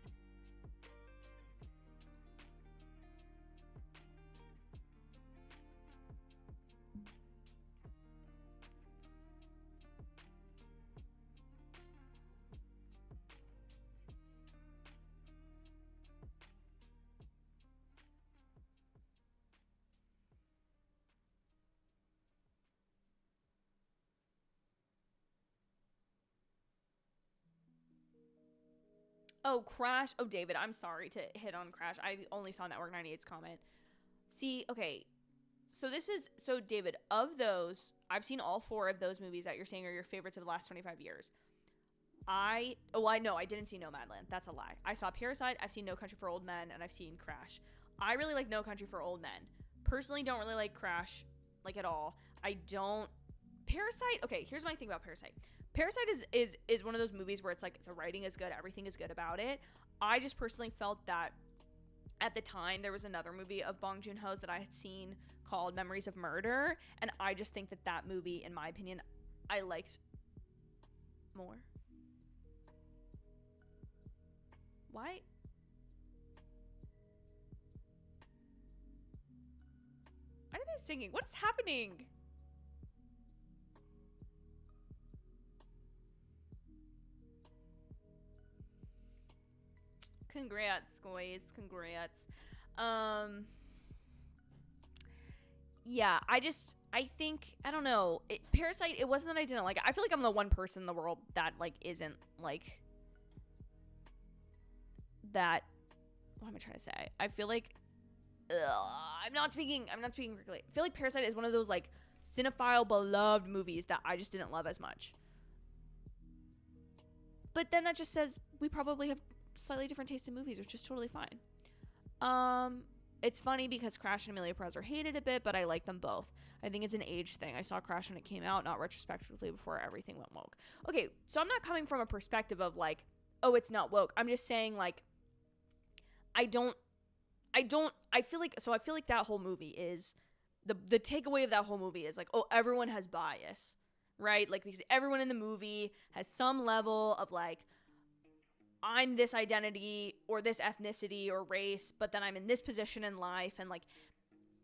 Oh, Crash. Oh, David, I'm sorry to hit on Crash. I only saw Network 98's comment. See, okay. So David, of those, I've seen all 4 of those movies that you're saying are your favorites of the last 25 years. I didn't see Nomadland. That's a lie. I saw Parasite, I've seen No Country for Old Men, and I've seen Crash. I really like No Country for Old Men. Personally, don't really like Crash, like, at all. Parasite, okay, here's my thing about Parasite. Parasite is one of those movies where it's like the writing is good, everything is good about it. I just personally felt that at the time there was another movie of Bong Joon-ho's that I had seen called Memories of Murder, and I just think that movie, in my opinion, I liked more. Why? Why are they singing? What is happening? Congrats, guys. Congrats. Yeah, I think, I don't know. Parasite, it wasn't that I didn't like it. I feel like I'm the one person in the world that, like, isn't, like, that, what am I trying to say? I feel like, I'm not speaking correctly. I feel like Parasite is one of those, like, cinephile beloved movies that I just didn't love as much. But then that just says we probably have slightly different taste in movies, which is totally fine. It's funny because Crash and Emilia Perez are hated a bit, but I like them both. I think it's an age thing. I saw Crash when it came out, not retrospectively before everything went woke. Okay, so I'm not coming from a perspective of like, oh, it's not woke. I'm just saying, like, I feel like that whole movie is, the takeaway of that whole movie is like, oh, everyone has bias, right? Like, because everyone in the movie has some level of like, I'm this identity or this ethnicity or race, but then I'm in this position in life. And like,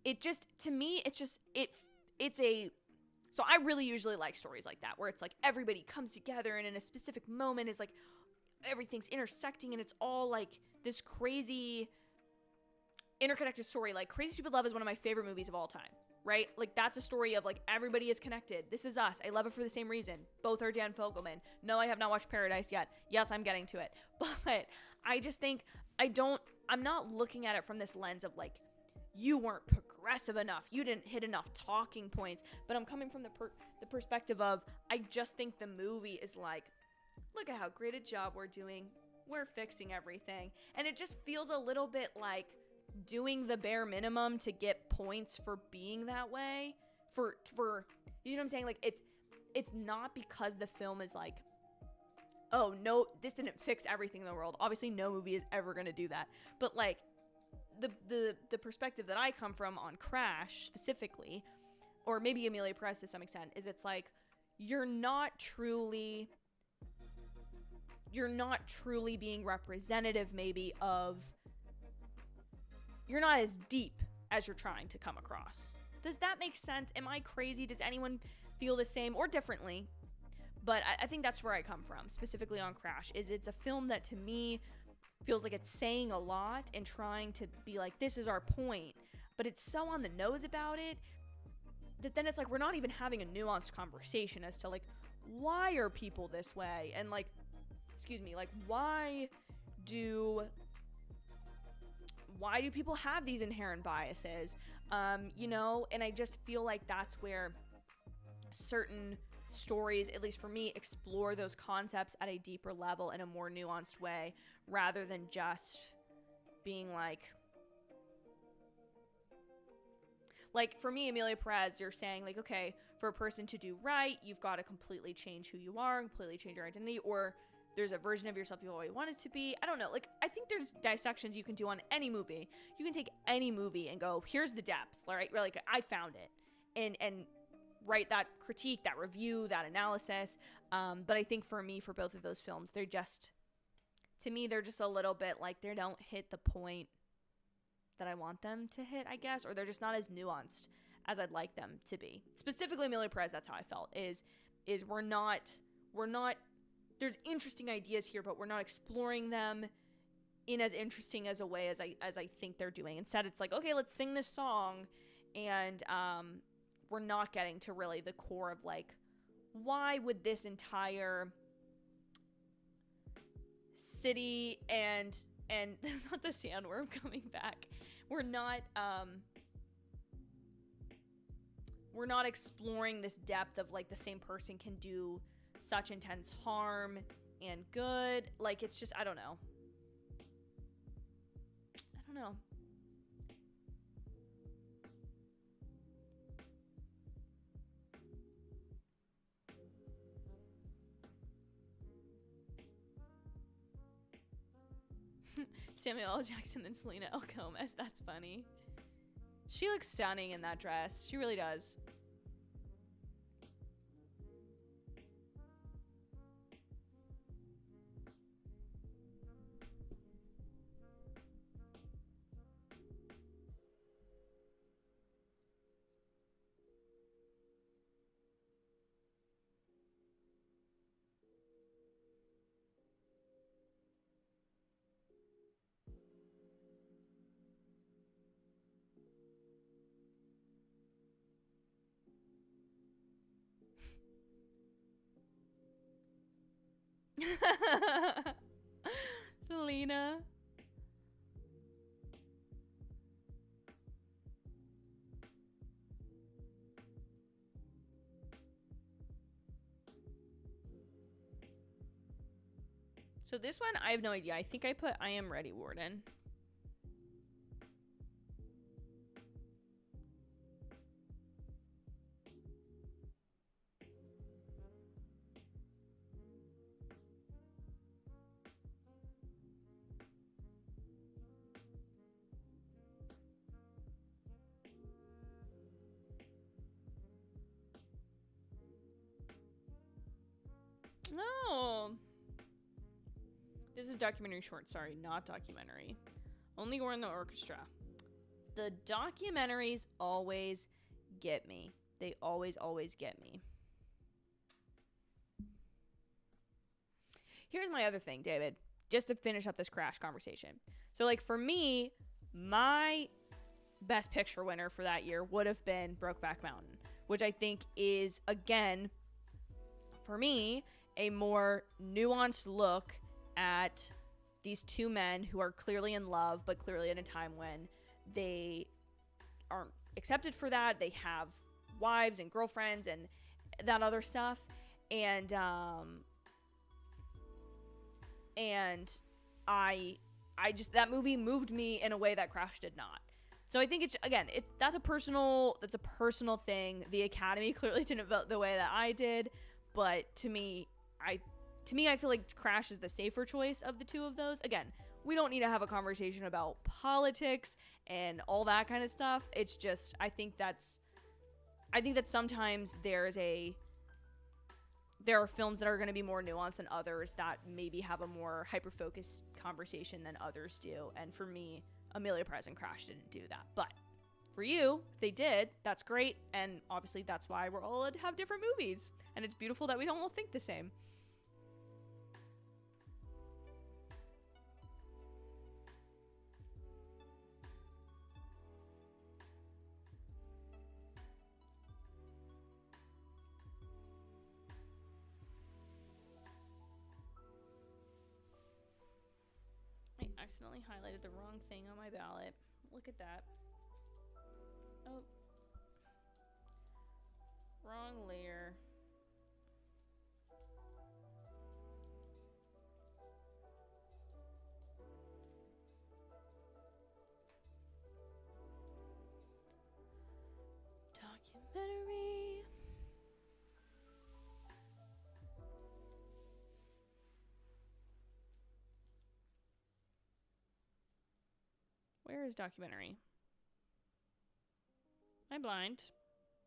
it just, to me, it's just, it's a So I really usually like stories like that, where it's like everybody comes together and in a specific moment is like everything's intersecting and it's all like this crazy interconnected story. Like Crazy Stupid Love is one of my favorite movies of all time, right? Like that's a story of like everybody is connected. This Is Us. I love it for the same reason. Both are Dan Fogelman. No, I have not watched Paradise yet. Yes, I'm getting to it. But I just think I'm not looking at it from this lens of like, you weren't progressive enough, you didn't hit enough talking points, but I'm coming from the perspective of, I just think the movie is like, look at how great a job we're doing, we're fixing everything, and it just feels a little bit like doing the bare minimum to get points for being that way, for you know what I'm saying? Like it's not because the film is like, oh no, this didn't fix everything in the world. Obviously no movie is ever gonna do that, but like the perspective that I come from on Crash specifically, or maybe Emilia Perez to some extent, is it's like you're not truly being representative maybe of, you're not as deep as you're trying to come across. Does that make sense? Am I crazy? Does anyone feel the same or differently? But I think that's where I come from, specifically on Crash, is it's a film that to me feels like it's saying a lot and trying to be like, this is our point, but it's so on the nose about it that then it's like we're not even having a nuanced conversation as to like, why are people this way, and like, excuse me, like why do people have these inherent biases, you know? And I just feel like that's where certain stories, at least for me, explore those concepts at a deeper level in a more nuanced way, rather than just being like for me, Emilia Perez, you're saying like, okay, for a person to do right, you've got to completely change who you are, completely change your identity, or there's a version of yourself you always wanted to be. I don't know. Like, I think there's dissections you can do on any movie. You can take any movie and go, here's the depth, right? Like, I found it. And write that critique, that review, that analysis. But I think for me, for both of those films, they're just, to me, they're just a little bit like they don't hit the point that I want them to hit, I guess, or they're just not as nuanced as I'd like them to be. Specifically, Emilia Perez, that's how I felt, is we're not, there's interesting ideas here, but we're not exploring them in as interesting as a way as I think they're doing. Instead, it's like, okay, let's sing this song, and we're not getting to really the core of like, why would this entire city and not the sandworm coming back, we're not exploring this depth of like the same person can do such intense harm and good. Like, it's just, I don't know. Samuel L. Jackson and Selena L. Gomez. That's funny. She looks stunning in that dress. She really does. Selena. So this one, I have no idea. I think I put I Am Ready, Warden. No. This is documentary short. Sorry, not documentary. Only War in the Orchestra. The documentaries always get me. They always, always get me. Here's my other thing, David, just to finish up this Crash conversation. So, like, for me, my Best Picture winner for that year would have been Brokeback Mountain, which I think is, again, for me, a more nuanced look at these two men who are clearly in love, but clearly in a time when they aren't accepted for that. They have wives and girlfriends and that other stuff. And I just, that movie moved me in a way that Crash did not. So I think that's a personal thing. The Academy clearly didn't vote the way that I did, but to me, I feel like Crash is the safer choice of the two of those. Again, we don't need to have a conversation about politics and all that kind of stuff. It's just, I think that sometimes there are films that are going to be more nuanced than others that maybe have a more hyper-focused conversation than others do. And for me, Emilia Perez and Crash didn't do that. But for you, if they did, that's great. And obviously that's why we're all allowed to have different movies. And it's beautiful that we don't all think the same. I accidentally highlighted the wrong thing on my ballot. Look at that. Oh. Wrong layer. Documentary. Where is documentary? Am I blind?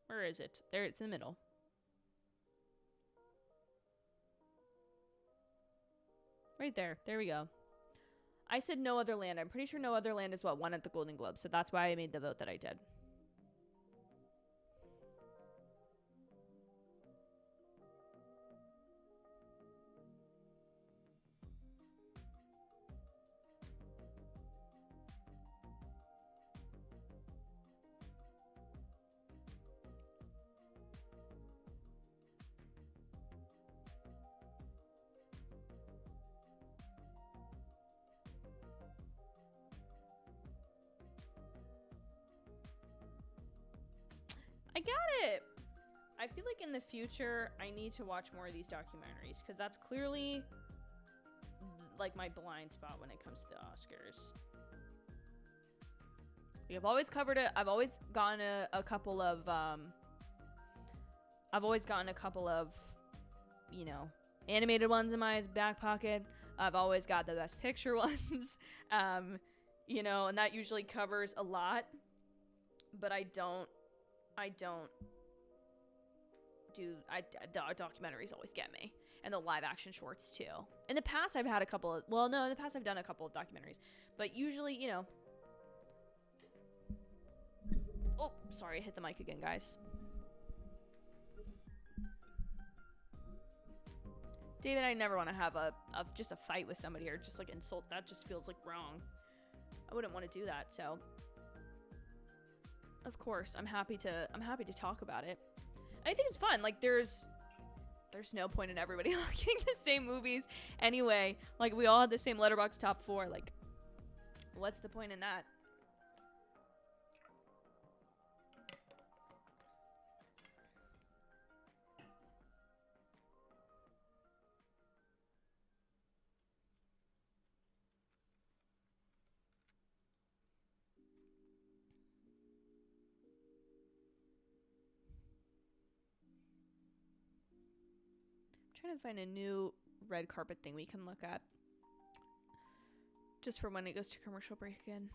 Where is it? There, it's in the middle. Right there. There we go. I said No Other Land. I'm pretty sure No Other Land is what won at the Golden Globe, so that's why I made the vote that I did. I got it. I feel like in the future, I need to watch more of these documentaries because that's clearly like my blind spot when it comes to the Oscars. I've always covered it. I've always gotten a couple of, you know, animated ones in my back pocket. I've always got the Best Picture ones, you know, and that usually covers a lot, but the documentaries always get me, and the live action shorts too. In the past I've done a couple of documentaries, but usually, you know, oh, sorry, I hit the mic again, guys. David, I never want to have just a fight with somebody or just like insult. That just feels like wrong. I wouldn't want to do that, so of course, I'm happy to talk about it. And I think it's fun. Like there's no point in everybody liking the same movies anyway. Like we all had the same Letterboxd top 4. Like what's the point in that? Trying to find a new red carpet thing we can look at just for when it goes to commercial break again.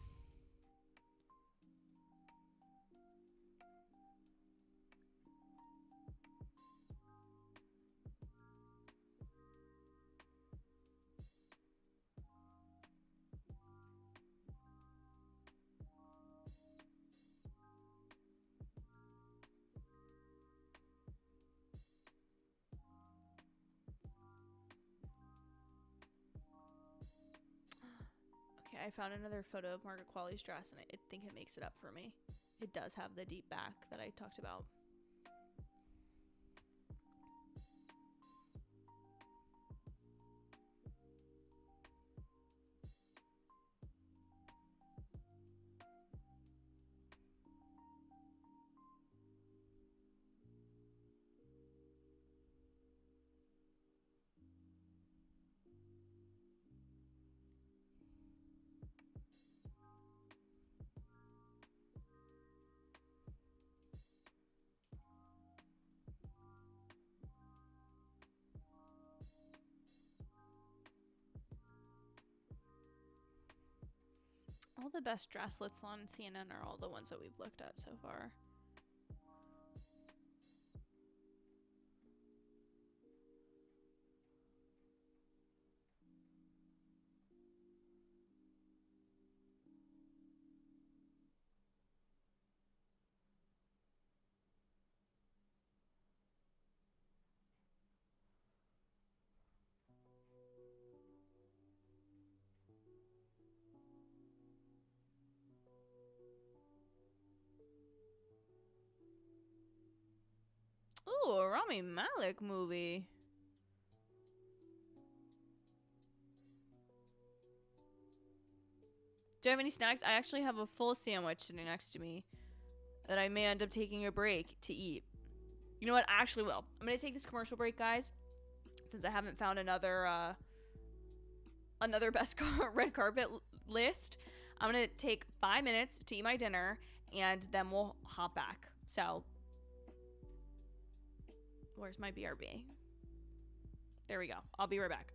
Okay, I found another photo of Margaret Qualley's dress, and I think it makes it up for me. It does have the deep back that I talked about. All the best dresslets on CNN are all the ones that we've looked at so far. Ooh, a Rami Malek movie. Do I have any snacks? I actually have a full sandwich sitting next to me that I may end up taking a break to eat. You know what? I actually will. I'm going to take this commercial break, guys, since I haven't found another best red carpet list. I'm going to take 5 minutes to eat my dinner, and then we'll hop back. So, where's my BRB? There we go. I'll be right back.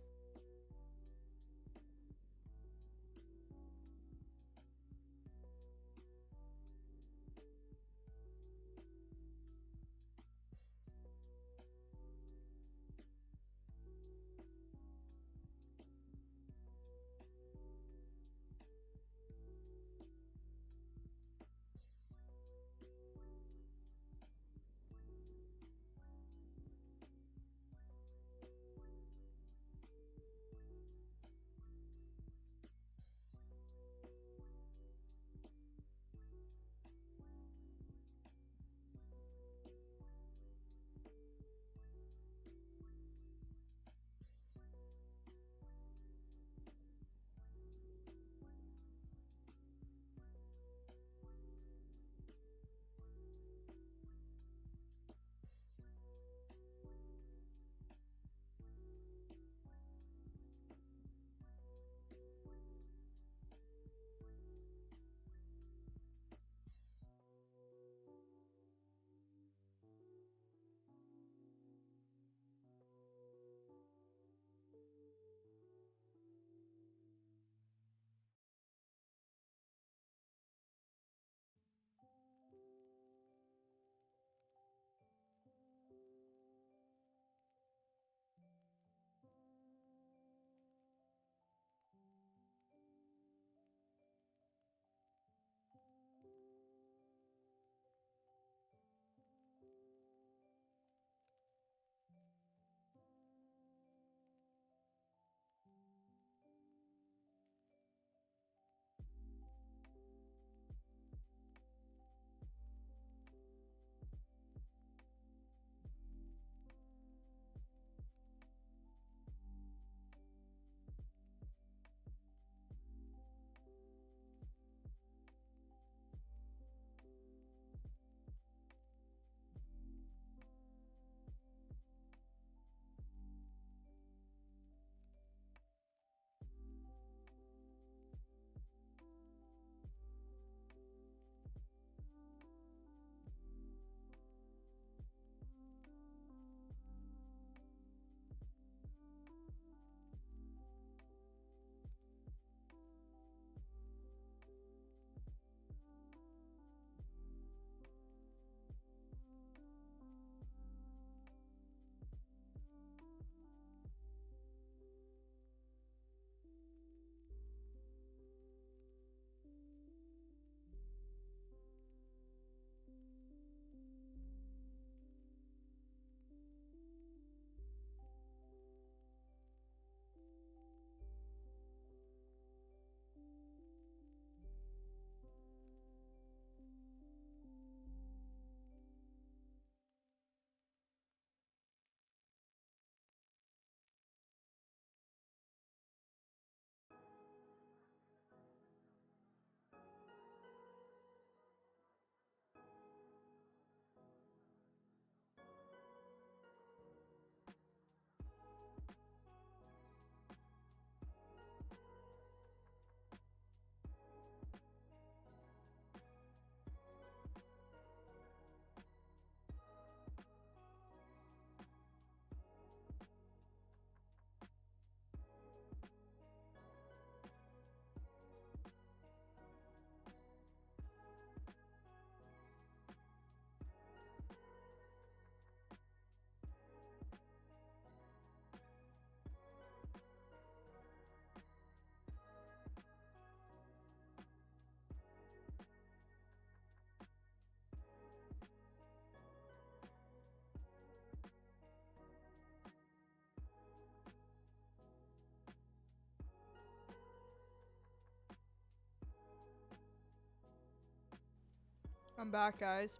I'm back, guys.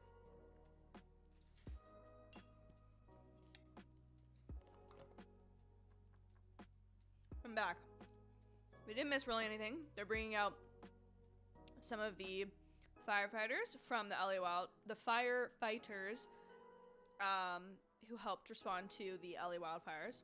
I'm back. We didn't miss really anything. They're bringing out some of the firefighters from the LA Wild, the firefighters who helped respond to the LA wildfires.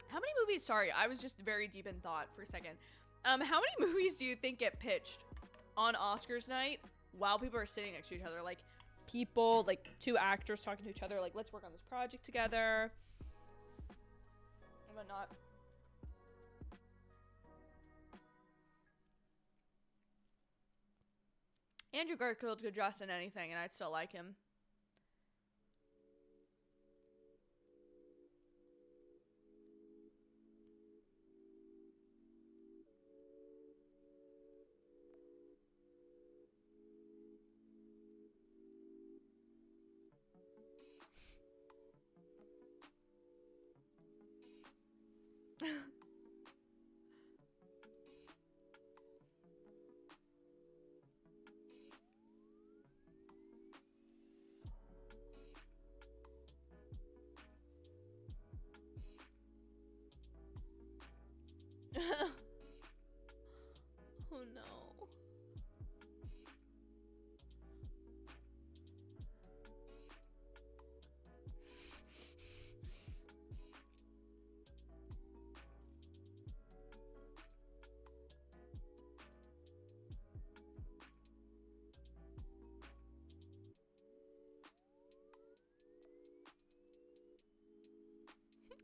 How many movies, sorry, I was just very deep in thought for a second. How many movies do you think get pitched on Oscars night while people are sitting next to each other? Like, people, like, two actors talking to each other, like, let's work on this project together. And whatnot. Andrew Garfield could dress in anything, and I'd still like him. Oh no.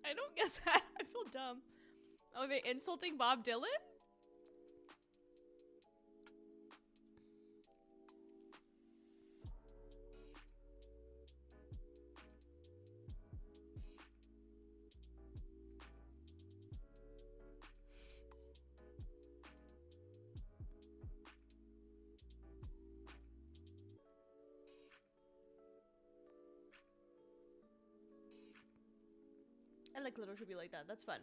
I don't get that. I feel dumb. Oh, they insulting Bob Dylan? I like little tribute like that. That's fun.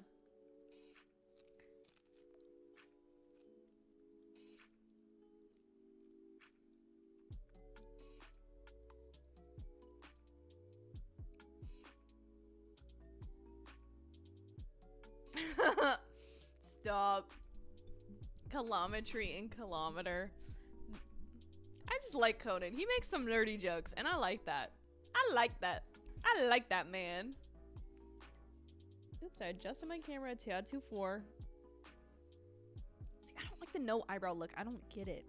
Stop. Kilometry and kilometer. I just like Conan. He makes some nerdy jokes, and I like that. I like that. I like that, man. Oops, I adjusted my camera to 2.4. See, I don't like the no eyebrow look. I don't get it.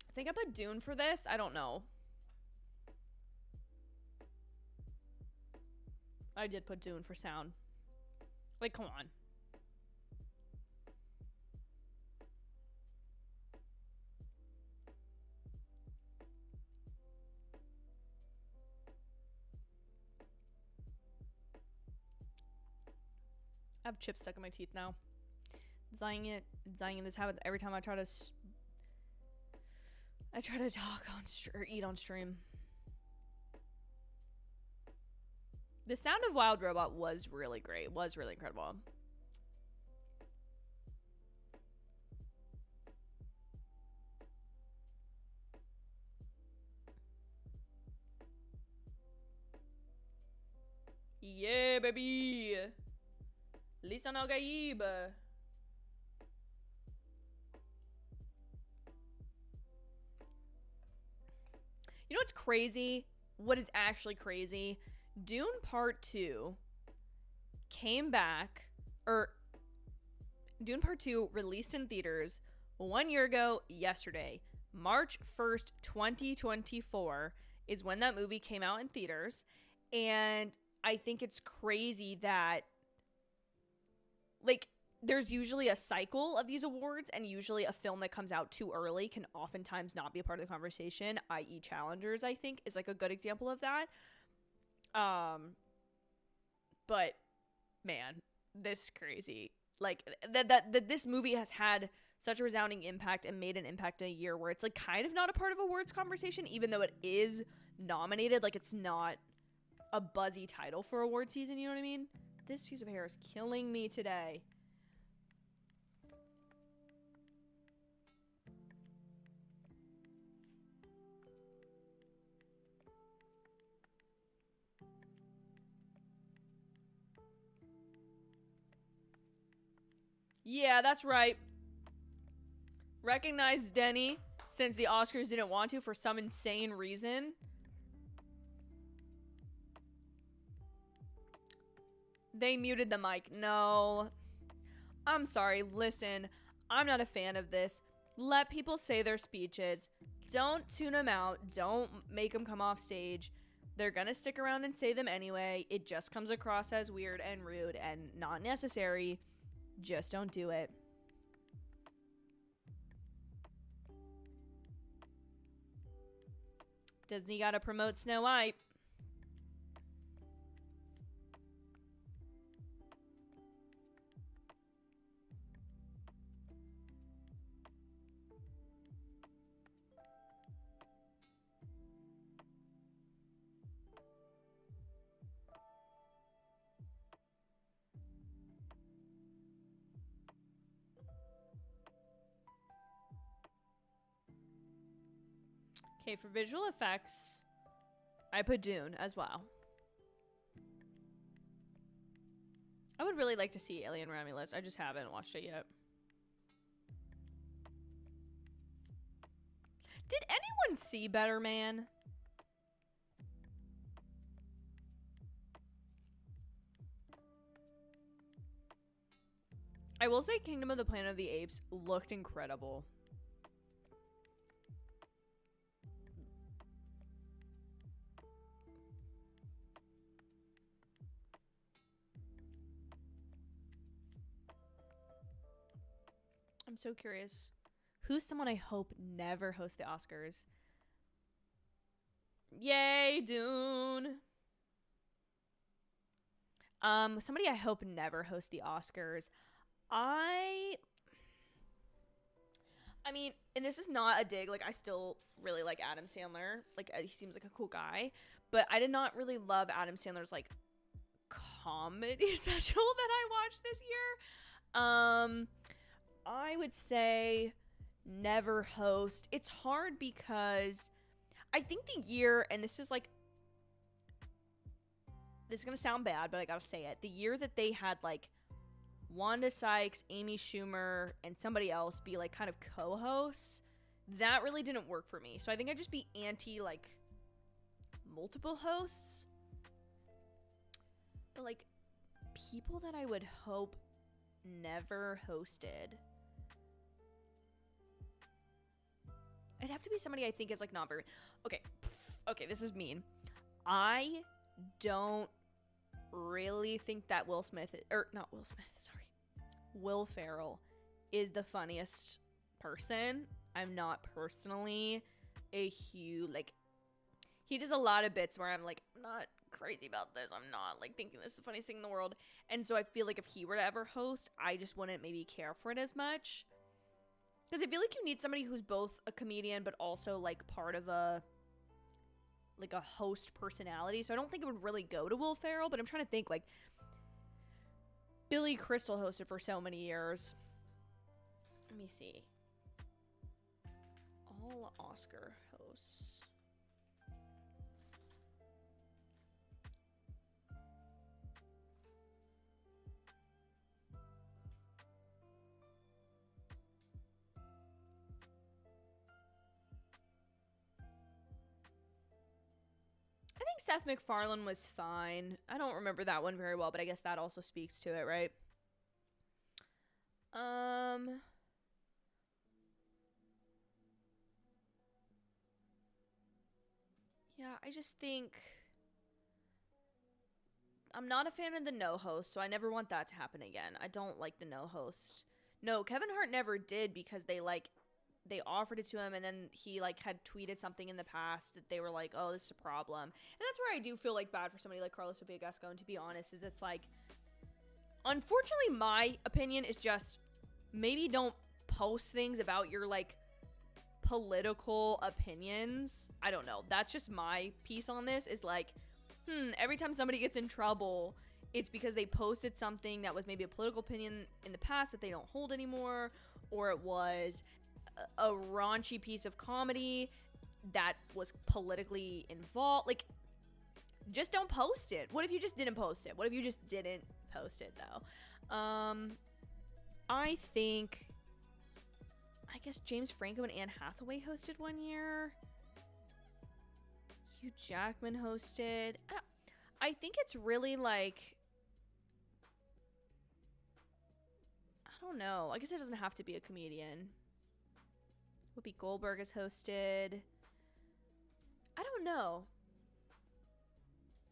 I think I put Dune for this. I don't know. I did put Dune for sound. Like, come on. I have chips stuck in my teeth now. Dying in this habit every time I try to talk on or eat on stream. The sound of Wild Robot was really great. Was really incredible. Yeah, baby. Lisa Nagaib. You know what's crazy? What is actually crazy? Dune Part 2 came back, or Dune Part 2 released in theaters 1 year ago yesterday. March 1st, 2024 is when that movie came out in theaters. And I think it's crazy that, like, there's usually a cycle of these awards, and usually a film that comes out too early can oftentimes not be a part of the conversation, i.e. Challengers, I think, is, like, a good example of that. But, man, this is crazy. Like, that this movie has had such a resounding impact and made an impact in a year where it's, like, kind of not a part of awards conversation, even though it is nominated. Like, it's not a buzzy title for award season, you know what I mean? This piece of hair is killing me today. Yeah, that's right. Recognize Denny, since the Oscars didn't want to for some insane reason. They muted the mic. No. I'm sorry. Listen, I'm not a fan of this. Let people say their speeches. Don't tune them out. Don't make them come off stage. They're gonna stick around and say them anyway. It just comes across as weird and rude and not necessary. Just don't do it. Disney gotta promote Snow White. Okay, for visual effects, I put Dune as well. I would really like to see Alien Romulus. I just haven't watched it yet. Did anyone see Better Man? I will say Kingdom of the Planet of the Apes looked incredible. I'm so curious. Who's someone I hope never hosts the Oscars? Yay, Dune. Somebody I hope never hosts the Oscars. I mean, and this is not a dig. Like, I still really like Adam Sandler. Like, he seems like a cool guy. But I did not really love Adam Sandler's, like, comedy special that I watched this year. I would say never host. It's hard because I think the year, and this is like, this is going to sound bad, but I got to say it. The year that they had like Wanda Sykes, Amy Schumer, and somebody else be like kind of co-hosts, that really didn't work for me. So I think I'd just be anti like multiple hosts. But like people that I would hope never hosted. It'd have to be somebody I think is like not very okay, this is mean. I don't really think that Will Ferrell is the funniest person. I'm not personally a huge, like, he does a lot of bits where I'm like, I'm not crazy about this. I'm not like thinking this is the funniest thing in the world. And so I feel like if he were to ever host, I just wouldn't maybe care for it as much. Because I feel like you need somebody who's both a comedian but also like part of a host personality. So I don't think it would really go to Will Ferrell, but I'm trying to think, like, Billy Crystal hosted for so many years. Let me see. All Oscar hosts. Seth MacFarlane was fine. I don't remember that one very well, but I guess that also speaks to it, right? Yeah, I just think I'm not a fan of the no host, so I never want that to happen again. I don't like the no host. No, Kevin Hart never did because they offered it to him, and then he like had tweeted something in the past that they were like, oh, this is a problem. And that's where I do feel like bad for somebody like Carlos Sofia Gascon, to be honest, is it's like, unfortunately, my opinion is just maybe don't post things about your like political opinions. I don't know. That's just my piece on this, is like, every time somebody gets in trouble, it's because they posted something that was maybe a political opinion in the past that they don't hold anymore, or it was a raunchy piece of comedy that was politically involved. Like, just don't post it. What if you just didn't post it? What if you just didn't post it, though? I think, I guess James Franco and Anne Hathaway hosted one year. Hugh Jackman hosted. I think it's really like, I don't know. I guess it doesn't have to be a comedian. Whoopi Goldberg has hosted. I don't know.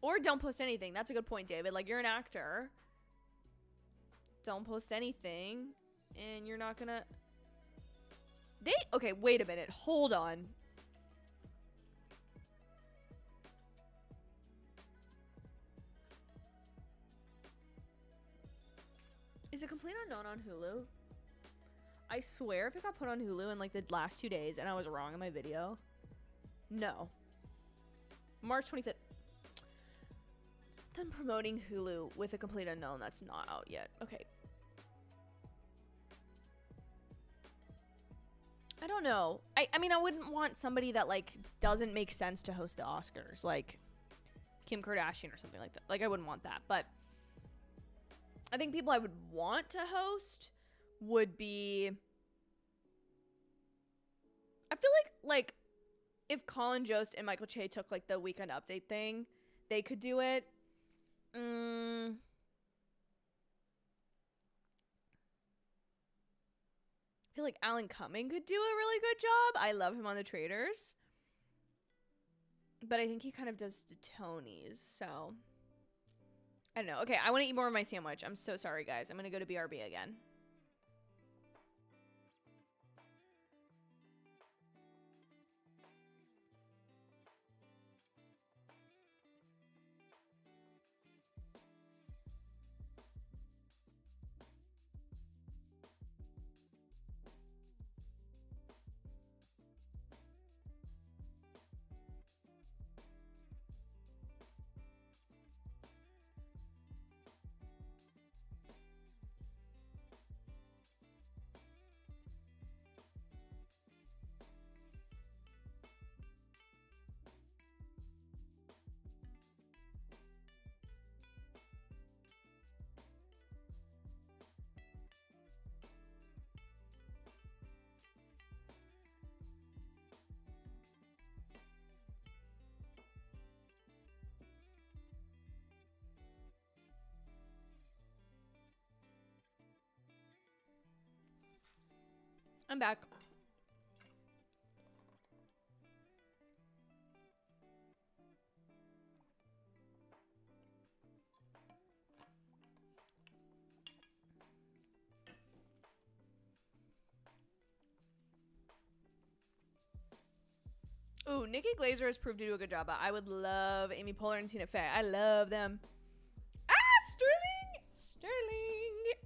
Or don't post anything. That's a good point, David. Like, you're an actor. Don't post anything. And you're not gonna... Okay, wait a minute. Hold on. Is it Complete Unknown on Hulu? I swear if it got put on Hulu in like the last 2 days and I was wrong in my video. No. March 25th. Them promoting Hulu with a Complete Unknown that's not out yet. Okay. I don't know. I mean, I wouldn't want somebody that like doesn't make sense to host the Oscars, like Kim Kardashian or something like that. Like, I wouldn't want that. But I think people I would want to host would be, I feel like if Colin Jost and Michael Che took like the weekend update thing, they could do it. I feel like Alan Cumming could do a really good job. I love him on The Traitors. But I think he kind of does the Tonys, so I don't know. Okay, I want to eat more of my sandwich. I'm so sorry, guys. I'm going to go to BRB again. I'm back. Ooh, Nikki Glaser has proved to do a good job. I would love Amy Poehler and Tina Fey. I love them. Ah, Sterling!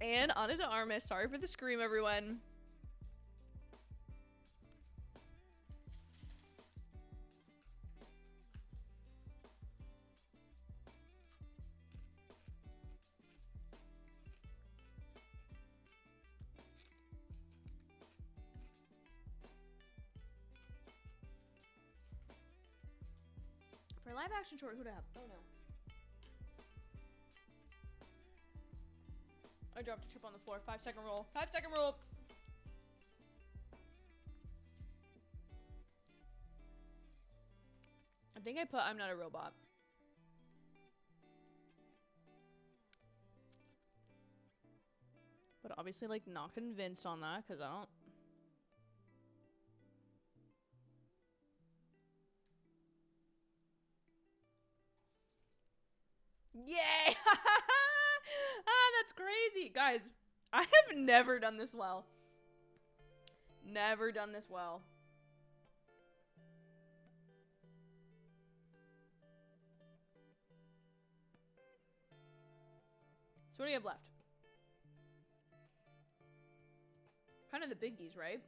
And Ana de Armas. Sorry for the scream, everyone. For live action short, who'd I have? Oh no. I dropped a chip on the floor. 5-second rule. 5-second rule. I think I put I'm Not a Robot. But obviously, like, not convinced on that because I don't. Yay! That's crazy. Guys, I have never done this well. Never done this well. So what do you have left? Kind of the biggies, right?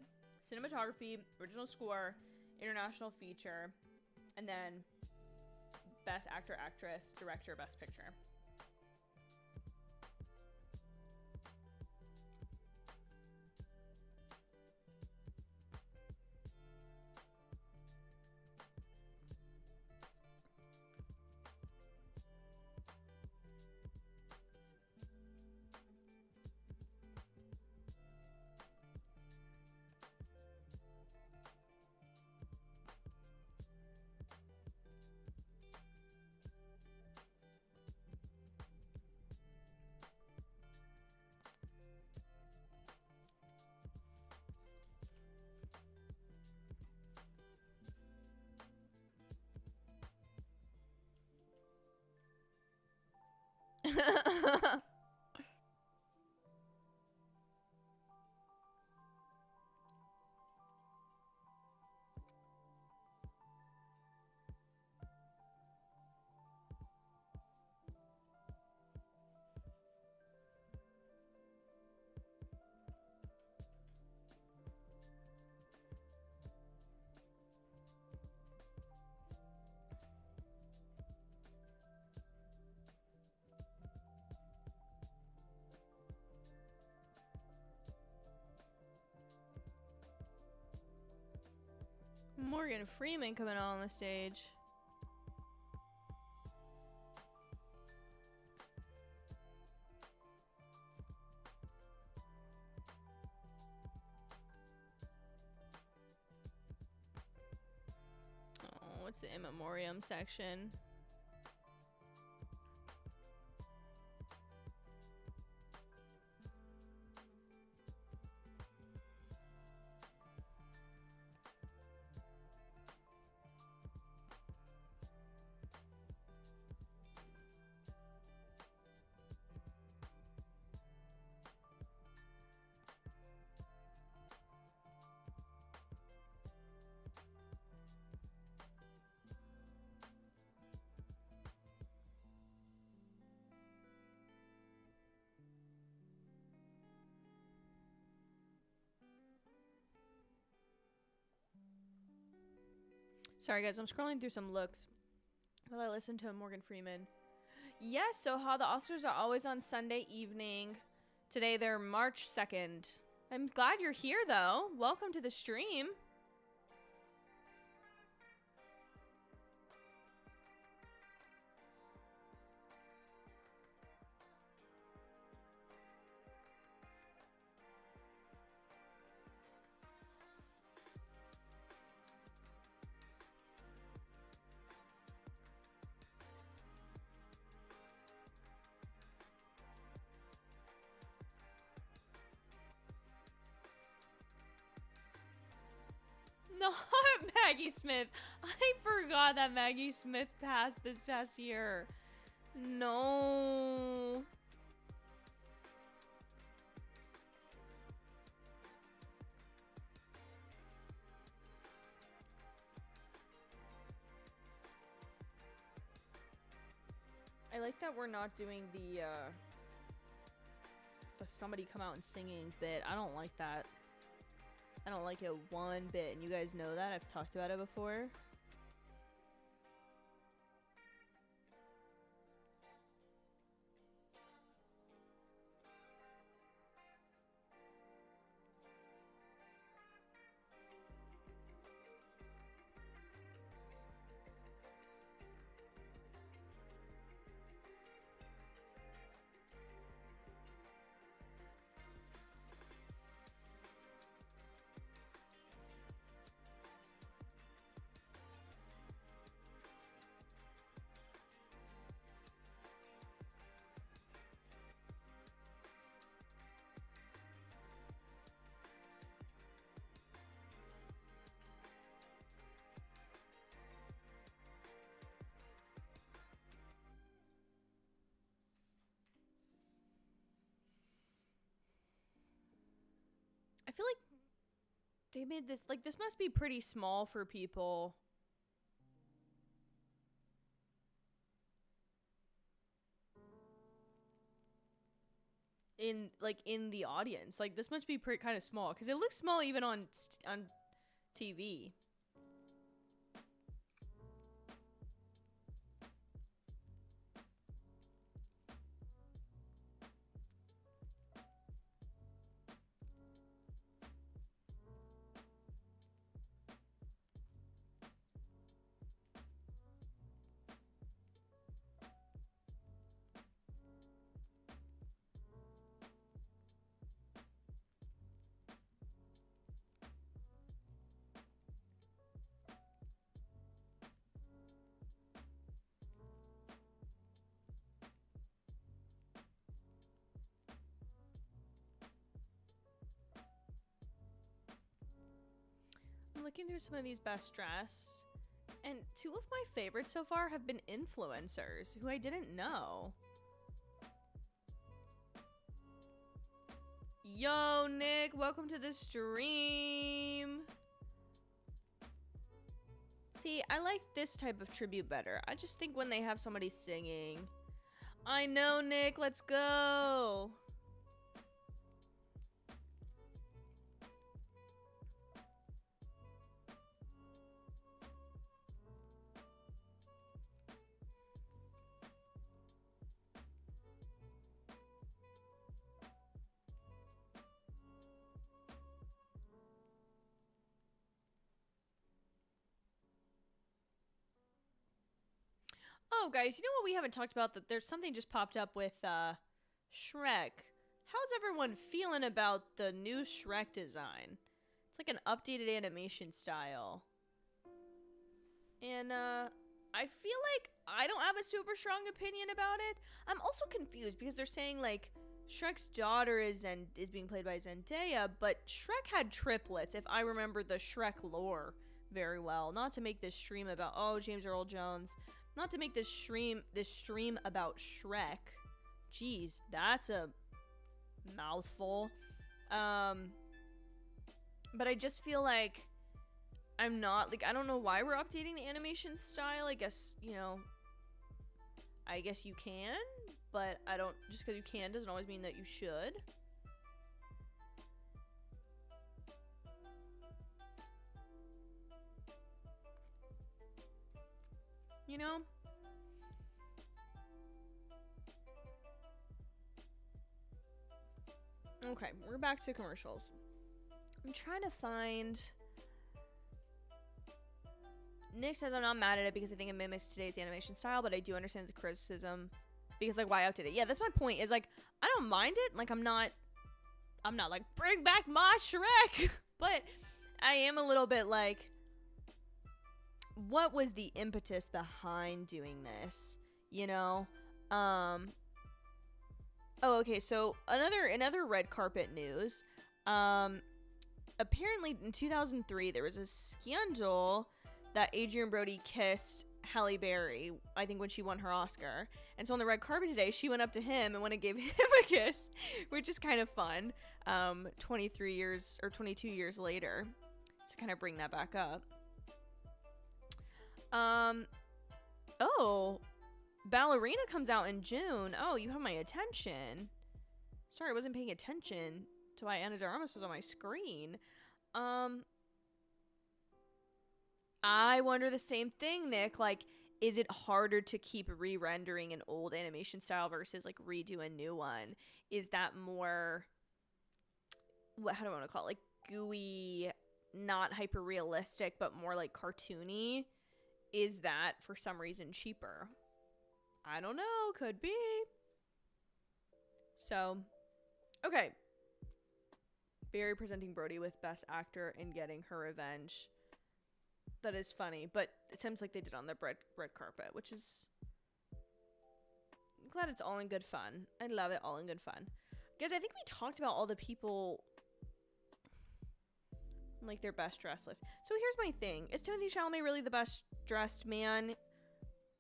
Cinematography, original score, international feature, and then best actor, actress, director, best picture. Morgan Freeman coming on the stage. Oh, what's the in memoriam section? Sorry guys, I'm scrolling through some looks while I listen to Morgan Freeman. Yes, so how the Oscars are always on Sunday evening. Today they're March 2nd. I'm glad you're here though. Welcome to the stream. Not Maggie Smith. I forgot that Maggie Smith passed this past year. No. I like that we're not doing the somebody come out and singing bit. I don't like that. I don't like it one bit, and you guys know that. I've talked about it before. feel like they made this, like, this must be pretty small for people. In the audience. Like, this must be pretty kind of small, because it looks small even on TV. Looking through some of these best dressed, and 2 of my favorites so far have been influencers who I didn't know. Yo, Nick, welcome to the stream. See, I like this type of tribute better. I just think when they have somebody singing. I know, Nick, let's go. Oh, guys, you know what we haven't talked about? That there's something just popped up with Shrek. How's everyone feeling about the new Shrek design? It's like an updated animation style. And I feel like I don't have a super strong opinion about it. I'm also confused because they're saying like Shrek's daughter is being played by Zendaya, but Shrek had triplets, if I remember the Shrek lore very well. Not to make this stream about, oh, James Earl Jones. Not to make this stream about Shrek. Jeez, that's a mouthful. But I just feel like I'm not, like, I don't know why we're updating the animation style. I guess, you know, I guess you can, but I don't, just because you can doesn't always mean that you should. You know? Okay, we're back to commercials. I'm trying to find... Nick says I'm not mad at it because I think it mimics today's animation style, but I do understand the criticism because, like, why update it? Yeah, that's my point, is, like, I don't mind it. Like, I'm not like, bring back my Shrek! But I am a little bit like... what was the impetus behind doing this, you know? Oh, okay, so another red carpet news. Apparently in 2003 there was a scandal that Adrian Brody kissed Halle Berry, I think when she won her Oscar. And so on the red carpet today, she went up to him and went and gave him a kiss, which is kind of fun. 23 years or 22 years later, to kind of bring that back up. Oh, Ballerina comes out in June. Oh, you have my attention. Sorry, I wasn't paying attention to why Ana de Armas was on my screen. I wonder the same thing, Nick. Like, is it harder to keep re-rendering an old animation style versus, like, redo a new one? Is that more, how do I want to call it? Like, gooey, not hyper-realistic, but more, like, cartoony? Is that, for some reason, cheaper? I don't know. Could be. So, okay. Barry presenting Brody with Best Actor and getting her revenge. That is funny, but it seems like they did on the red carpet, which is... I'm glad it's all in good fun. I love it, all in good fun. Guys, I think we talked about all the people... like their best dress list. So here's my thing. Is Timothée Chalamet really the best dressed man?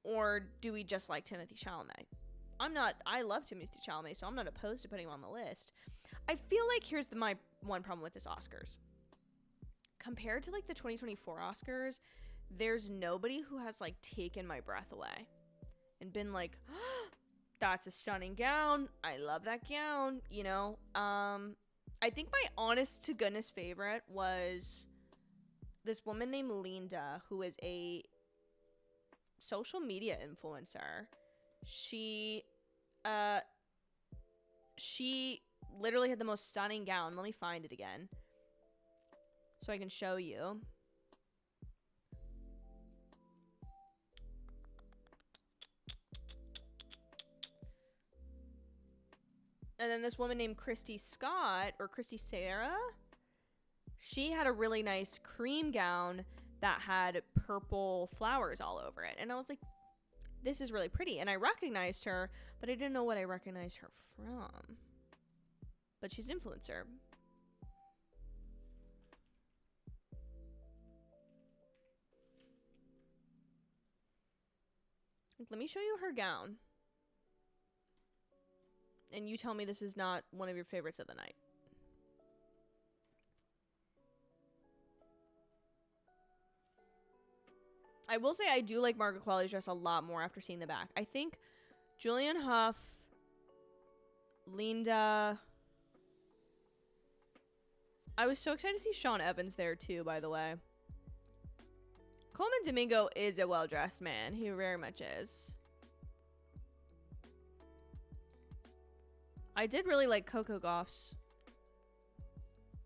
Or do we just like Timothée Chalamet? I love Timothée Chalamet, so I'm not opposed to putting him on the list. I feel like here's my one problem with this Oscars. Compared to like the 2024 Oscars, there's nobody who has like taken my breath away and been like, oh, that's a stunning gown. I love that gown, you know? I think my honest to goodness favorite was this woman named Linda, who is a social media influencer. She literally had the most stunning gown. Let me find it again so I can show you. And then this woman named Christy Scott, or Christy Sarah, she had a really nice cream gown that had purple flowers all over it. And I was like, this is really pretty. And I recognized her, but I didn't know what I recognized her from. But she's an influencer. Let me show you her gown. And you tell me this is not one of your favorites of the night. I will say I do like Margaret Qualley's dress a lot more after seeing the back. I think Julianne Hough, Linda. I was so excited to see Sean Evans there too, by the way. Coleman Domingo is a well-dressed man. He very much is. I did really like Coco Gauff's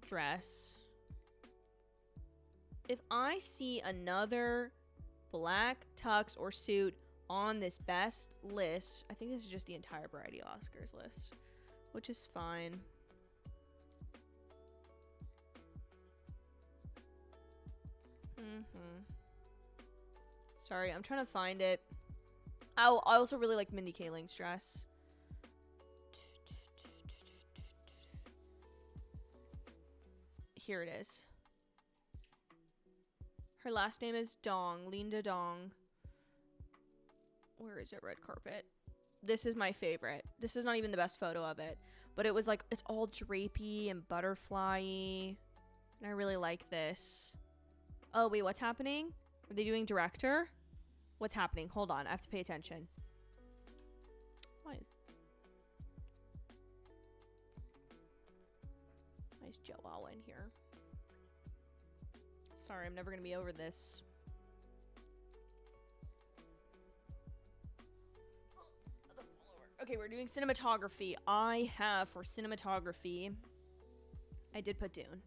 dress. If I see another black tux or suit on this best list, I think this is just the entire Variety Oscars list, which is fine. Sorry, I'm trying to find it. Oh, I also really like Mindy Kaling's dress. Here it is. Her last name is Dong, Linda Dong. Where is it? Red carpet. This is my favorite. This is not even the best photo of it, but it was like, it's all drapey and butterfly-y, and I really like this. Oh, wait, what's happening? Are they doing director? What's happening? Hold on, I have to pay attention. Why is nice Joelle in here? Sorry, I'm never gonna be over this. Okay, we're doing cinematography. I have for cinematography, I did put Dune.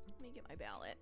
Let me get my ballot.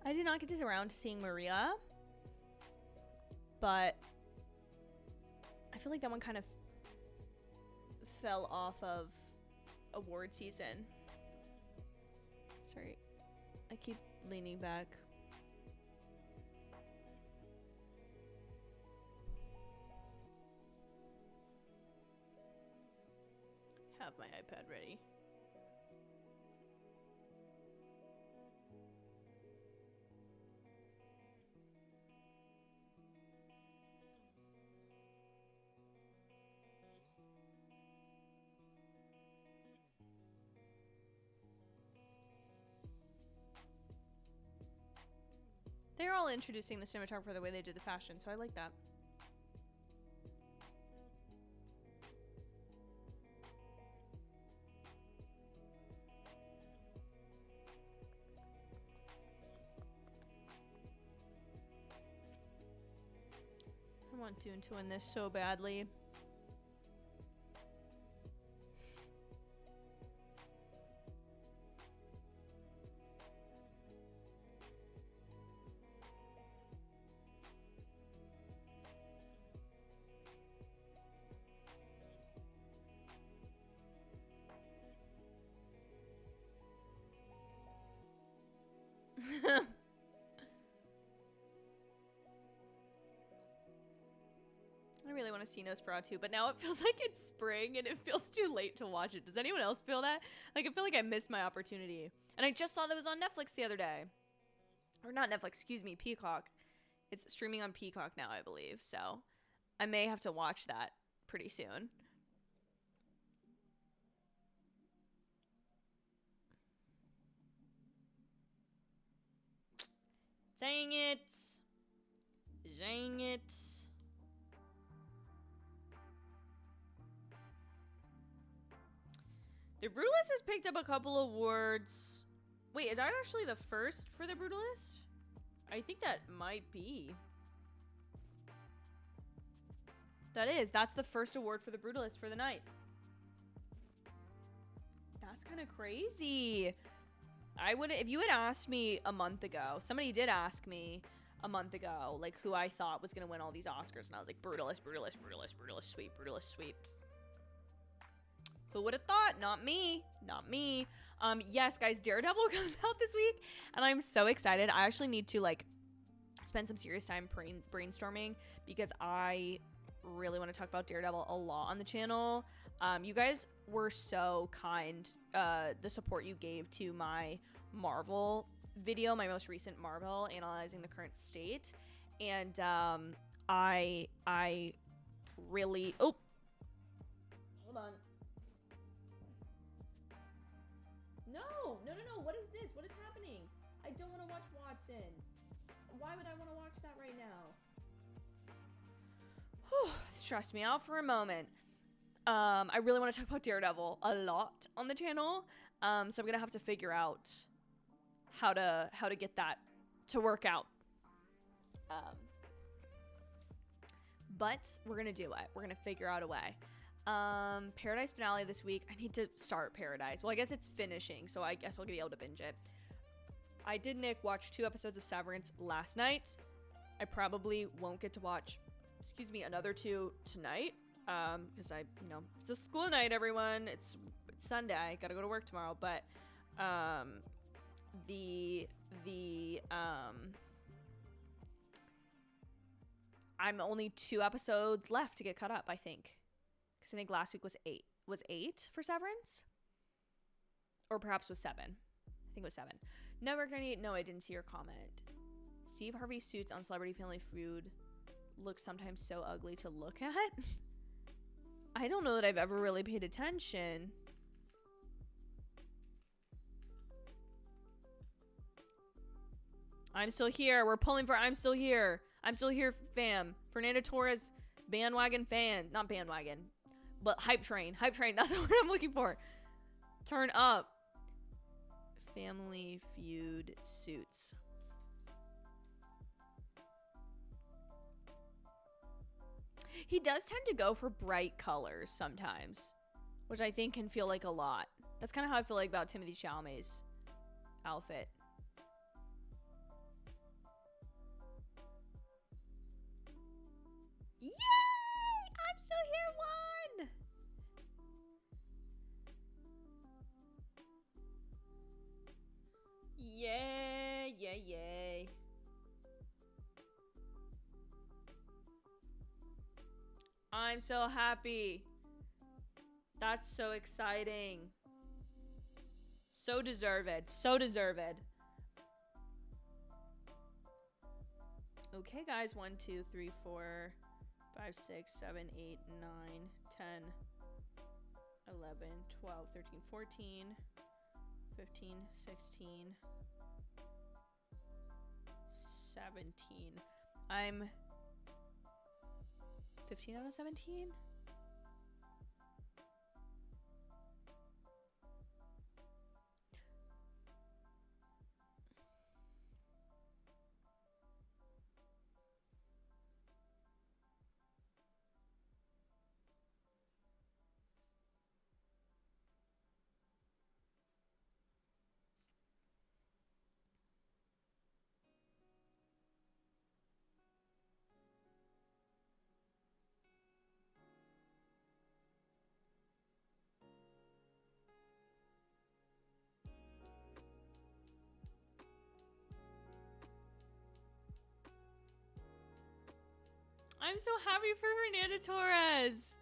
I did not get around to seeing Maria, but I feel like that one kind of fell off of award season. Sorry, I keep leaning back. Have my iPad ready. They're all introducing the cinematographer the way they did the fashion, so I like that. want Dune to win this so badly. I really want to see Nosferatu, but now it feels like it's spring and it feels too late to watch it. Does anyone else feel that? Like, I feel like I missed my opportunity. And I just saw that it was on Netflix the other day. Or not Netflix, excuse me, Peacock. It's streaming on Peacock now, I believe. So I may have to watch that pretty soon. Dang it. Dang it. The Brutalist has picked up a couple awards. Wait, is that actually the first for the Brutalist? I think that might be. That's the first award for the Brutalist for the night. That's kind of crazy. If you had asked me a month ago, somebody did ask me a month ago, like, who I thought was going to win all these Oscars. And I was like, Brutalist, Brutalist, Brutalist, Brutalist, sweep, Brutalist, sweep. Who would have thought? Not me. Not me. Yes, guys, Daredevil comes out this week, and I'm so excited. I actually need to, like, spend some serious time brainstorming because I really want to talk about Daredevil a lot on the channel. You guys were so kind. The support you gave to my Marvel video, my most recent Marvel, analyzing the current state, and I really... Oh! Hold on. No, what is this? What is happening? I don't want to watch Watson. Why would I want to watch that right now? Whew, stressed me out for a moment. I really want to talk about Daredevil a lot on the channel. So I'm going to have to figure out how to get that to work out. But we're going to do it. We're going to figure out a way. Paradise finale this week. I need to start Paradise. Well, I guess it's finishing, so I guess I'll be able to binge it. I did, Nick, watch 2 episodes of Severance last night. I probably won't get to watch, another 2 tonight. Because it's a school night, everyone. It's Sunday. I gotta go to work tomorrow. But, I'm only 2 episodes left to get caught up, I think. I think last week was 8. Was 8 for Severance? Or perhaps was 7. I think it was 7. Network 98. No, I didn't see your comment. Steve Harvey's suits on Celebrity Family Feud look sometimes so ugly to look at. I don't know that I've ever really paid attention. I'm still here. We're pulling for I'm still here. I'm still here, fam. Fernanda Torres, bandwagon fan. Not bandwagon. But hype train. Hype train. That's what I'm looking for. Turn up. Family Feud suits. He does tend to go for bright colors sometimes, which I think can feel like a lot. That's kind of how I feel like about Timothée Chalamet's outfit. Yay! I'm still here, one! Yay, yay, yay. I'm so happy. That's so exciting. So deserved. So deserved. Okay, guys. 1, 2, 3, 4, 5, 6, 7, 8, 9, 10, 11, 12, 13, 14, 15, 16, 17. I'm 15 out of 17? I'm so happy for Fernanda Torres.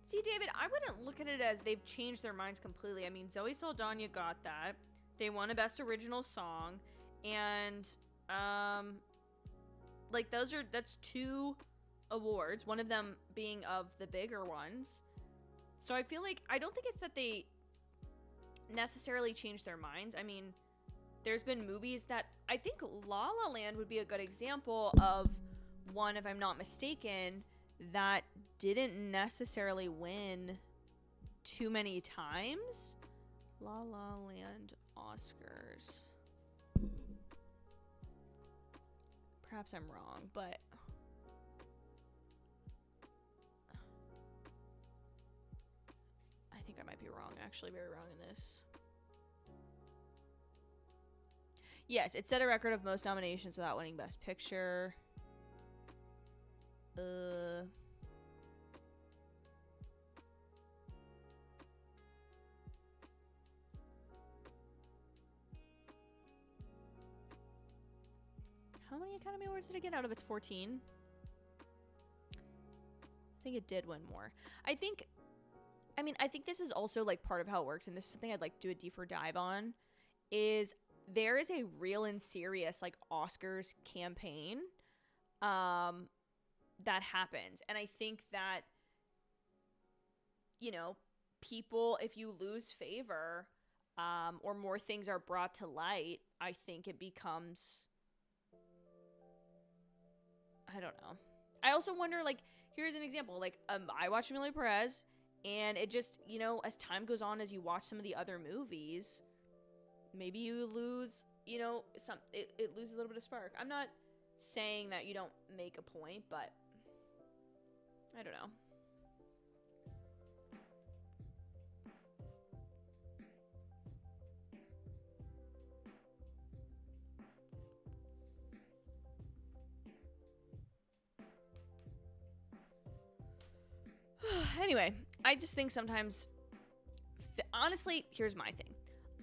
See, David, I wouldn't look at it as they've changed their minds completely. I mean, Zoe Saldana got that. They won a Best Original Song. And, like, that's 2 awards. One of them being of the bigger ones. So I feel like, I don't think it's that they necessarily changed their minds. I mean, there's been movies that, I think La La Land would be a good example of one, if I'm not mistaken, that didn't necessarily win too many times. La La Land Oscars. Perhaps I'm wrong, but I think I might be wrong, actually very wrong in this. Yes, it set a record of most nominations without winning Best Picture. How many Academy Awards did it get out of its 14? I think it did win more. I think this is also like part of how it works, and this is something I'd like to do a deeper dive on, is there is a real and serious like Oscars campaign that happens. And I think that, you know, people, if you lose favor or more things are brought to light, I think it becomes, I don't know. I also wonder, like, here's an example. Like, I watched Emilia Perez, and it just, you know, as time goes on, as you watch some of the other movies, maybe you lose, you know, it loses a little bit of spark. I'm not saying that you don't make a point, but I don't know. Anyway, I just think sometimes, honestly, here's my thing.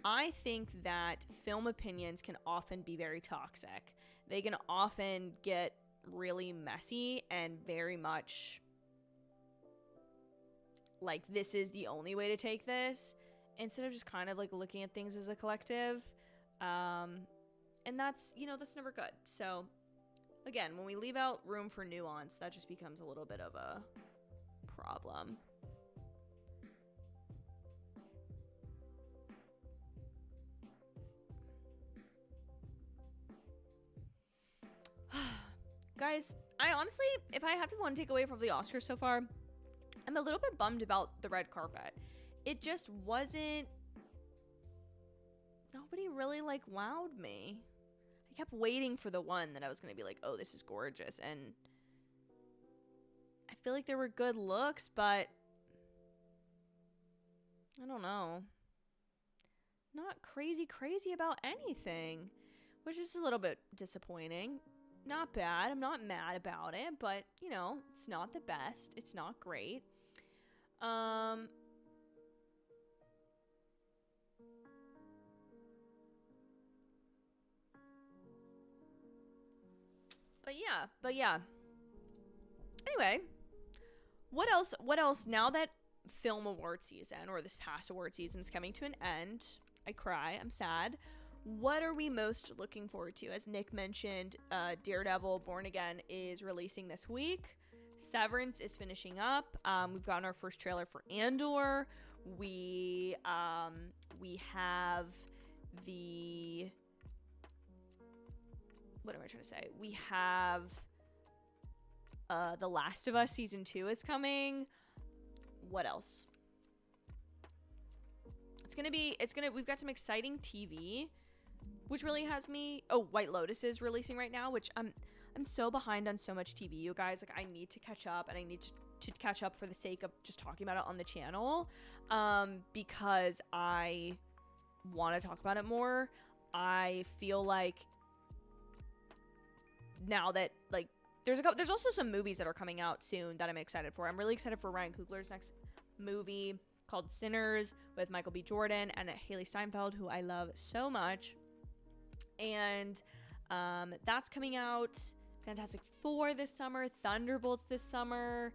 I think that film opinions can often be very toxic. They can often get really messy and very much like, this is the only way to take this, instead of just kind of like looking at things as a collective. And that's, you know, that's never good. So again, when we leave out room for nuance, that just becomes a little bit of a problem. Guys, I honestly, if I have to one take away from the Oscars so far, I'm a little bit bummed about the red carpet. It just wasn't, nobody really like wowed me. I kept waiting for the one that I was gonna be like, oh, this is gorgeous, and I feel like there were good looks, but I don't know, not crazy about anything, which is a little bit disappointing. Not bad. I'm not mad about it, but, you know, it's not the best. It's not great. But yeah. Anyway, what else now that film award season, or this past award season, is coming to an end? I cry. I'm sad. What are we most looking forward to? As Nick mentioned, Daredevil Born Again is releasing this week. Severance is finishing up. We've gotten our first trailer for Andor. We have the... What am I trying to say? We have The Last of Us Season 2 is coming. What else? We've got some exciting TV, which really has me. Oh, White Lotus is releasing right now, which I'm so behind on so much TV, you guys. Like, I need to catch up, and I need to catch up for the sake of just talking about it on the channel, because I want to talk about it more. I feel like now that, like, there's also some movies that are coming out soon that I'm excited for. I'm really excited for Ryan Coogler's next movie called Sinners with Michael B. Jordan and Haley Steinfeld, who I love so much. And that's coming out. Fantastic Four this summer. Thunderbolts this summer.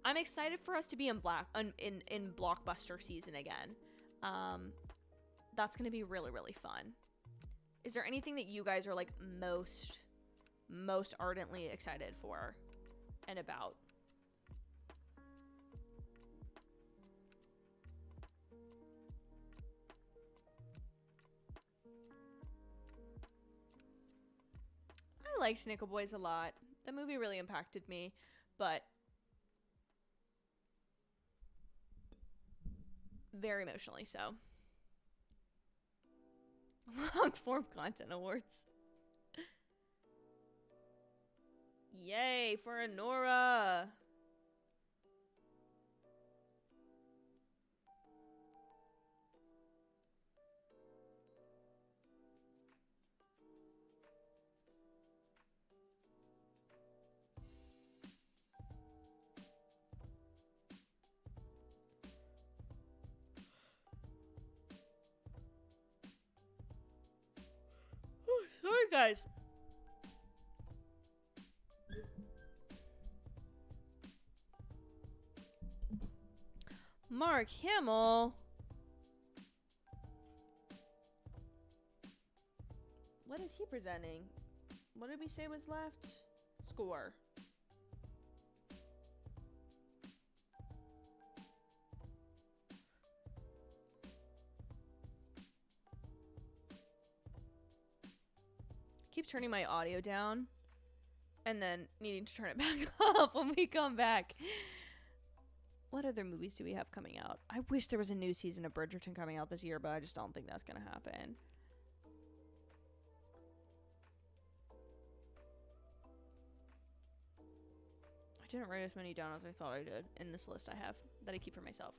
I'm excited for us to be in blockbuster season again. That's going to be really, really fun. Is there anything that you guys are like most ardently excited for and about? I liked Nickel Boys a lot. The movie really impacted me, but very emotionally so. Long form content awards. Yay for Anora. Sorry, guys. Mark Hamill. What is he presenting? What did we say was left? Score. Keep turning my audio down and then needing to turn it back up when we come back. What other movies do we have coming out? I wish there was a new season of Bridgerton coming out this year, but I just don't think that's going to happen. I didn't write as many down as I thought I did in this list I have that I keep for myself.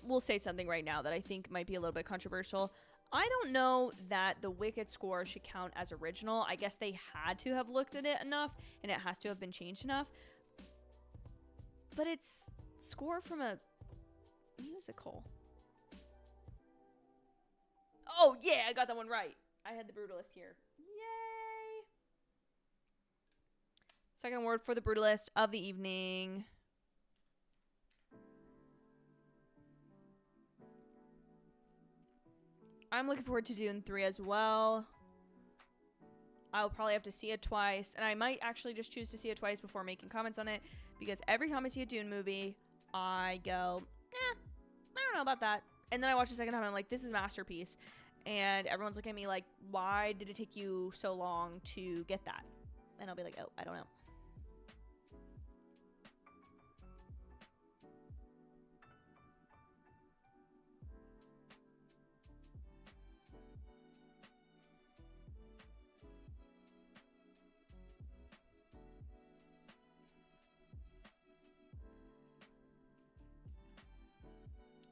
Will say something right now that I think might be a little bit controversial. I don't know that the Wicked score should count as original. I guess they had to have looked at it enough and it has to have been changed enough. But it's score from a musical. Oh, yeah, I got that one right. I had the Brutalist here. Yay! Second award for the Brutalist of the evening. I'm looking forward to Dune 3 as well. I'll probably have to see it twice. And I might actually just choose to see it twice before making comments on it. Because every time I see a Dune movie, I go, I don't know about that. And then I watch the second time and I'm like, this is a masterpiece. And everyone's looking at me like, why did it take you so long to get that? And I'll be like, oh, I don't know.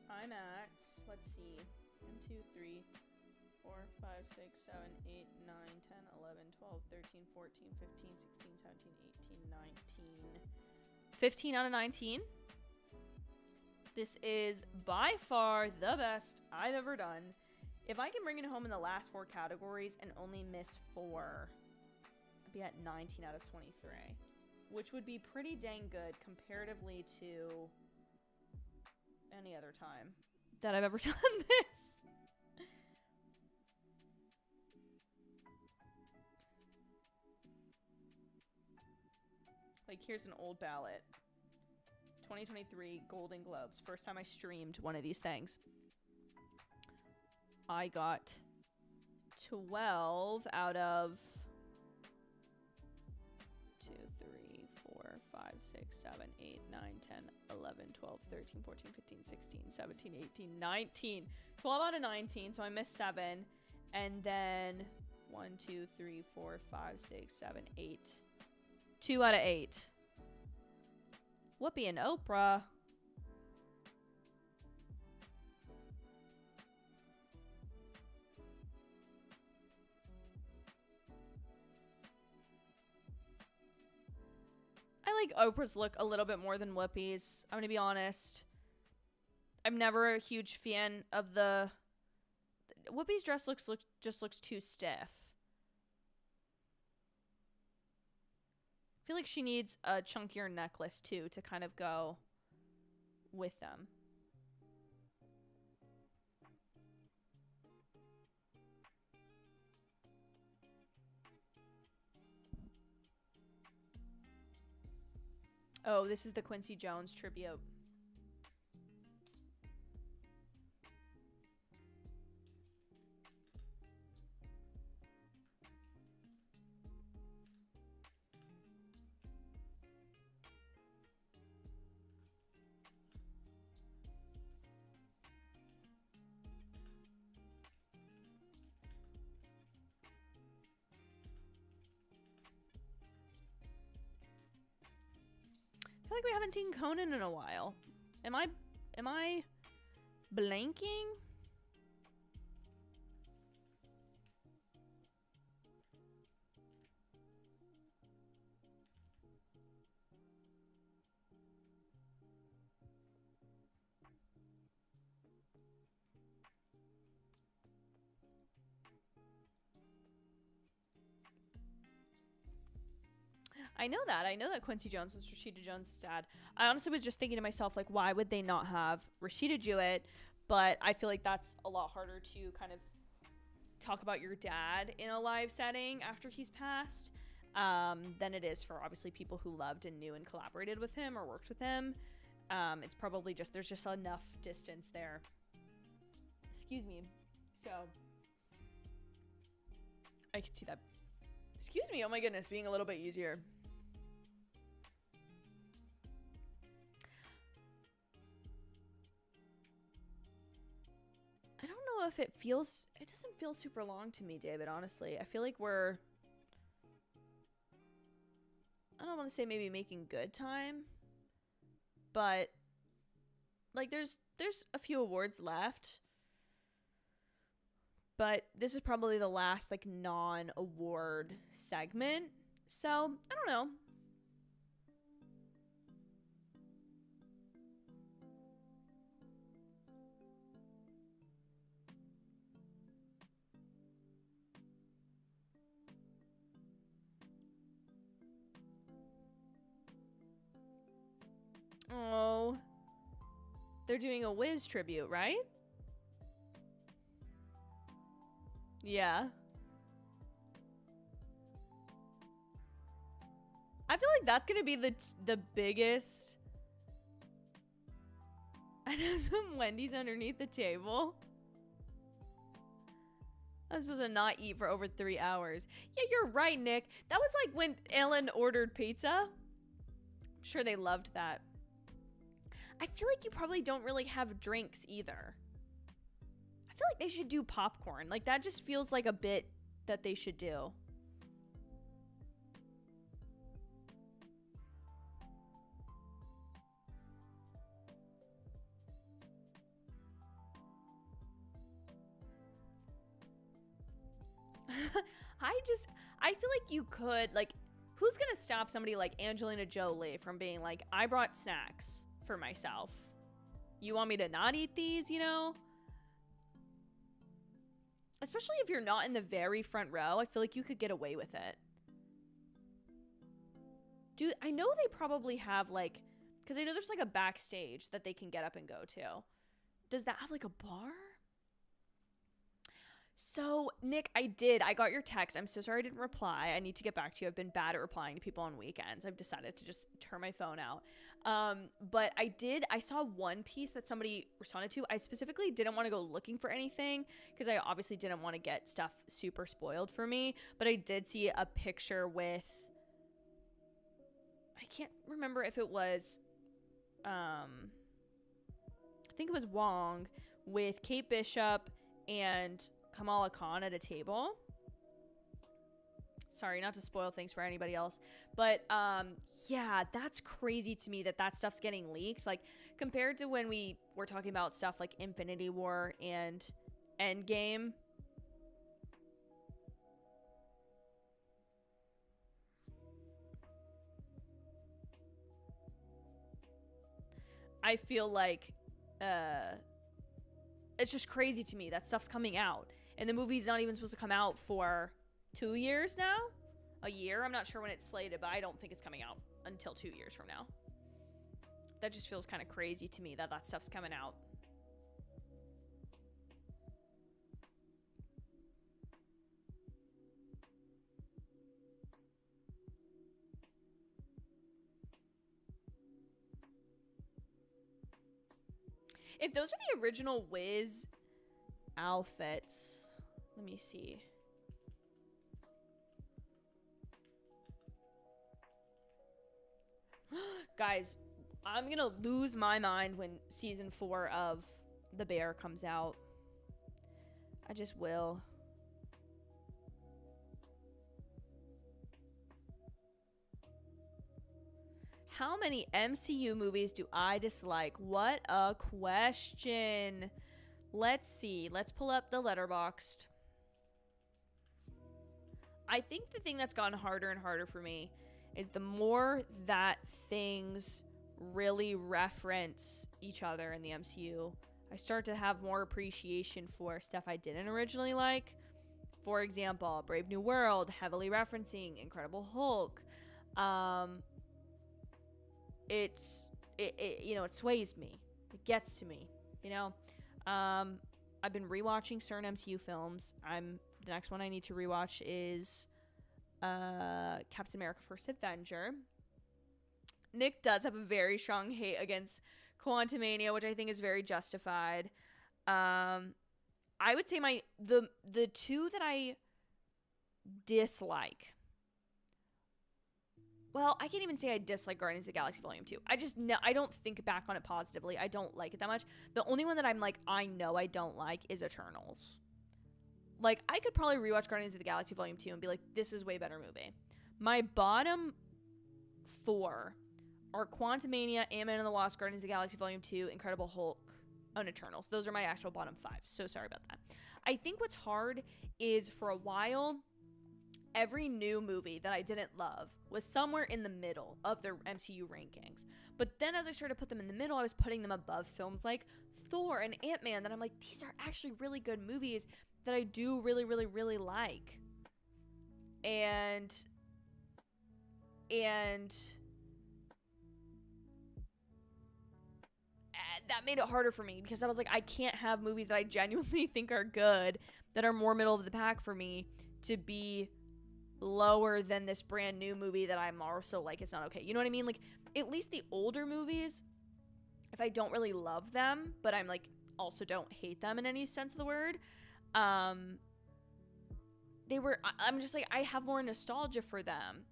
I'm at, let's see, 1, 2, 3, 4, 5, 6, 7, 8, 9, 10, 11, 12, 13, 14, 15, 16, 17, 18, 19. 15 out of 19. This is by far the best I've ever done. If I can bring it home in the last 4 categories and only miss 4, I'd be at 19 out of 23, which would be pretty dang good comparatively to any other time that I've ever done this. Like, here's an old ballot. 2023 Golden Globes. First time I streamed one of these things. I got 12 out of 2, 3, 4, 5, 6, 7, 8, 9, 10, 11, 12, 13, 14, 15, 16, 17, 18, 19. 12 out of 19, so I missed 7. And then 1, 2, 3, 4, 5, 6, 7, 8. 2 out of 8. Whoopi and Oprah. I like Oprah's look a little bit more than Whoopi's. I'm gonna be honest. I'm never a huge fan of the... Whoopi's dress just looks too stiff. I feel like she needs a chunkier necklace too to kind of go with them. Oh, this is the Quincy Jones tribute. I feel like we haven't seen Conan in a while. Am I blanking? I know that. I know that Quincy Jones was Rashida Jones' dad. I honestly was just thinking to myself, like, why would they not have Rashida do it? But I feel like that's a lot harder to kind of talk about your dad in a live setting after he's passed than it is for obviously people who loved and knew and collaborated with him or worked with him. It's probably just, there's just enough distance there. Excuse me. So I can see that. Excuse me. Oh my goodness. Being a little bit easier. I don't know if it doesn't feel super long to me, David, honestly. I feel like I don't want to say maybe making good time, but like there's a few awards left, but this is probably the last like non-award segment, so I don't know. Oh, they're doing a Wiz tribute, right? Yeah. I feel like that's gonna be the biggest. I have some Wendy's underneath the table. I was supposed to not eat for over 3 hours. Yeah, you're right, Nick. That was like when Ellen ordered pizza. I'm sure they loved that. I feel like you probably don't really have drinks either. I feel like they should do popcorn. Like, that just feels like a bit that they should do. I feel like you could, like, who's gonna stop somebody like Angelina Jolie from being like, I brought snacks for myself. You want me to not eat these, you know? Especially if you're not in the very front row, I feel like you could get away with it. I know they probably have like, because I know there's like a backstage that they can get up and go to. Does that have like a bar? So, Nick, I got your text. I'm so sorry I didn't reply. I need to get back to you. I've been bad at replying to people on weekends. I've decided to just turn my phone out. But I saw one piece that somebody responded to. I specifically didn't want to go looking for anything because I obviously didn't want to get stuff super spoiled for me. But I did see a picture with, I can't remember if it was, I think it was Wong with Kate Bishop and Kamala Khan at a table. Sorry, not to spoil things for anybody else, but yeah, that's crazy to me that stuff's getting leaked. Like, compared to when we were talking about stuff like Infinity War and Endgame. I feel like it's just crazy to me that stuff's coming out, and the movie's not even supposed to come out for 2 years now? A year? I'm not sure when it's slated, but I don't think it's coming out until 2 years from now. That just feels kind of crazy to me that stuff's coming out. If those are the original Wiz outfits, let me see. Guys, I'm gonna lose my mind when season 4 of The Bear comes out. I just will. How many MCU movies do I dislike? What a question. Let's see. Let's pull up the Letterboxd. I think the thing that's gotten harder and harder for me is the more that things really reference each other in the MCU, I start to have more appreciation for stuff I didn't originally like. For example, Brave New World, heavily referencing Incredible Hulk. It sways me. It gets to me, you know? I've been rewatching certain MCU films. The next one I need to rewatch is Captain America: First Avenger. Nick does have a very strong hate against Quantumania, which I think is very justified. I would say the two that I dislike. Well, I can't even say I dislike Guardians of the Galaxy Volume 2. I don't think back on it positively. I don't like it that much. The only one that I'm like, I know I don't like is Eternals. Like, I could probably rewatch Guardians of the Galaxy Volume 2 and be like, this is a way better movie. My bottom 4 are Quantumania, Ant-Man and the Wasp, Guardians of the Galaxy Volume 2, Incredible Hulk, and Eternals. Those are my actual bottom 5. So sorry about that. I think what's hard is, for a while, every new movie that I didn't love was somewhere in the middle of their MCU rankings. But then as I started to put them in the middle, I was putting them above films like Thor and Ant-Man that I'm like, these are actually really good movies that I do really, really, really like. And that made it harder for me, because I was like, I can't have movies that I genuinely think are good, that are more middle of the pack for me, to be lower than this brand new movie that I'm also like, it's not okay. You know what I mean? Like, at least the older movies, if I don't really love them, but I'm like, also don't hate them in any sense of the word, I'm just like, I have more nostalgia for them.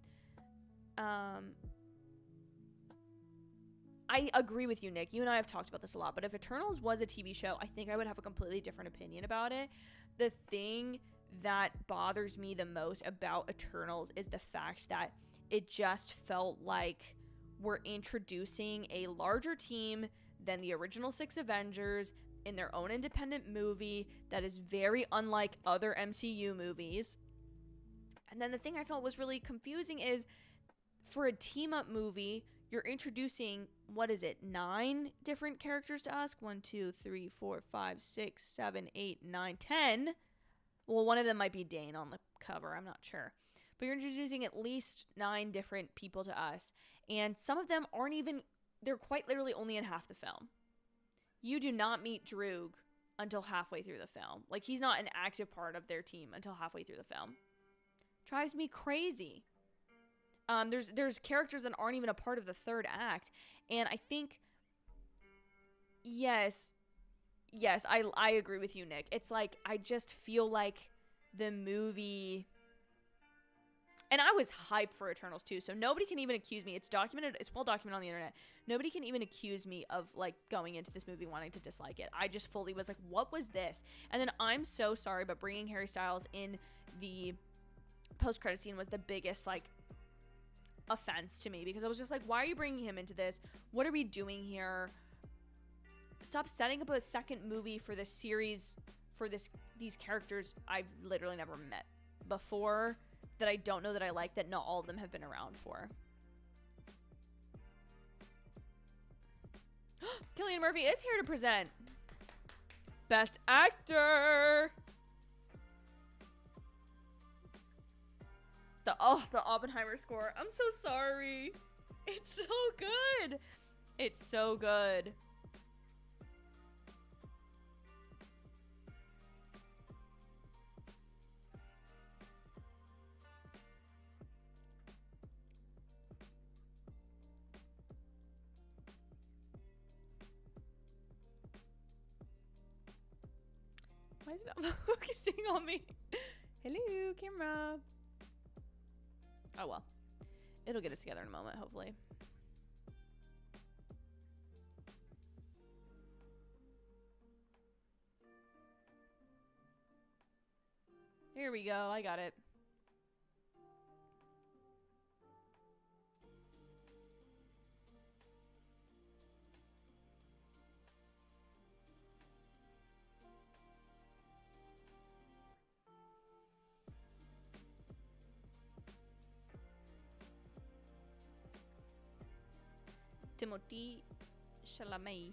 I agree with you, Nick. You and I have talked about this a lot, but if Eternals was a TV show, I think I would have a completely different opinion about it. The thing that bothers me the most about Eternals is the fact that it just felt like we're introducing a larger team than the original 6 Avengers in their own independent movie that is very unlike other MCU movies. And then the thing I felt was really confusing is, for a team-up movie, you're introducing, 9 different characters to us? 1, 2, 3, 4, 5, 6, 7, 8, 9, 10. Well, one of them might be Dane on the cover. I'm not sure. But you're introducing at least 9 different people to us. And some of them aren't even, they're quite literally only in half the film. You do not meet Droog until halfway through the film. Like, he's not an active part of their team until halfway through the film. Drives me crazy. There's characters that aren't even a part of the third act. And I think, yes, I agree with you, Nick. It's like, I just feel like the movie, and I was hyped for Eternals too, so nobody can even accuse me. It's documented, it's well documented on the internet. Nobody can even accuse me of like going into this movie wanting to dislike it. I just fully was like, what was this? And then I'm so sorry, but bringing Harry Styles in the post-credit scene was the biggest, like, offense to me, because I was just like, why are you bringing him into this? What are we doing here? Stop setting up a second movie for this series, for these characters I've literally never met before, that I don't know that I like, that not all of them have been around for. Cillian Murphy is here to present Best Actor. The Oppenheimer score. I'm so sorry. It's so good. It's so good. Why is it not focusing on me? Hello, camera. Oh well. It'll get it together in a moment, hopefully. Here we go. I got it. Timothée Chalamet.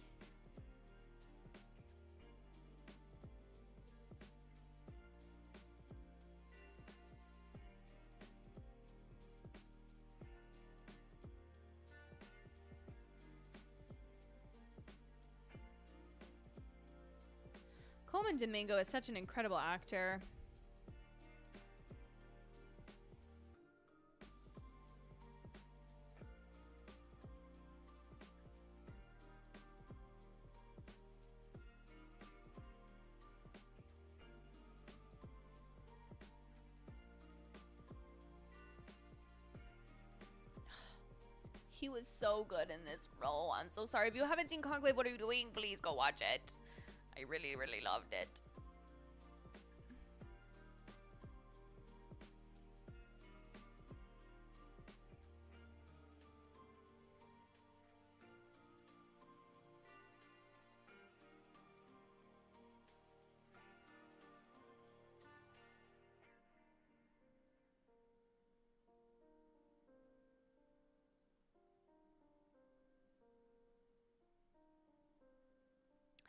Coleman Domingo is such an incredible actor. He was so good in this role. I'm so sorry. If you haven't seen Conclave, what are you doing? Please go watch it. I really, really loved it.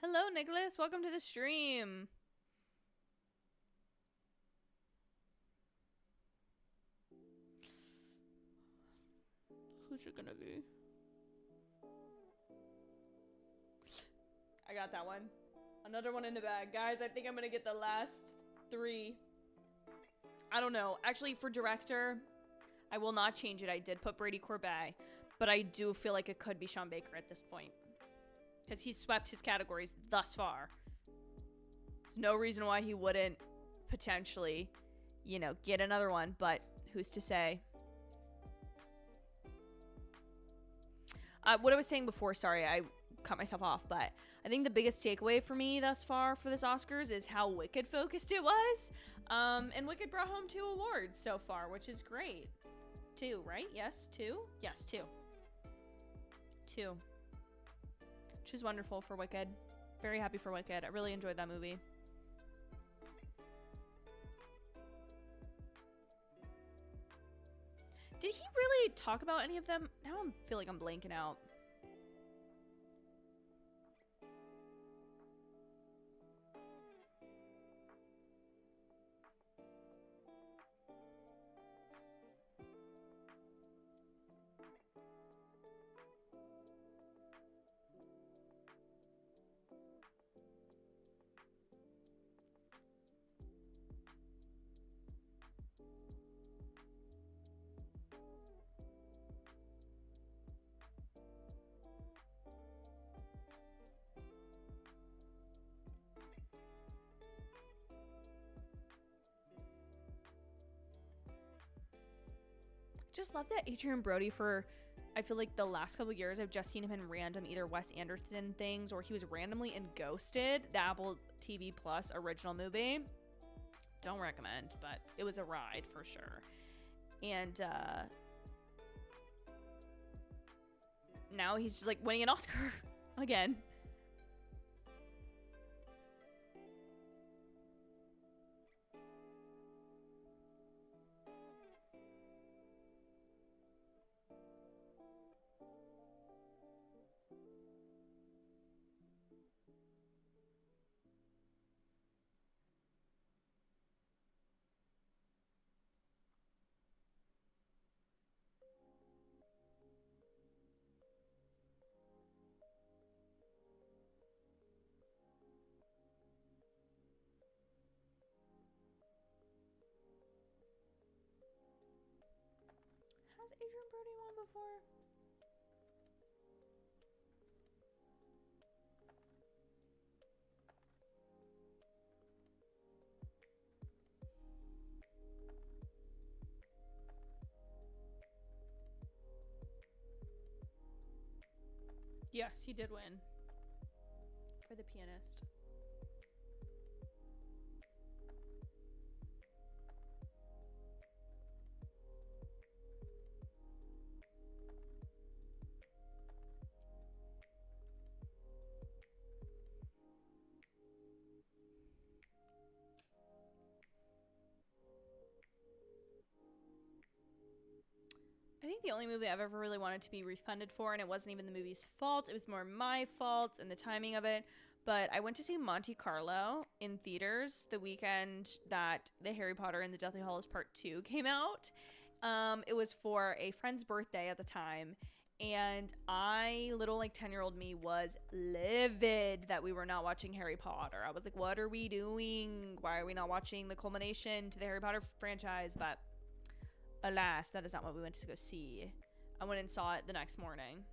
Hello, Nicholas. Welcome to the stream. Who's it gonna be? I got that one. Another one in the bag. Guys, I think I'm gonna get the last 3. I don't know. Actually, for director, I will not change it. I did put Brady Corbet, but I do feel like it could be Sean Baker at this point, because he's swept his categories thus far. There's no reason why he wouldn't potentially, you know, get another one, but who's to say? What I was saying before, sorry, I cut myself off, but I think the biggest takeaway for me thus far for this Oscars is how Wicked focused it was. And Wicked brought home 2 awards so far, which is great. 2, right? Yes, 2? Yes, 2. 2. Which is wonderful for Wicked. Very happy for Wicked. I really enjoyed that movie. Did he really talk about any of them? Now I feel like I'm blanking out. Just love that Adrian Brody, for I feel like the last couple years I've just seen him in random either Wes Anderson things, or he was randomly in Ghosted, the Apple TV Plus original movie. Don't recommend, but it was a ride for sure. And now he's just like winning an Oscar again. Has Adrian Brody won before? Yes, he did win for The Pianist. I think the only movie I've ever really wanted to be refunded for, and it wasn't even the movie's fault, it was more my fault and the timing of it, but I went to see Monte Carlo in theaters the weekend that the Harry Potter and the Deathly Hallows Part 2 came out. It was for a friend's birthday at the time, and little like 10-year-old me was livid that we were not watching Harry Potter. I was like, what are we doing? Why are we not watching the culmination to the Harry Potter franchise? But alas, that is not what we went to go see. I went and saw it the next morning.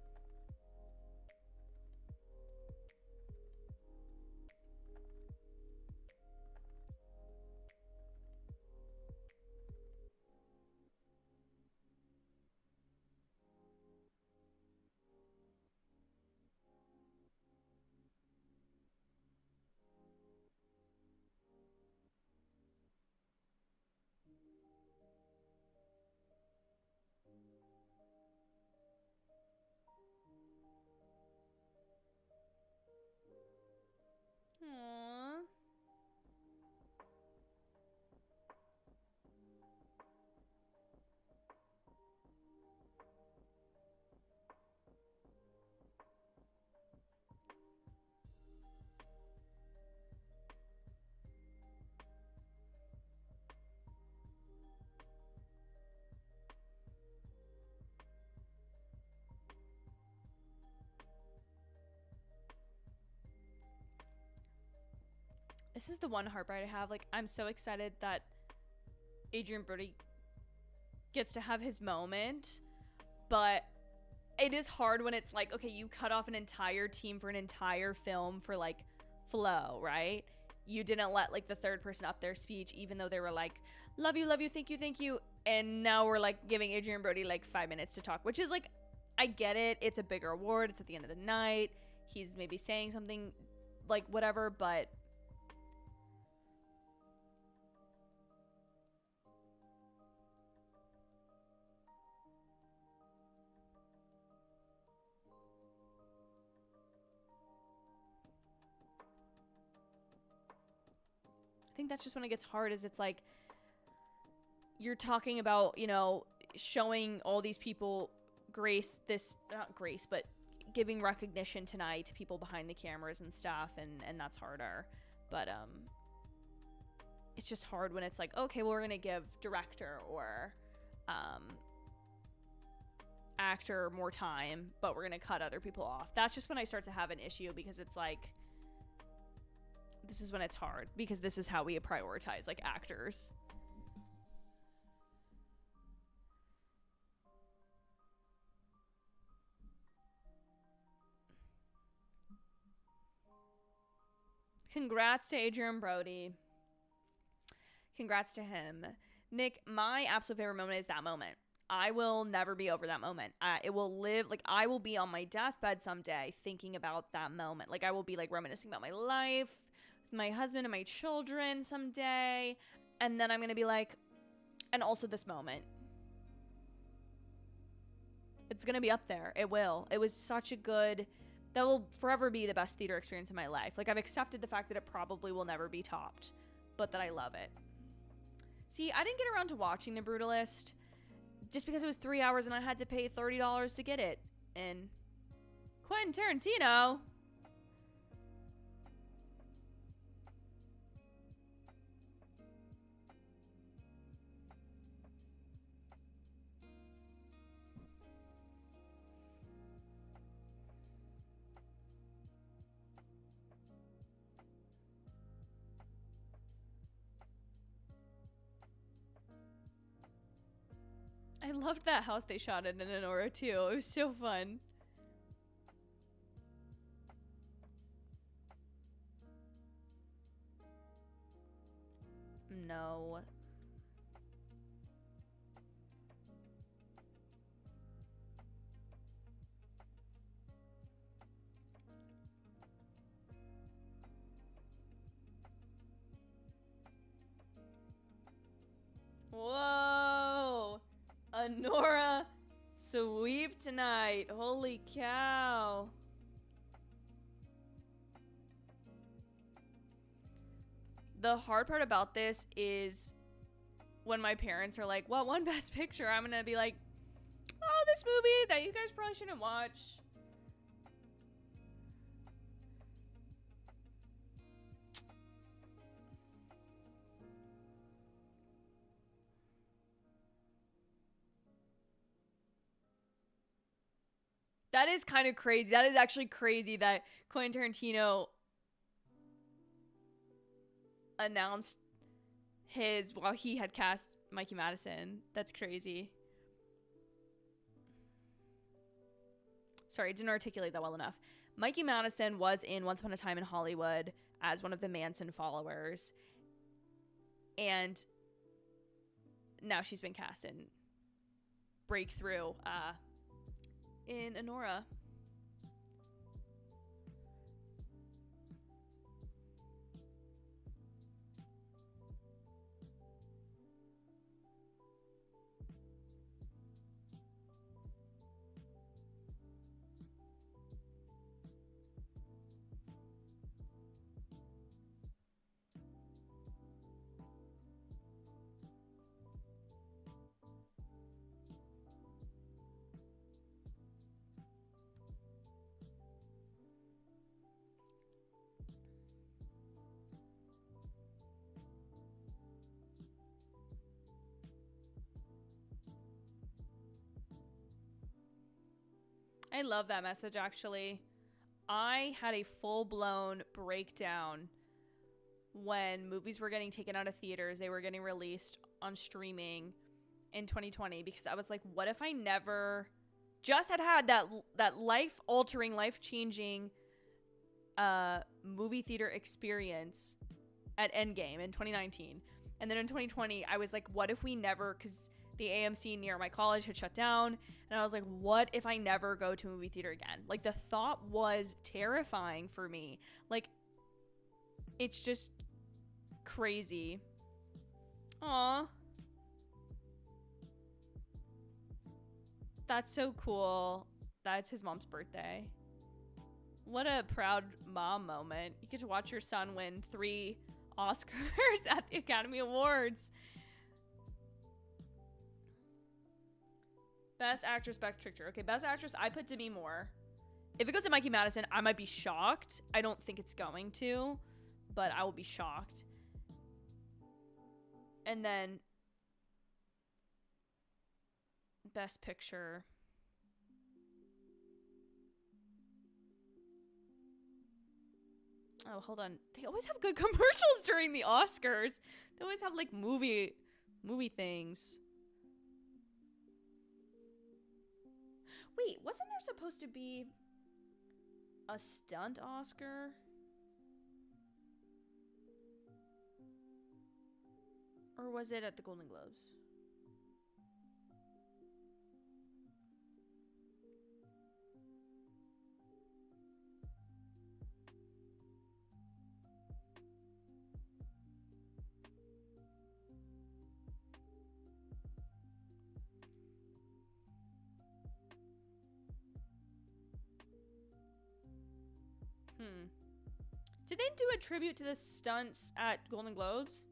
Aww. This is the one heartbreak I have. Like, I'm so excited that Adrian Brody gets to have his moment, but it is hard when it's like, okay, you cut off an entire team for an entire film for like flow, right? You didn't let like the third person up their speech, even though they were like, love you, thank you. And now we're like giving Adrian Brody like 5 minutes to talk, which is like, I get it. It's a bigger award. It's at the end of the night. He's maybe saying something like whatever, but I think that's just when it gets hard, is it's like you're talking about, you know, showing all these people not grace, but giving recognition tonight to people behind the cameras and stuff, and that's harder. But it's just hard when it's like, okay, well, we're gonna give director or actor more time, but we're gonna cut other people off. That's just when I start to have an issue, because it's like, this is when it's hard, because this is how we prioritize like actors. Congrats to Adrian Brody. Congrats to him. Nick, my absolute favorite moment is that moment. I will never be over that moment. It will live, like, I will be on my deathbed someday thinking about that moment. Like, I will be like reminiscing about my life with my husband and my children someday. And then I'm going to be like, and also this moment. It's going to be up there. It will. It was such a good, that will forever be the best theater experience in my life. Like, I've accepted the fact that it probably will never be topped, but that I love it. See, I didn't get around to watching The Brutalist just because it was 3 hours and I had to pay $30 to get it. And Quentin Tarantino. I loved that house they shot in Anora too. It was so fun. No. Whoa. Anora sweep tonight. Holy cow. The hard part about this is when my parents are like, what won Best Picture? I'm gonna be like, oh, this movie that you guys probably shouldn't watch. That is kind of crazy. That is actually crazy that Quentin Tarantino announced his while he had cast Mikey Madison. That's crazy. Sorry, I didn't articulate that well enough. Mikey Madison was in Once Upon a Time in Hollywood as one of the Manson followers. And now she's been cast in Breakthrough in Anora. I love that message, actually. I had a full-blown breakdown when movies were getting taken out of theaters. They were getting released on streaming in 2020 because I was like, what if I never just had that life-altering, life-changing movie theater experience at Endgame in 2019. And then in 2020, I was like, what if we never, because the AMC near my college had shut down, and I was like, what if I never go to a movie theater again? Like, the thought was terrifying for me. Like, it's just crazy. Aw. That's so cool. That's his mom's birthday. What a proud mom moment. You get to watch your son win 3 Oscars at the Academy Awards. Best Actress, Best Picture. Okay, Best Actress, I put Demi Moore. If it goes to Mikey Madison, I might be shocked. I don't think it's going to, but I will be shocked. And then Best Picture. Oh, hold on. They always have good commercials during the Oscars. They always have like movie things. Wait, wasn't there supposed to be a stunt Oscar? Or was it at the Golden Globes? Did they do a tribute to the stunts at Golden Globes?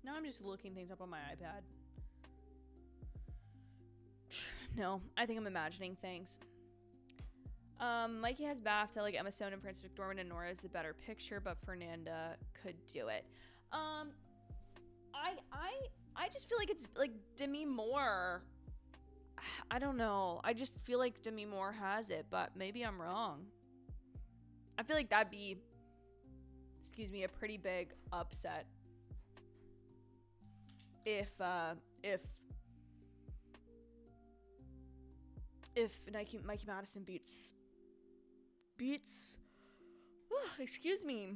Now I'm just looking things up on my iPad. No, I think I'm imagining things. Mikey has BAFTA, like Emma Stone and Frances McDormand, and Nora is a better picture, but Fernanda could do it. I just feel like it's like Demi Moore. I don't know. I just feel like Demi Moore has it, but maybe I'm wrong. I feel like that'd be, excuse me, a pretty big upset if Mikey Madison beats excuse me.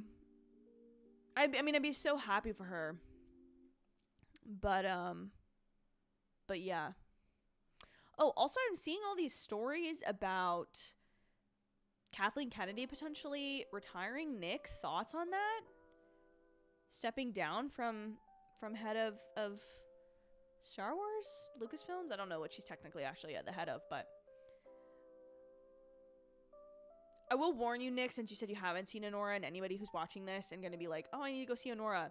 I mean, I'd be so happy for her. But yeah. Oh, also I'm seeing all these stories about Kathleen Kennedy potentially retiring. Nick, thoughts on that? Stepping down from head of Star Wars, Lucasfilms? I don't know what she's technically actually at the head of, but I will warn you, Nick, since you said you haven't seen Anora, and anybody who's watching this and going to be like, oh, I need to go see Anora.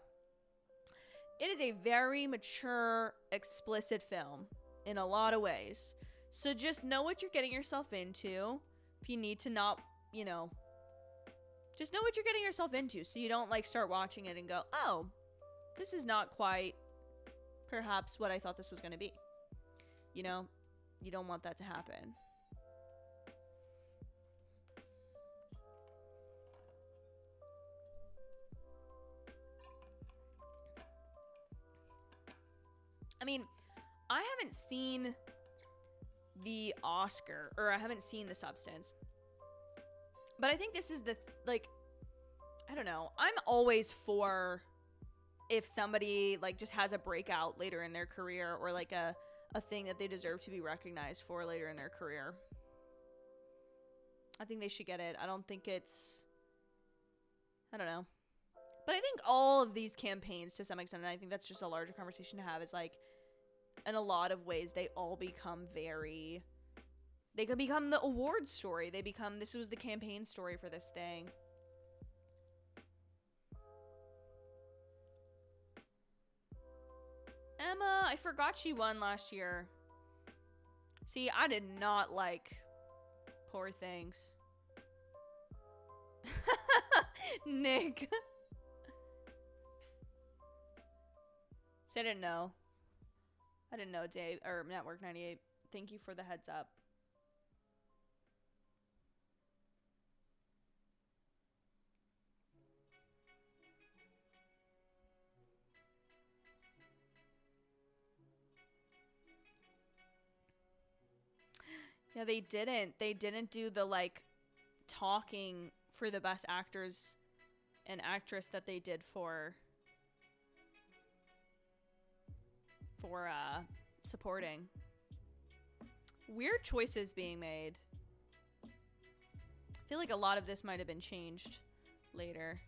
It is a very mature, explicit film in a lot of ways. So just know what you're getting yourself into. If you need to not, you know, just know what you're getting yourself into so you don't like start watching it and go, oh, this is not quite perhaps what I thought this was going to be. You know, you don't want that to happen. I mean, I haven't seen the Oscar, or I haven't seen The Substance. But I think this is the, like, I don't know. I'm always for if somebody, like, just has a breakout later in their career, or, like, a thing that they deserve to be recognized for later in their career. I think they should get it. I don't think it's, I don't know. But I think all of these campaigns, to some extent, and I think that's just a larger conversation to have, is like, in a lot of ways, they all become very, they could become the award story. They become, this was the campaign story for this thing. Emma, I forgot she won last year. See, I did not like Poor Things. Nick. So I didn't know. I didn't know, Dave, or Network 98. Thank you for the heads up. Yeah, they didn't. They didn't do the, like, talking for the best actors and actress that they did for supporting. Weird choices being made. I feel like a lot of this might have been changed later.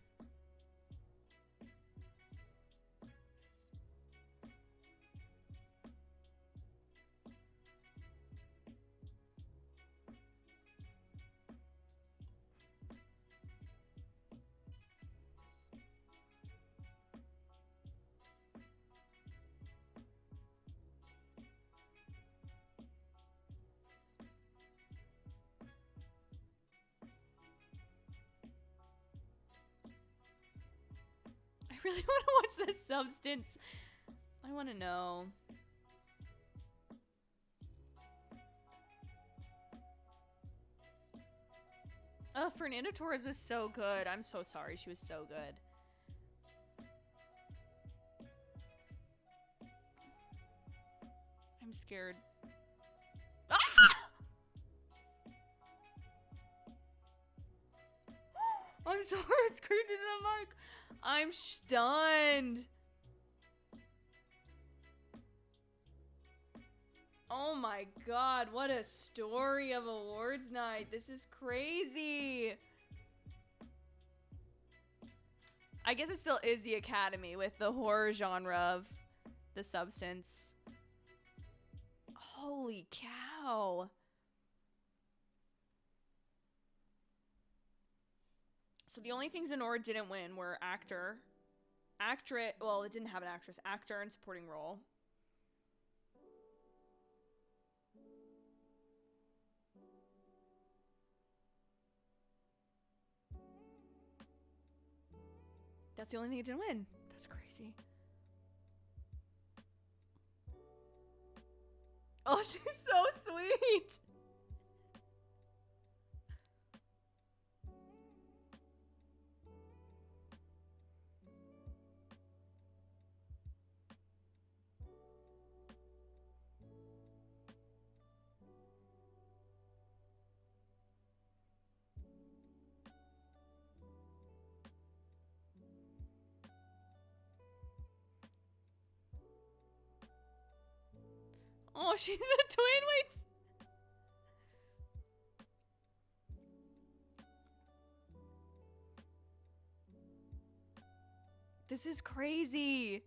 I really want to watch The Substance. I want to know. Oh, Fernanda Torres was so good. I'm so sorry. She was so good. I'm scared. Ah! I'm sorry. It's screamed into the mic. I'm stunned. Oh my god, what a story of awards night. This is crazy. I guess it still is the Academy with the horror genre of The Substance Holy cow. So the only things Anora didn't win were actress, well, it didn't have an actress, actor and supporting role. That's the only thing it didn't win. That's crazy. Oh, she's so sweet. Oh, she's a twin with... This is crazy.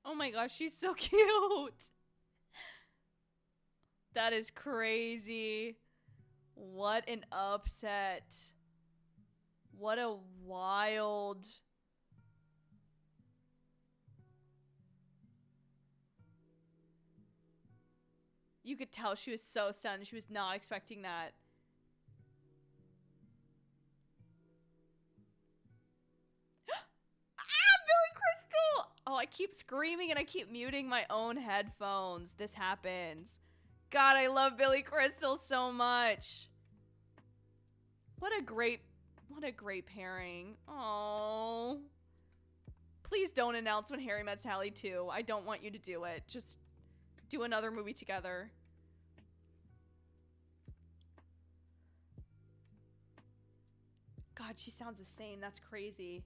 Oh my gosh, she's so cute. That is crazy. What an upset. What a wild... You could tell she was so stunned. She was not expecting that. Oh, I keep screaming and I keep muting my own headphones. This happens. God, I love Billy Crystal so much. What a great pairing. Oh. Please don't announce When Harry Met Sally 2. I don't want you to do it. Just do another movie together. God, she sounds the same. That's crazy.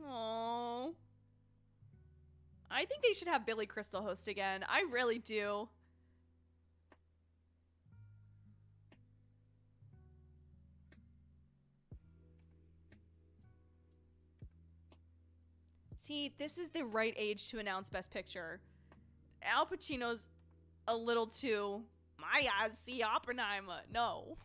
Oh, I think they should have Billy Crystal host again. I really do. See, this is the right age to announce Best Picture. Al Pacino's a little too, my eyes see Oppenheimer. No.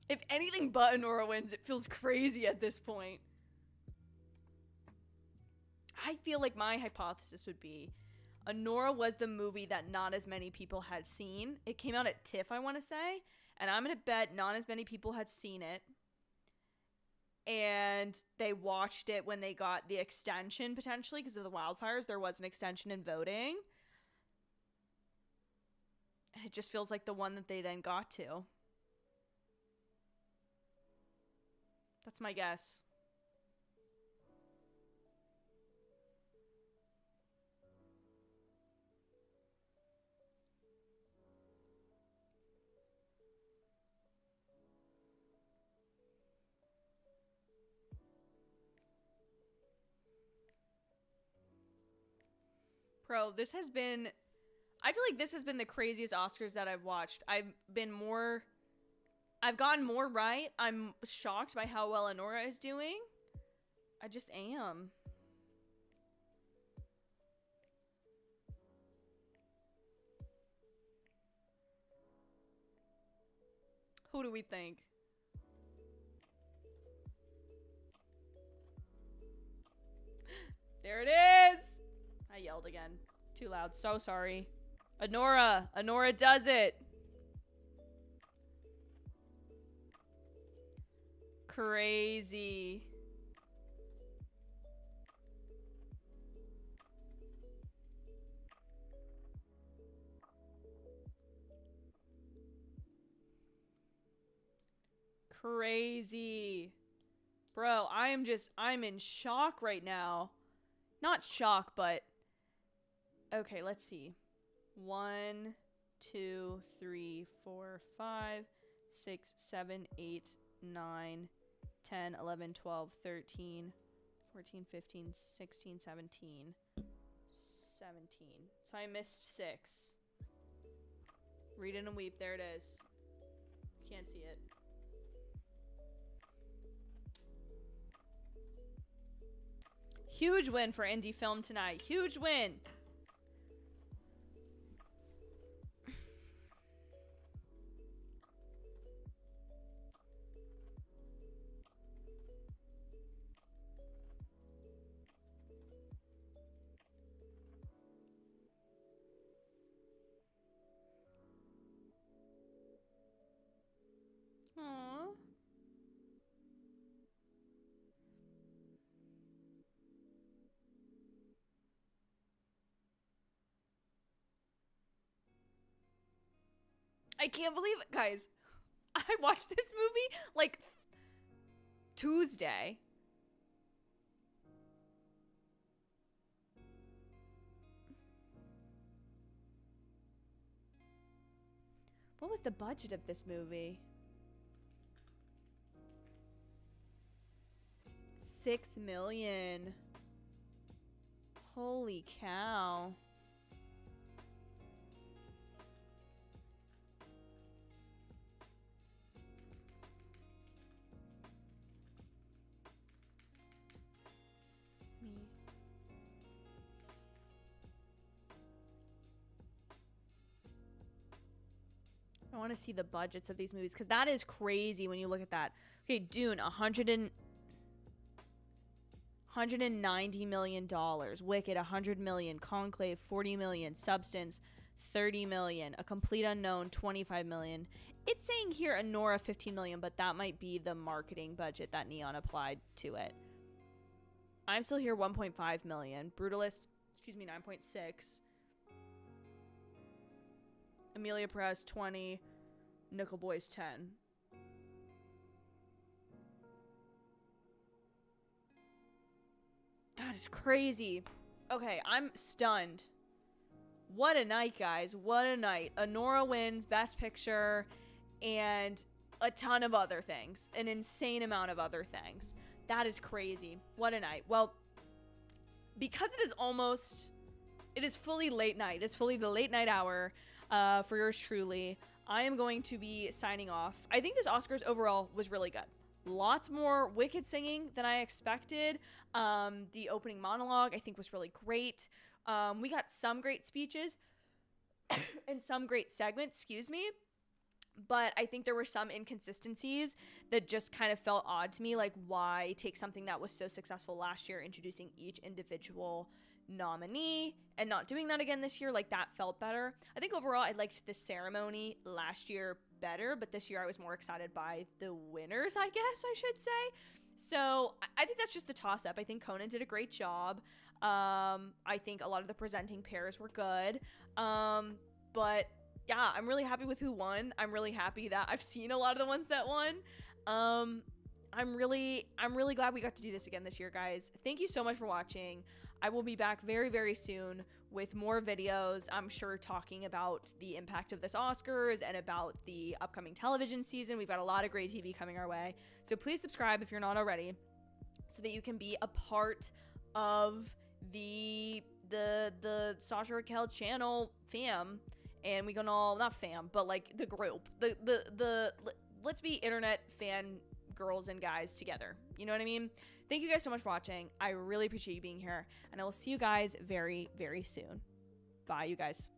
If anything but Anora wins, it feels crazy at this point. I feel like my hypothesis would be Anora was the movie that not as many people had seen. It came out at TIFF, I want to say. And I'm going to bet not as many people had seen it. And they watched it when they got the extension, potentially, because of the wildfires. There was an extension in voting. And it just feels like the one that they then got to. That's my guess. Bro, this has been... I feel like this has been the craziest Oscars that I've watched. I'm I've gotten more right. I'm shocked by how well Anora is doing. I just am. Who do we think? There it is! I yelled again. Too loud. So sorry. Anora! Anora does it! Crazy. Crazy. Bro, I'm in shock right now. Not shock, but... Okay, let's see. 1, 2, 3, 4, 5, 6, 7, 8, 9, 10, 11, 12, 13, 14, 15, 16, 17, 17. So I missed 6. Read it and weep. There it is. Can't see it. Huge win for indie film tonight. Huge win. Aww. I can't believe it, guys. I watched this movie like Tuesday. What was the budget of this movie? $6 million. Holy cow. I want to see the budgets of these movies because that is crazy when you look at that. Okay, Dune, $190 million. Wicked, $100 million. Conclave, $40 million. Substance, $30 million. A Complete Unknown, $25 million. It's saying here Anora, $15 million, but that might be the marketing budget that Neon applied to it. I'm still here, $1.5 million. Brutalist, excuse me, 9.6. Emilia Perez, 20. Nickel Boys, 10. That is crazy. Okay, I'm stunned. What a night, guys. What a night. Anora wins Best Picture and a ton of other things. An insane amount of other things. That is crazy. What a night. Well, because it is fully late night. It's fully the late night hour. For yours truly, I am going to be signing off. I think this Oscars overall was really good. Lots more wicked singing than I expected. The opening monologue I think was really great. We got some great speeches and some great segments, excuse me. But I think there were some inconsistencies that just kind of felt odd to me. Like, why take something that was so successful last year, introducing each individual nominee and not doing that again this year? Like, that felt better. I think overall I liked the ceremony last year better, but this year I was more excited by the winners, I guess I should say. So I think that's just the toss-up. I think Conan did a great job. I think a lot of the presenting pairs were good. But yeah, I'm really happy with who won. I'm really happy that I've seen a lot of the ones that won. I'm really glad we got to do this again this year, guys. Thank you so much for watching. I will be back very, very soon with more videos, I'm sure, talking about the impact of this Oscars and about the upcoming television season. We've got a lot of great TV coming our way. So please subscribe if you're not already so that you can be a part of the Sasha Raquel channel fam. And we can all, not fam, but like the group, the let's be internet fan girls and guys together. You know what I mean? Thank you guys so much for watching. I really appreciate you being here, and I will see you guys very, very soon. Bye, you guys.